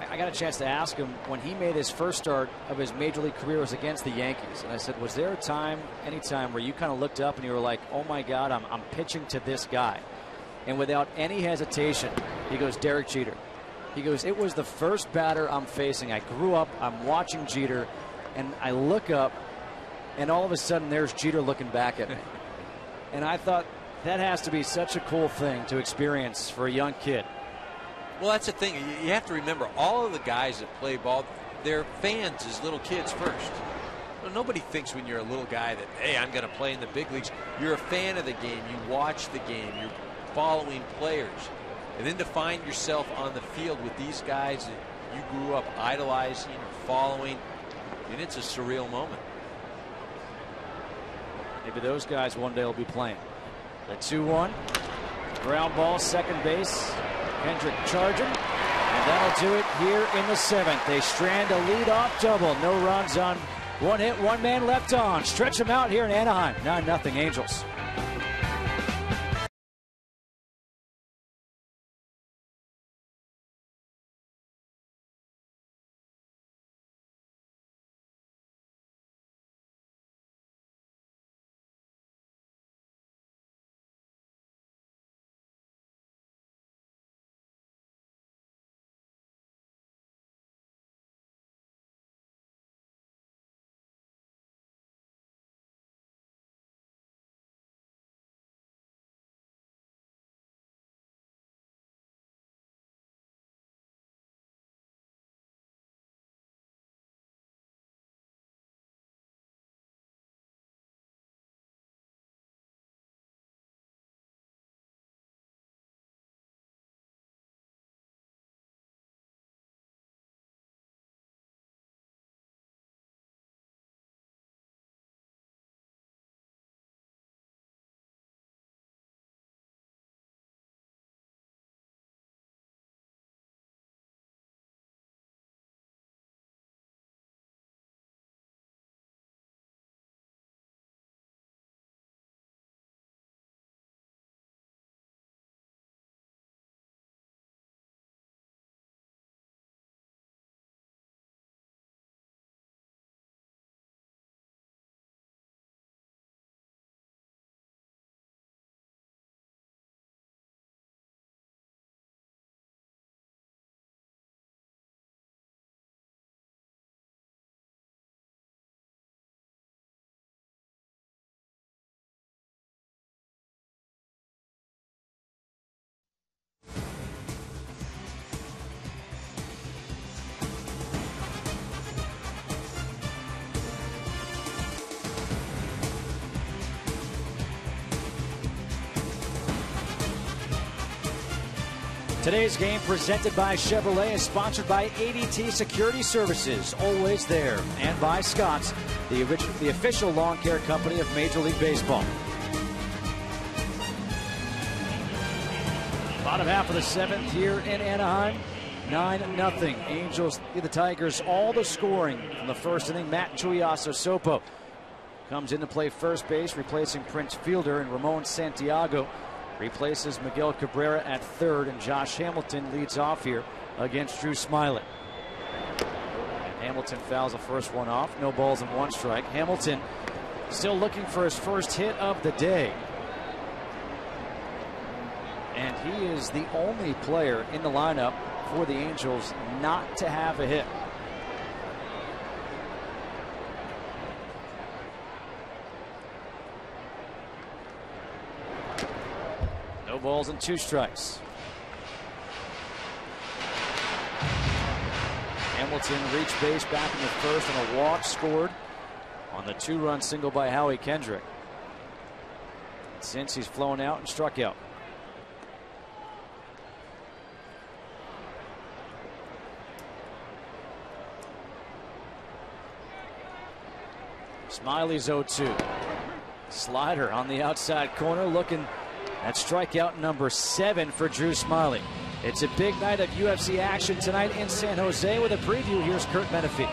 I got a chance to ask him when he made his first start of his major league career was against the Yankees. And I said, was there a time, any time where you kind of looked up and you were like, oh my God, I'm pitching to this guy? And without any hesitation, he goes, Derek Jeter. He goes, it was the first batter I'm facing. I grew up, I'm watching Jeter, and I look up, and all of a sudden there's Jeter looking back at me. And I thought that has to be such a cool thing to experience for a young kid. Well, that's the thing. You have to remember, all of the guys that play ball, they're fans as little kids first. Well, nobody thinks when you're a little guy that, hey, I'm going to play in the big leagues. You're a fan of the game. You watch the game. You're following players. And then to find yourself on the field with these guys that you grew up idolizing or following, and it's a surreal moment. Maybe those guys one day will be playing. The 2-1. Ground ball, second base. Kendrick charging. And that'll do it here in the 7th. They strand a leadoff double. No runs on one hit, one man left on. Stretch them out here in Anaheim. 9-0 Angels. Today's game presented by Chevrolet is sponsored by ADT Security Services, always there, and by Scott's, the official lawn care company of Major League Baseball. Bottom half of the 7th here in Anaheim. 9-0. Angels give the Tigers all the scoring from the first inning. Matt Tuiaso-Sopo comes in to play first base, replacing Prince Fielder, and Ramon Santiago replaces Miguel Cabrera at third, and Josh Hamilton leads off here against Drew Smiley. And Hamilton fouls the first one off. No balls and one strike. Hamilton still looking for his first hit of the day. And he is the only player in the lineup for the Angels not to have a hit. No balls and two strikes. Hamilton reached base back in the first and a walk scored on the 2-run single by Howie Kendrick. Since he's flown out and struck out. Smiley's 0-2. Slider on the outside corner, looking at strikeout number 7 for Drew Smiley. It's a big night of UFC action tonight in San Jose. With a preview, here's Kurt Menefee.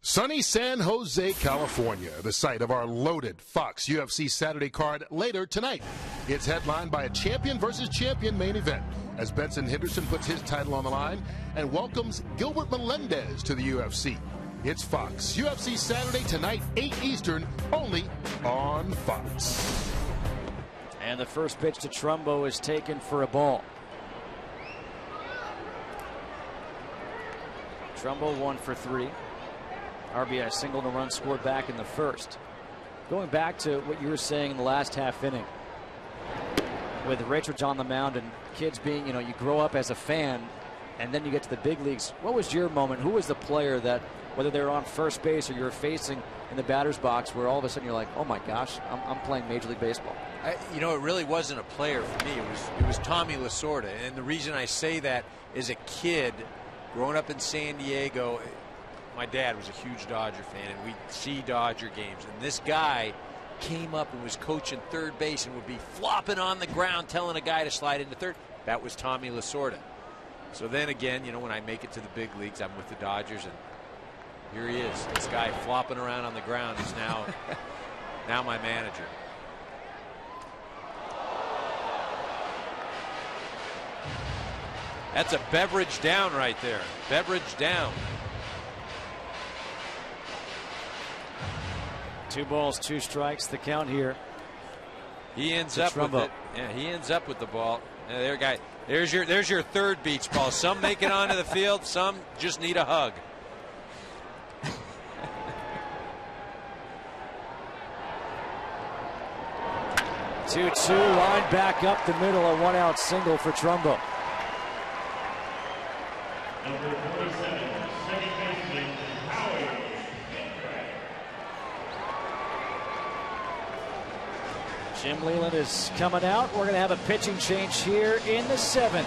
Sunny San Jose, California, the site of our loaded Fox UFC Saturday card later tonight. It's headlined by a champion versus champion main event as Benson Henderson puts his title on the line and welcomes Gilbert Melendez to the UFC. It's Fox UFC Saturday tonight, 8 Eastern, only on Fox. And the first pitch to Trumbo is taken for a ball. Trumbo 1 for 3. RBI single and a run scored back in the first. Going back to what you were saying in the last half inning, with Richards on the mound and kids being, you grow up as a fan and then you get to the big leagues. What was your moment? Who was the player that, whether they were on first base or you were facing in the batter's box, where all of a sudden you're like, oh my gosh, I'm playing Major League Baseball? It really wasn't a player for me. It was Tommy Lasorda. And the reason I say that is a kid growing up in San Diego. My dad was a huge Dodger fan, and we'd see Dodger games. And this guy came up and was coaching third base and would be flopping on the ground telling a guy to slide into third. That was Tommy Lasorda. So then again, when I make it to the big leagues, I'm with the Dodgers, and here he is. This guy flopping around on the ground is now my manager. That's a beverage down right there. Beverage down. 2 balls, 2 strikes, the count here. He ends up with it. Yeah, he ends up with the ball. There's your third beach ball. Some make it onto the field, some just need a hug. Two-two, line back up the middle, a 1-out single for Trumbo. Number 47, second baseman, Howard. Jim Leland is coming out. We're going to have a pitching change here in the 7th.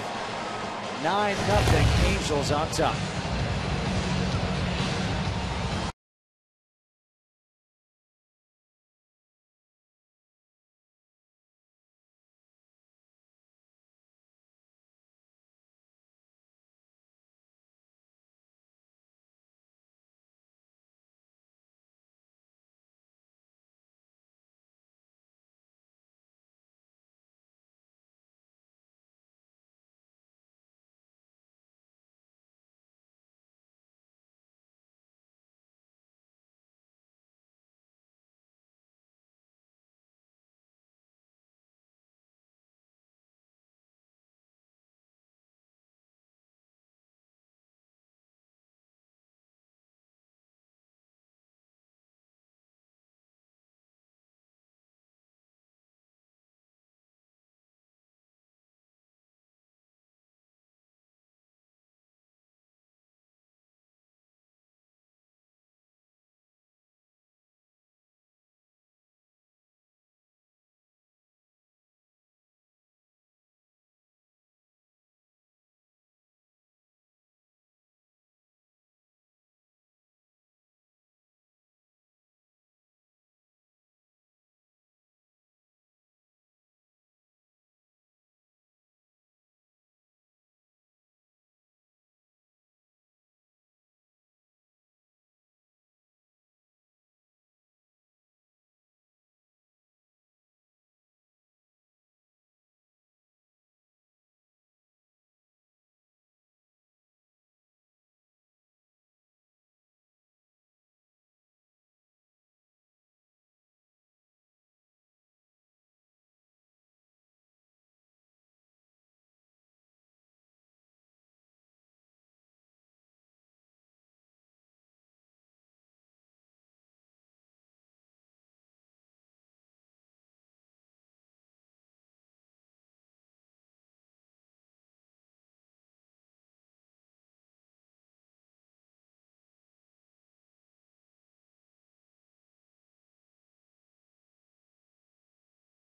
9-0, Angels on top.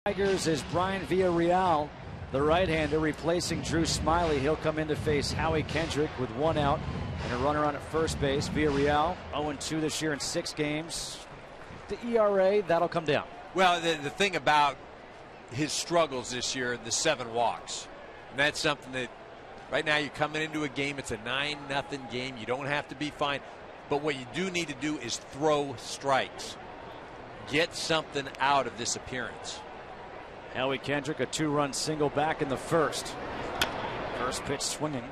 Tigers is Brian Villarreal, the right-hander, replacing Drew Smiley. He'll come in to face Howie Kendrick with 1 out and a runner on at first base. Villarreal 0-2 this year in 6 games. The ERA, that'll come down. Well, the thing about his struggles this year, the 7 walks. And that's something that right now you're coming into a game. It's a 9-0 game. You don't have to be fine. But what you do need to do is throw strikes. Get something out of this appearance. Howie Kendrick, a 2-run single back in the first. First pitch swinging.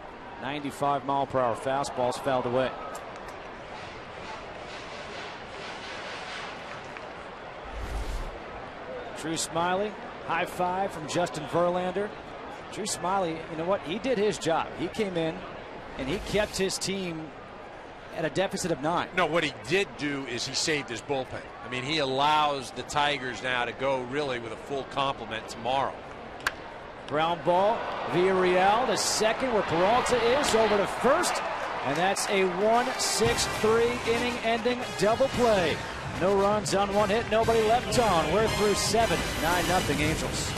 95-mile-per-hour fastballs fouled away. Drew Smiley, high five from Justin Verlander. Drew Smiley, you know what? He did his job. He came in and he kept his team at a deficit of 9. No, what he did do is he saved his bullpen. I mean, he allows the Tigers now to go really with a full complement tomorrow. Ground ball, Villarreal to second where Peralta is, over to first, and that's a 1-6-3 inning-ending double play. No runs on one hit, nobody left on. We're through 7, 9-0 Angels.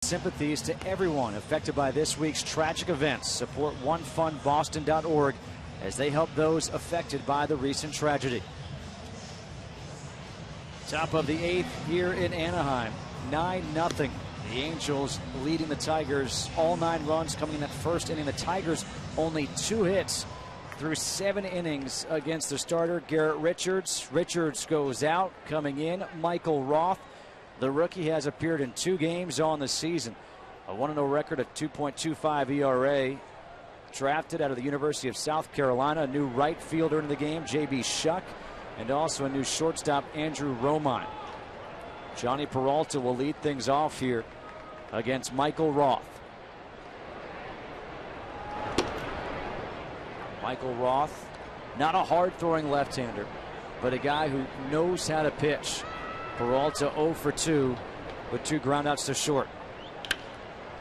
Sympathies to everyone affected by this week's tragic events. Support onefundboston.org as they help those affected by the recent tragedy. Top of the 8th here in Anaheim, 9-0. The Angels leading the Tigers, all 9 runs coming in that first inning. The Tigers only 2 hits through 7 innings against the starter, Garrett Richards. Richards goes out. Coming in, Michael Roth. The rookie has appeared in 2 games on the season. A 1-0 record at 2.25 ERA. Drafted out of the University of South Carolina. A new right fielder in the game, J.B. Shuck. And also a new shortstop, Andrew Romine. Johnny Peralta will lead things off here against Michael Roth. Michael Roth, not a hard-throwing left-hander, but a guy who knows how to pitch. Peralta 0 for 2 with 2 groundouts to short.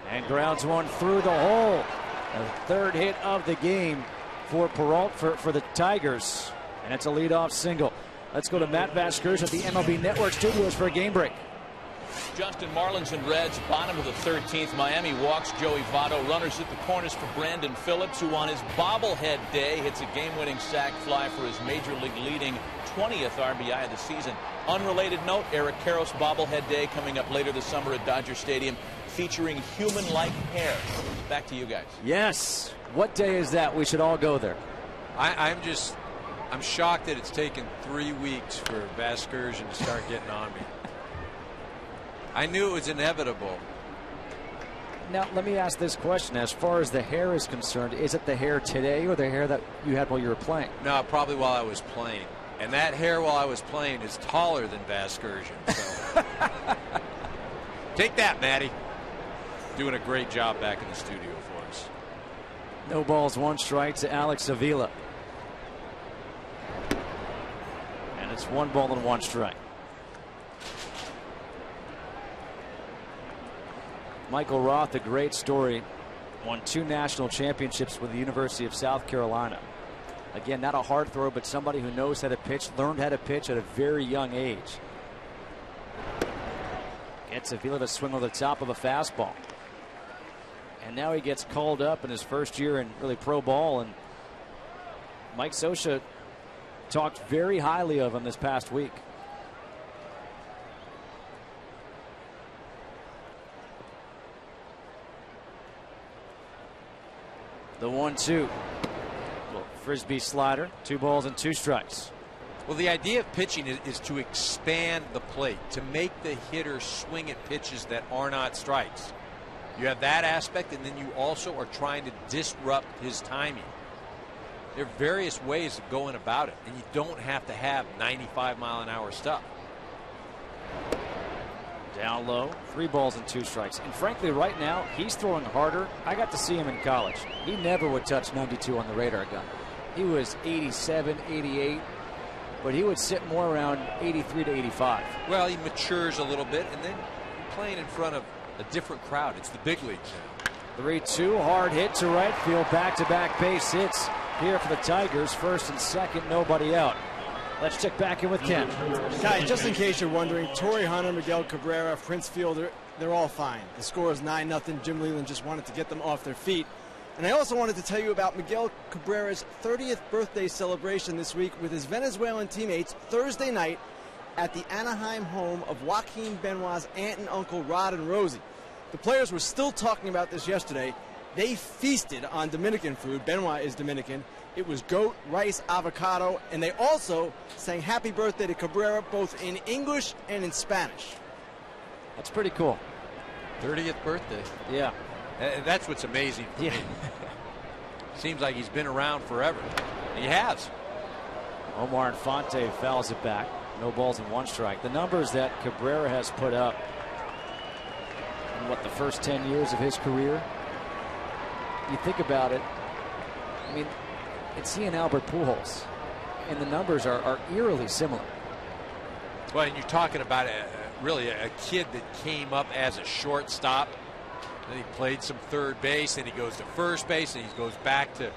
And grounds one through the hole. The 3rd hit of the game for Peralta for the Tigers. And it's a leadoff single. Let's go to Matt Vasgersian at the MLB Network studios for a game break. Justin, Marlins and Reds, bottom of the 13th. Miami walks Joey Votto. Runners at the corners for Brandon Phillips, who on his bobblehead day hits a game-winning sac fly for his major league leading 20th RBI of the season. Unrelated note, Eric Karros bobblehead day coming up later this summer at Dodger Stadium, featuring human-like hair. Back to you guys. Yes. What day is that? We should all go there. I'm shocked that it's taken 3 weeks for Vasgersian to start getting on me. I knew it was inevitable. Now, let me ask this question. As far as the hair is concerned, is it the hair today or the hair that you had while you were playing? No, probably while I was playing. And that hair while I was playing is taller than Vasgersian. So. Take that, Matty. Doing a great job back in the studio for us. No balls, 1 strike to Alex Avila. And it's 1 ball and 1 strike. Michael Roth, a great story, won 2 national championships with the University of South Carolina. Again, not a hard throw, but somebody who knows how to pitch, learned how to pitch at a very young age. Gets a feel of a swing on the top of a fastball. And now he gets called up in his first year in really pro ball, and Mike Scioscia talked very highly of him this past week. The 1-2. Frisbee slider, 2 balls and 2 strikes. Well, the idea of pitching is to expand the plate, to make the hitter swing at pitches that are not strikes. You have that aspect, and then you also are trying to disrupt his timing. There are various ways of going about it, and you don't have to have 95-mile-an-hour stuff. Down low, 3 balls and 2 strikes. And frankly, right now, he's throwing harder. I got to see him in college. He never would touch 92 on the radar gun. He was 87, 88, but he would sit more around 83 to 85. Well, he matures a little bit, and then you're playing in front of a different crowd. It's the big leagues now. 3-2, hard hit to right field, back-to-back base hits here for the Tigers. First and second, nobody out. Let's check back in with Ken. Guy, just in case you're wondering, Torrey Hunter, Miguel Cabrera, Prince Fielder, they're all fine. The score is 9-0. Jim Leyland just wanted to get them off their feet. And I also wanted to tell you about Miguel Cabrera's 30th birthday celebration this week with his Venezuelan teammates Thursday night at the Anaheim home of Joaquin Benoit's aunt and uncle Rod and Rosie. The players were still talking about this yesterday. They feasted on Dominican food. Benoit is Dominican. It was goat, rice, avocado, and they also sang happy birthday to Cabrera both in English and in Spanish. That's pretty cool. 30th birthday. Yeah. That's what's amazing for me. Seems like he's been around forever. He has. Omar Infante fouls it back. No balls and 1 strike. The numbers that Cabrera has put up in the first 10 years of his career, you think about it, I mean, it's he and Albert Pujols, and the numbers are eerily similar. Well, and you're talking about really a kid that came up as a shortstop. Then he played some third base, then he goes to first base, and he goes back to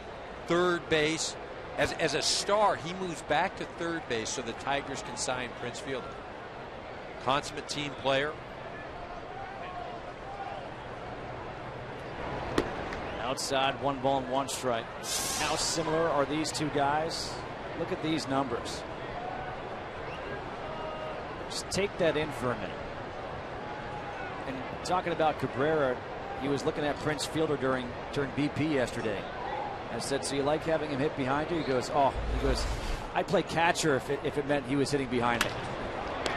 third base. As a star, he moves back to third base so the Tigers can sign Prince Fielder. Consummate team player. Outside, 1 ball and 1 strike. How similar are these two guys? Look at these numbers. Just take that in for a minute. And talking about Cabrera, he was looking at Prince Fielder during BP yesterday. I said, so you like having him hit behind you? He goes, I'd play catcher if it meant he was hitting behind me.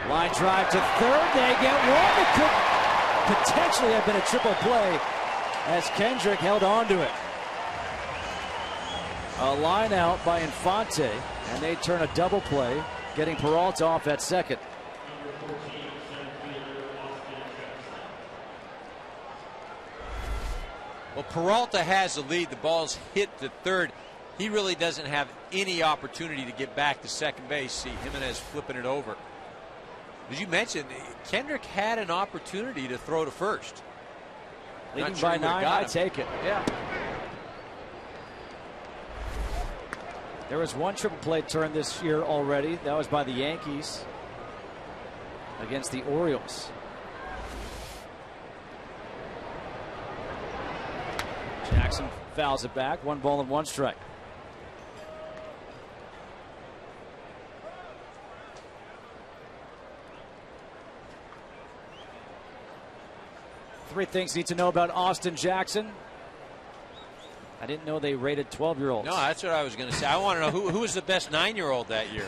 Line drive to third. They get one. It could potentially have been a triple play as Kendrick held on to it. A line out by Infante, and they turn a double play, getting Peralta off at second. Well, Peralta has the lead. The ball's hit to third. He really doesn't have any opportunity to get back to second base. See Jimenez flipping it over. As you mentioned, Kendrick had an opportunity to throw to first. Leading by 9, I take it. Yeah. There was 1 triple play turn this year already. That was by the Yankees against the Orioles. Jackson fouls it back. 1 ball and 1 strike. Three things you need to know about Austin Jackson. I didn't know they rated 12-year-olds. No, that's what I was going to say. I want to know who was the best 9-year-old that year.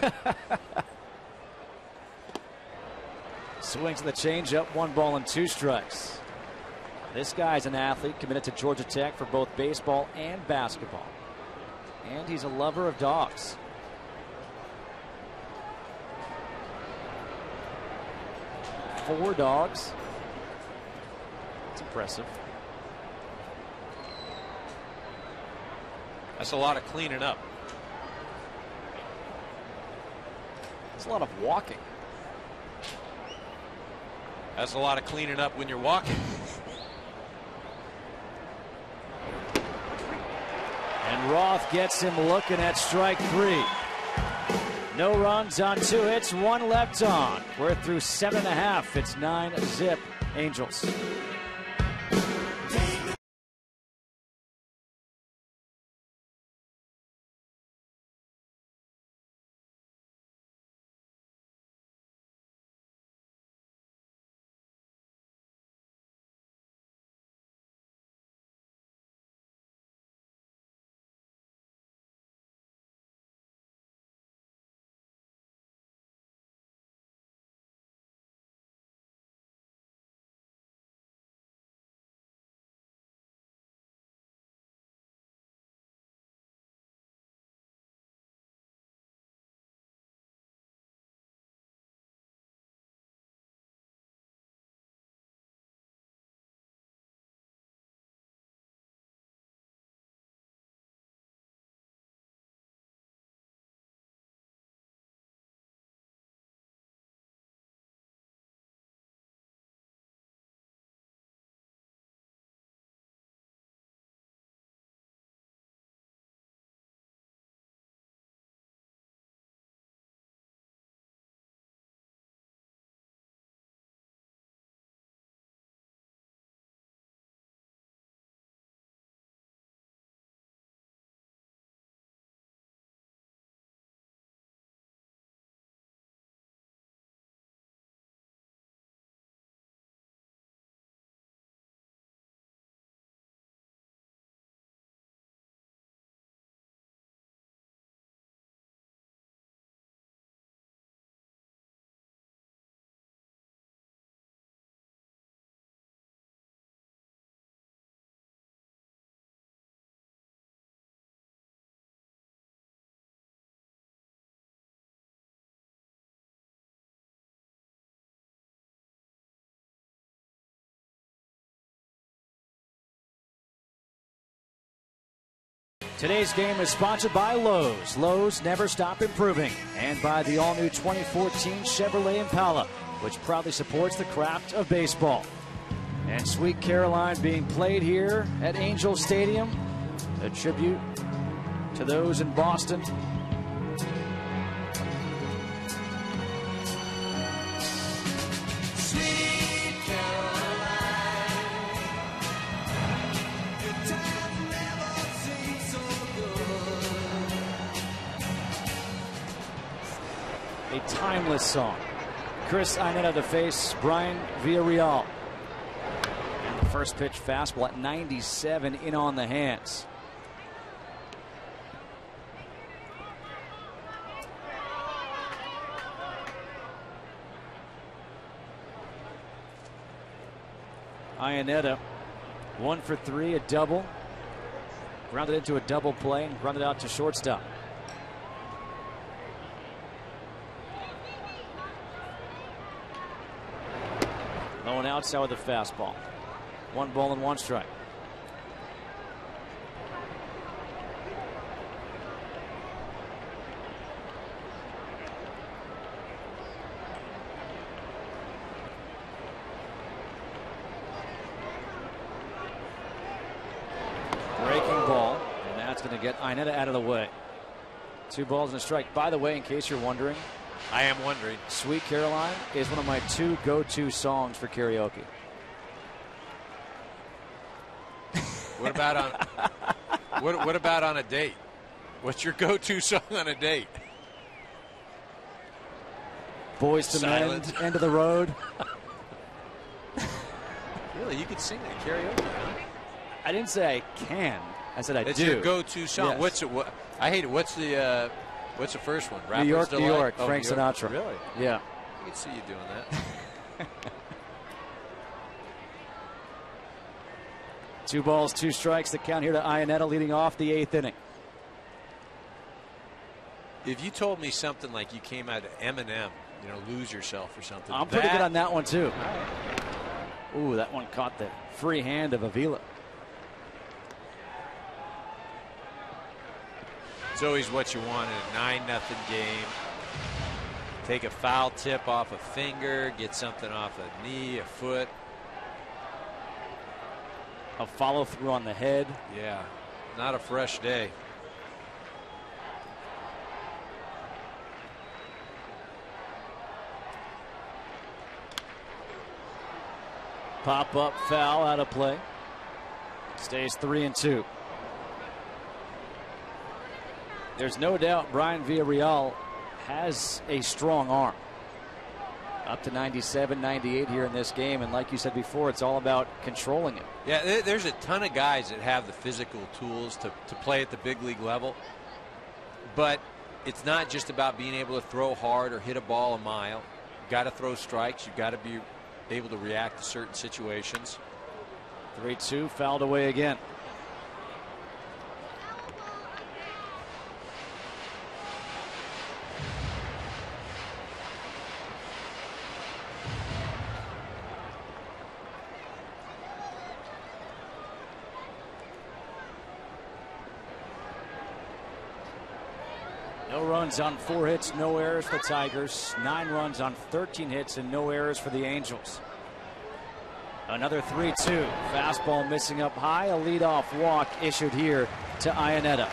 Swings the changeup. 1 ball and 2 strikes. This guy's an athlete committed to Georgia Tech for both baseball and basketball. And he's a lover of dogs. Four dogs. It's impressive. That's a lot of cleaning up. It's a lot of walking. That's a lot of cleaning up when you're walking. Roth gets him looking at strike 3. No runs on 2 hits, 1 left on. We're through 7.5. It's 9-zip Angels. Today's game is sponsored by Lowe's. Lowe's never stop improving. And by the all-new 2014 Chevrolet Impala, which proudly supports the craft of baseball. And Sweet Caroline being played here at Angel Stadium. A tribute to those in Boston. A timeless song. Chris Ainetta to face Brian Villarreal. And the first pitch fastball at 97 in on the hands. Ainetta 1 for 3, a double. Grounded into a double play and grounded out to shortstop. Low and outside with the fastball. 1 ball and 1 strike. Breaking ball, and that's going to get Ainetta out of the way. 2 balls and a strike. By the way, in case you're wondering, I am wondering. Sweet Caroline is one of my 2 go-to songs for karaoke. What about on what about on a date? What's your go-to song on a date? Boys to Men, End of the Road. Really, you could sing that karaoke, huh? I didn't say I can. I said I do. It's your go-to song. Yes. What's it? I hate it. What's the first one? New York, Delight? New York. Oh, Frank New York. Sinatra. Really? Yeah. I can see you doing that. 2 balls, 2 strikes. The count here to Ainetta leading off the 8th inning. If you told me something like you came out of Eminem, Lose Yourself or something. I'm pretty good on that one too. Ooh, that one caught the free hand of Avila. It's always what you want in a 9-0 game. Take a foul tip off a finger, get something off a knee, a foot. A follow through on the head. Yeah, not a fresh day. Pop-up foul out of play. Stays 3-2. There's no doubt Brian Villarreal has a strong arm. Up to 97, 98 here in this game. And like you said before, it's all about controlling it. Yeah, there's a ton of guys that have the physical tools to play at the big league level. But it's not just about being able to throw hard or hit a ball a mile. You've got to throw strikes. You've got to be able to react to certain situations. 3-2, fouled away again. No runs on 4 hits, no errors for the Tigers. 9 runs on 13 hits and no errors for the Angels. Another 3-2. Fastball missing up high. A leadoff walk issued here to Iannetta.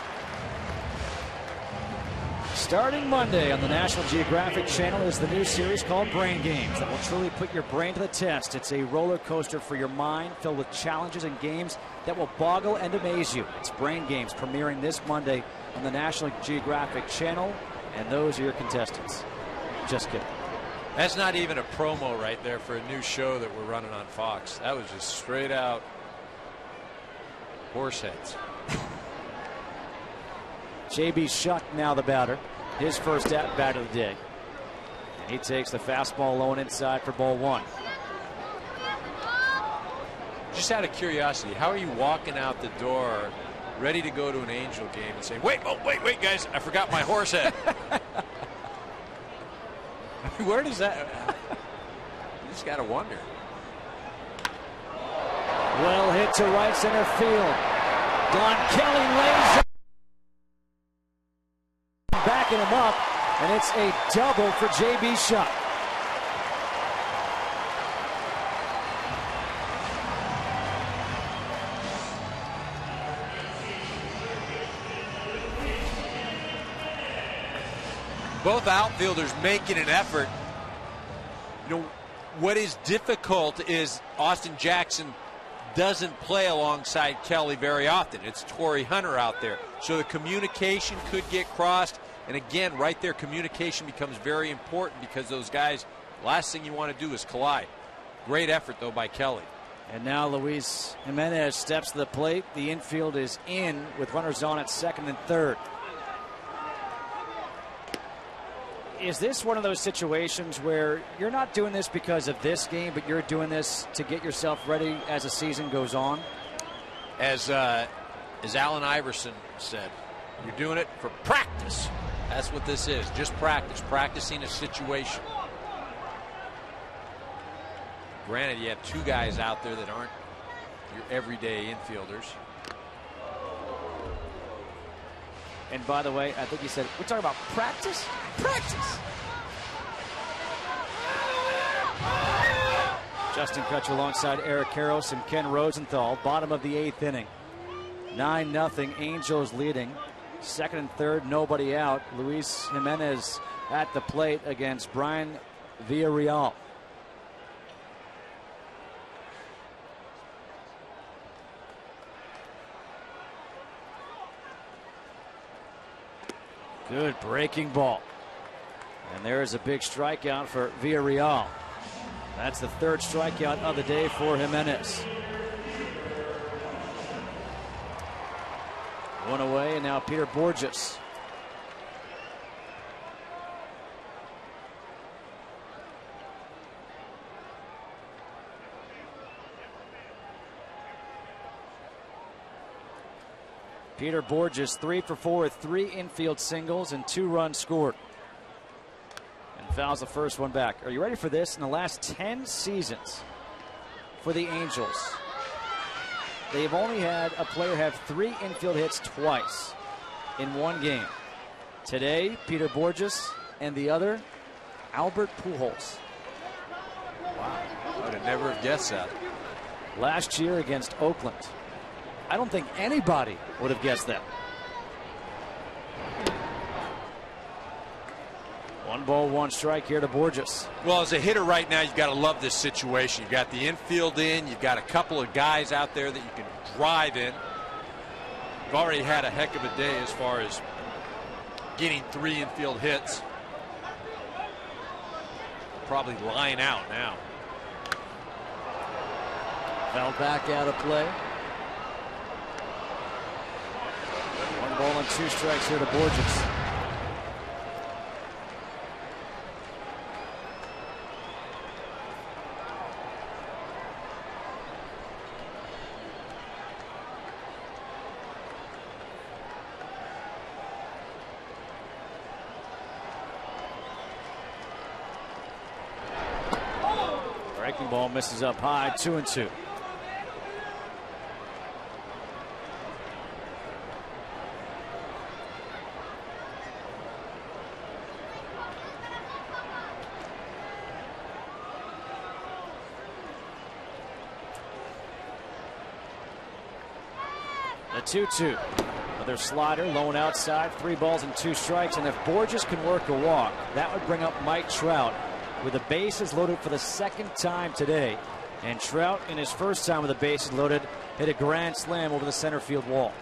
Starting Monday on the National Geographic Channel is the new series called Brain Games that will truly put your brain to the test. It's a roller coaster for your mind filled with challenges and games that will boggle and amaze you. It's Brain Games premiering this Monday on the National Geographic Channel, and those are your contestants. Just kidding. That's not even a promo right there for a new show that we're running on Fox. That was just straight out horse heads. J.B. Shuck now the batter. His first at bat of the day. And he takes the fastball low and inside for ball 1. Just out of curiosity, how are you walking out the door ready to go to an Angel game and saying, wait, wait, guys, I forgot my horse head? Where does that... You just got to wonder. Well hit to right center field. Don Kelly lays it. Backing him up, and it's a double for J.B. Shuck. Both outfielders making an effort. You know, what is difficult is Austin Jackson doesn't play alongside Kelly very often. It's Torrey Hunter out there. So the communication could get crossed. And again, right there, communication becomes very important because those guys, last thing you want to do is collide. Great effort, though, by Kelly. And now Luis Jimenez steps to the plate. The infield is in with runners on at second and third. Is this one of those situations where you're not doing this because of this game, but you're doing this to get yourself ready as the season goes on? As Allen Iverson said, you're doing it for practice. That's what this is, just practice, practicing a situation. Granted, you have 2 guys out there that aren't your everyday infielders. And by the way, I think he said, we're talking about practice? Practice! Justin Kutcher alongside Eric Karros and Ken Rosenthal, bottom of the 8th inning. 9-0, Angels leading. Second and third, nobody out. Luis Jimenez at the plate against Brian Villarreal. Good breaking ball. And there is a big strikeout for Villarreal. That's the 3rd strikeout of the day for Jimenez. 1 away, and now Peter Borges. Peter Borges 3 for 4 with 3 infield singles and 2 runs scored. And fouls the first one back. Are you ready for this? In the last 10 seasons for the Angels, they've only had a player have 3 infield hits twice in one game. Today, Peter Borges, and the other, Albert Pujols. Wow, I would have never have guessed that. Last year against Oakland. I don't think anybody would have guessed that. 1 ball, 1 strike here to Borges. Well, as a hitter right now, you've got to love this situation. You've got the infield in. You've got a couple of guys out there that you can drive in. You've already had a heck of a day as far as getting 3 infield hits. Probably lying out now. Fell back out of play. 1 ball and 2 strikes here to Borges. Breaking ball misses up high, 2-2. The 2-2. Another slider, low and outside, 3 balls and 2 strikes. And if Borges can work a walk, that would bring up Mike Trout with the bases loaded for the 2nd time today. And Trout, in his first time with the bases loaded, hit a grand slam over the center field wall.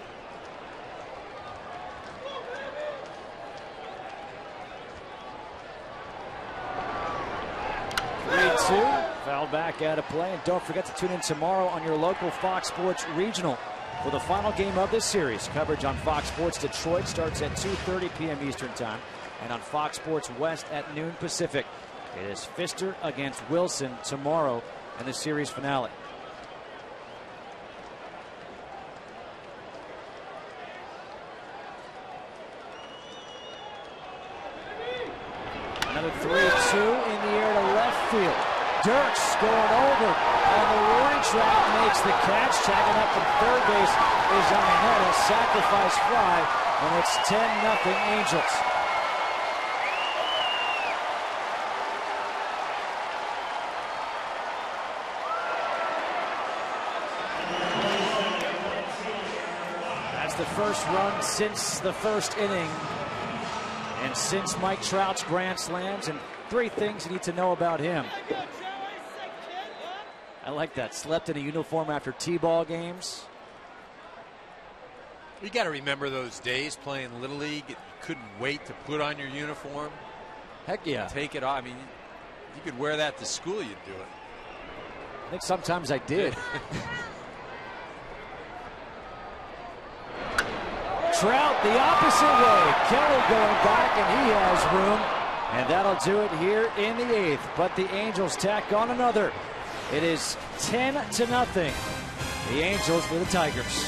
Foul back out of play. And don't forget to tune in tomorrow on your local Fox Sports Regional for the final game of this series. Coverage on Fox Sports Detroit starts at 2:30 p.m. Eastern Time, and on Fox Sports West at noon Pacific. It is Pfister against Wilson tomorrow in the series finale. Another 3-2 in the air to left field. Dirks going over on the warning track, makes the catch. Tagging up from third base is Iannetta. Sacrifice fly, and it's 10-0 Angels. That's the first run since the first inning. And since Mike Trout's grand slams, and 3 things you need to know about him. I like that. Slept in a uniform after T-ball games. You got to remember those days playing Little League. You couldn't wait to put on your uniform. Heck yeah. Take it off. I mean, you could wear that to school, you'd do it. I think sometimes I did. Trout the opposite way. Kelly going back, and he has room. And that'll do it here in the 8th. But the Angels tack on another. It is 10-0. The Angels for the Tigers.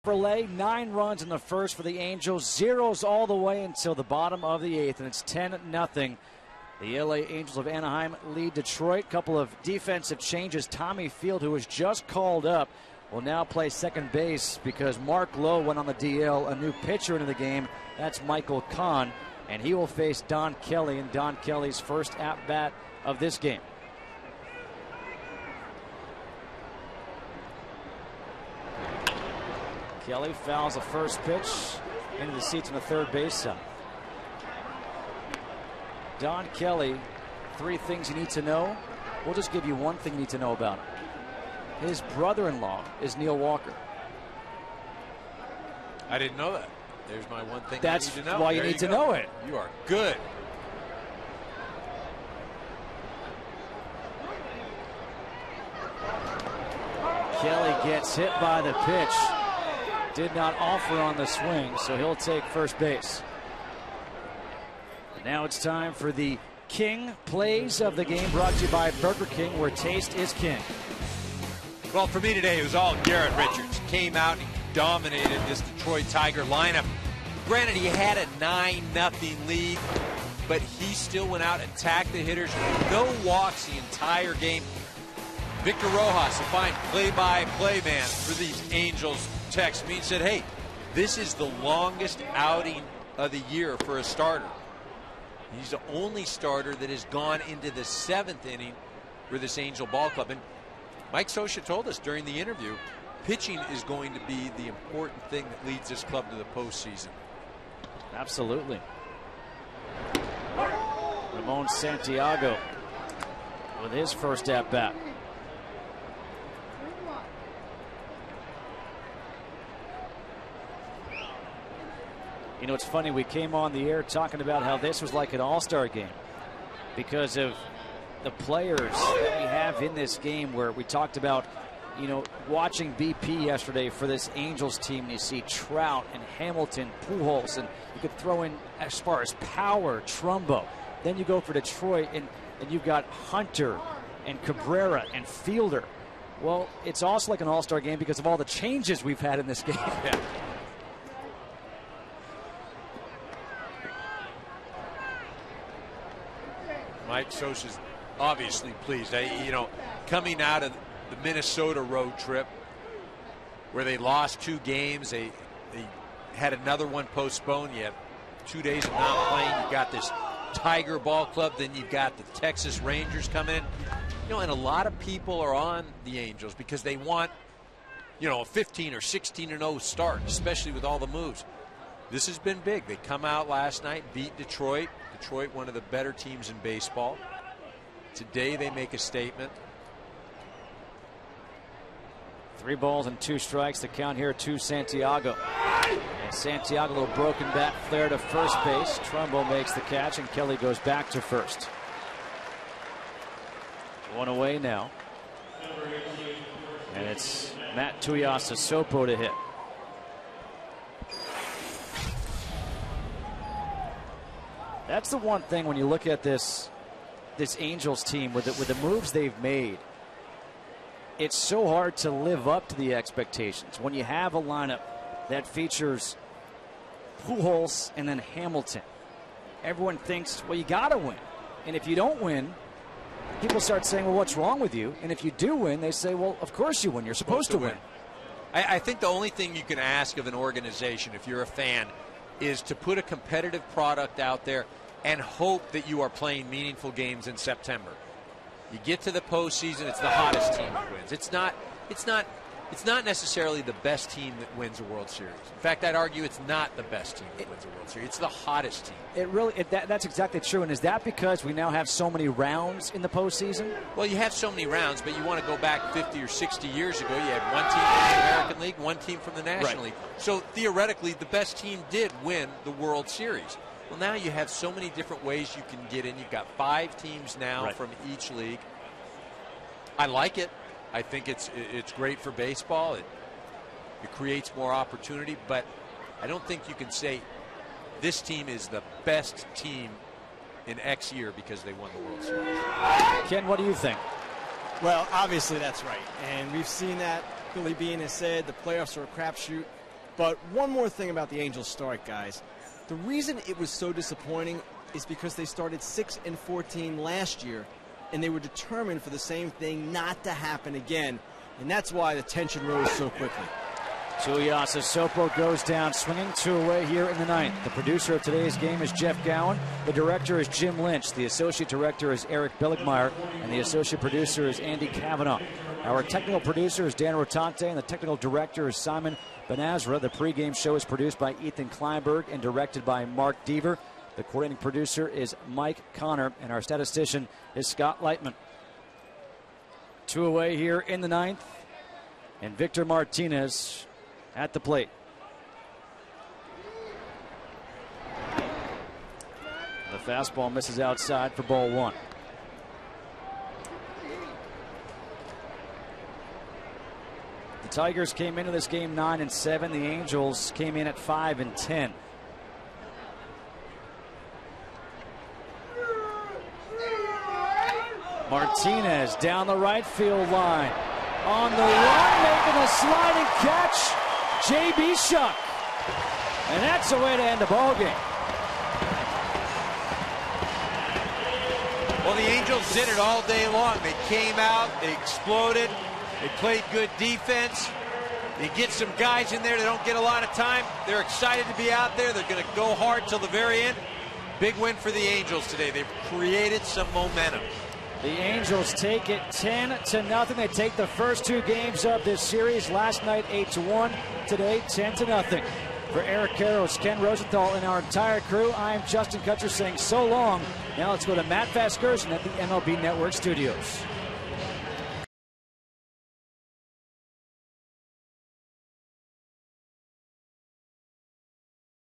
Chevrolet. 9 runs in the first for the Angels, zeros all the way until the bottom of the 8th, and it's 10-0. The LA Angels of Anaheim lead Detroit. Couple of defensive changes. Tommy Field, who was just called up, will now play second base because Mark Lowe went on the DL. A new pitcher into the game. That's Michael Kahn, and he will face Don Kelly in Don Kelly's first at-bat of this game. Kelly fouls the first pitch into the seats on the third base side. Don Kelly, 3 things you need to know. We'll just give you one thing you need to know about him. His brother-in-law is Neil Walker. I didn't know that. There's my one thing That's I need to know. why you need to know it. You are good. Kelly gets hit by the pitch. Did not offer on the swing, so he'll take first base. Now it's time for the King Plays of the Game, brought to you by Burger King, where taste is king. Well, for me today, it was all Garrett Richards. Came out and dominated this Detroit Tiger lineup. Granted, he had a 9-0 lead, but he still went out and attacked the hitters. No walks the entire game. Victor Rojas, a fine play-by-play man for these Angels, texted me and said, hey, this is the longest outing of the year for a starter. He's the only starter that has gone into the 7th inning for this Angel ball club. And Mike Scioscia told us during the interview, pitching is going to be the important thing that leads this club to the postseason. Absolutely. Ramon Santiago with his first at-bat. You know, it's funny, we came on the air talking about how this was like an all-star game because of the players that we have in this game, where we talked about, you know, watching BP yesterday for this Angels team. You see Trout and Hamilton, Pujols, and you could throw in as far as power, Trumbo. Then you go for Detroit, and you've got Hunter and Cabrera and Fielder. Well, it's also like an all-star game because of all the changes we've had in this game. Yeah. Mike Scioscia's obviously pleased. You know, coming out of the Minnesota road trip where they lost 2 games, they had another one postponed. You have 2 days of not playing. You've got this Tiger ball club, then you've got the Texas Rangers coming in. You know, and a lot of people are on the Angels because they want, you know, a 15 or 16-0 start, especially with all the moves. This has been big. They come out last night, beat Detroit. Detroit, one of the better teams in baseball. Today they make a statement. 3 balls and 2 strikes to count here to Santiago. And Santiago, a little broken bat flare to first base. Trumbo makes the catch, and Kelly goes back to first. 1 away now. And it's Matt Tuiasosopo to hit. That's the one thing when you look at this Angels team with the moves they've made. It's so hard to live up to the expectations when you have a lineup that features Pujols and then Hamilton. Everyone thinks, well, you got to win. And if you don't win, people start saying, well, what's wrong with you? And if you do win, they say, well, of course you win. You're supposed to win. I think the only thing you can ask of an organization, if you're a fan, is to put a competitive product out there and hope that you are playing meaningful games in September. You get to the postseason, it's the hottest team that wins. It's not necessarily the best team that wins a World Series. In fact, I'd argue it's not the best team that wins a World Series. It's the hottest team. That's exactly true. And is that because we now have so many rounds in the postseason? Well, you have so many rounds, but you want to go back 50 or 60 years ago. You had one team from the American League, one team from the National League. So theoretically, the best team did win the World Series. Well, now you have so many different ways you can get in. You've got 5 teams now from each league. I like it. I think it's great for baseball. It creates more opportunity, but I don't think you can say this team is the best team in X year because they won the World Series. Ken, what do you think? Well, obviously that's right, and we've seen that. Billy Beane has said the playoffs are a crapshoot. But one more thing about the Angels start, guys. The reason it was so disappointing is because they started 6-14 last year, and they were determined for the same thing not to happen again. And that's why the tension rose so quickly. Tuliasa Sopo goes down swinging 2 away here in the 9th. The producer of today's game is Jeff Gowen. The director is Jim Lynch. The associate director is Eric Billigmeyer. And the associate producer is Andy Kavanaugh. Our technical producer is Dan Rotante, and the technical director is Simon Benazra. The pregame show is produced by Ethan Kleinberg and directed by Mark Deaver. The coordinating producer is Mike Connor, and our statistician is Scott Lightman. 2 away here in the 9th, and Victor Martinez at the plate. The fastball misses outside for ball 1. The Tigers came into this game 9-7. The Angels came in at 5-10. Martinez down the right field line. On the run, making a sliding catch, J.B. Shuck. And that's the way to end the ball game. Well, the Angels did it all day long. They came out, they exploded, they played good defense. They get some guys in there that don't get a lot of time. They're excited to be out there. They're going to go hard till the very end. Big win for the Angels today. They've created some momentum. The Angels take it 10-0. They take the first 2 games of this series. Last night 8-1. Today 10-0. For Eric Karros, Ken Rosenthal, and our entire crew, I'm Justin Kutcher saying so long. Now let's go to Matt Vasgersian at the MLB Network studios.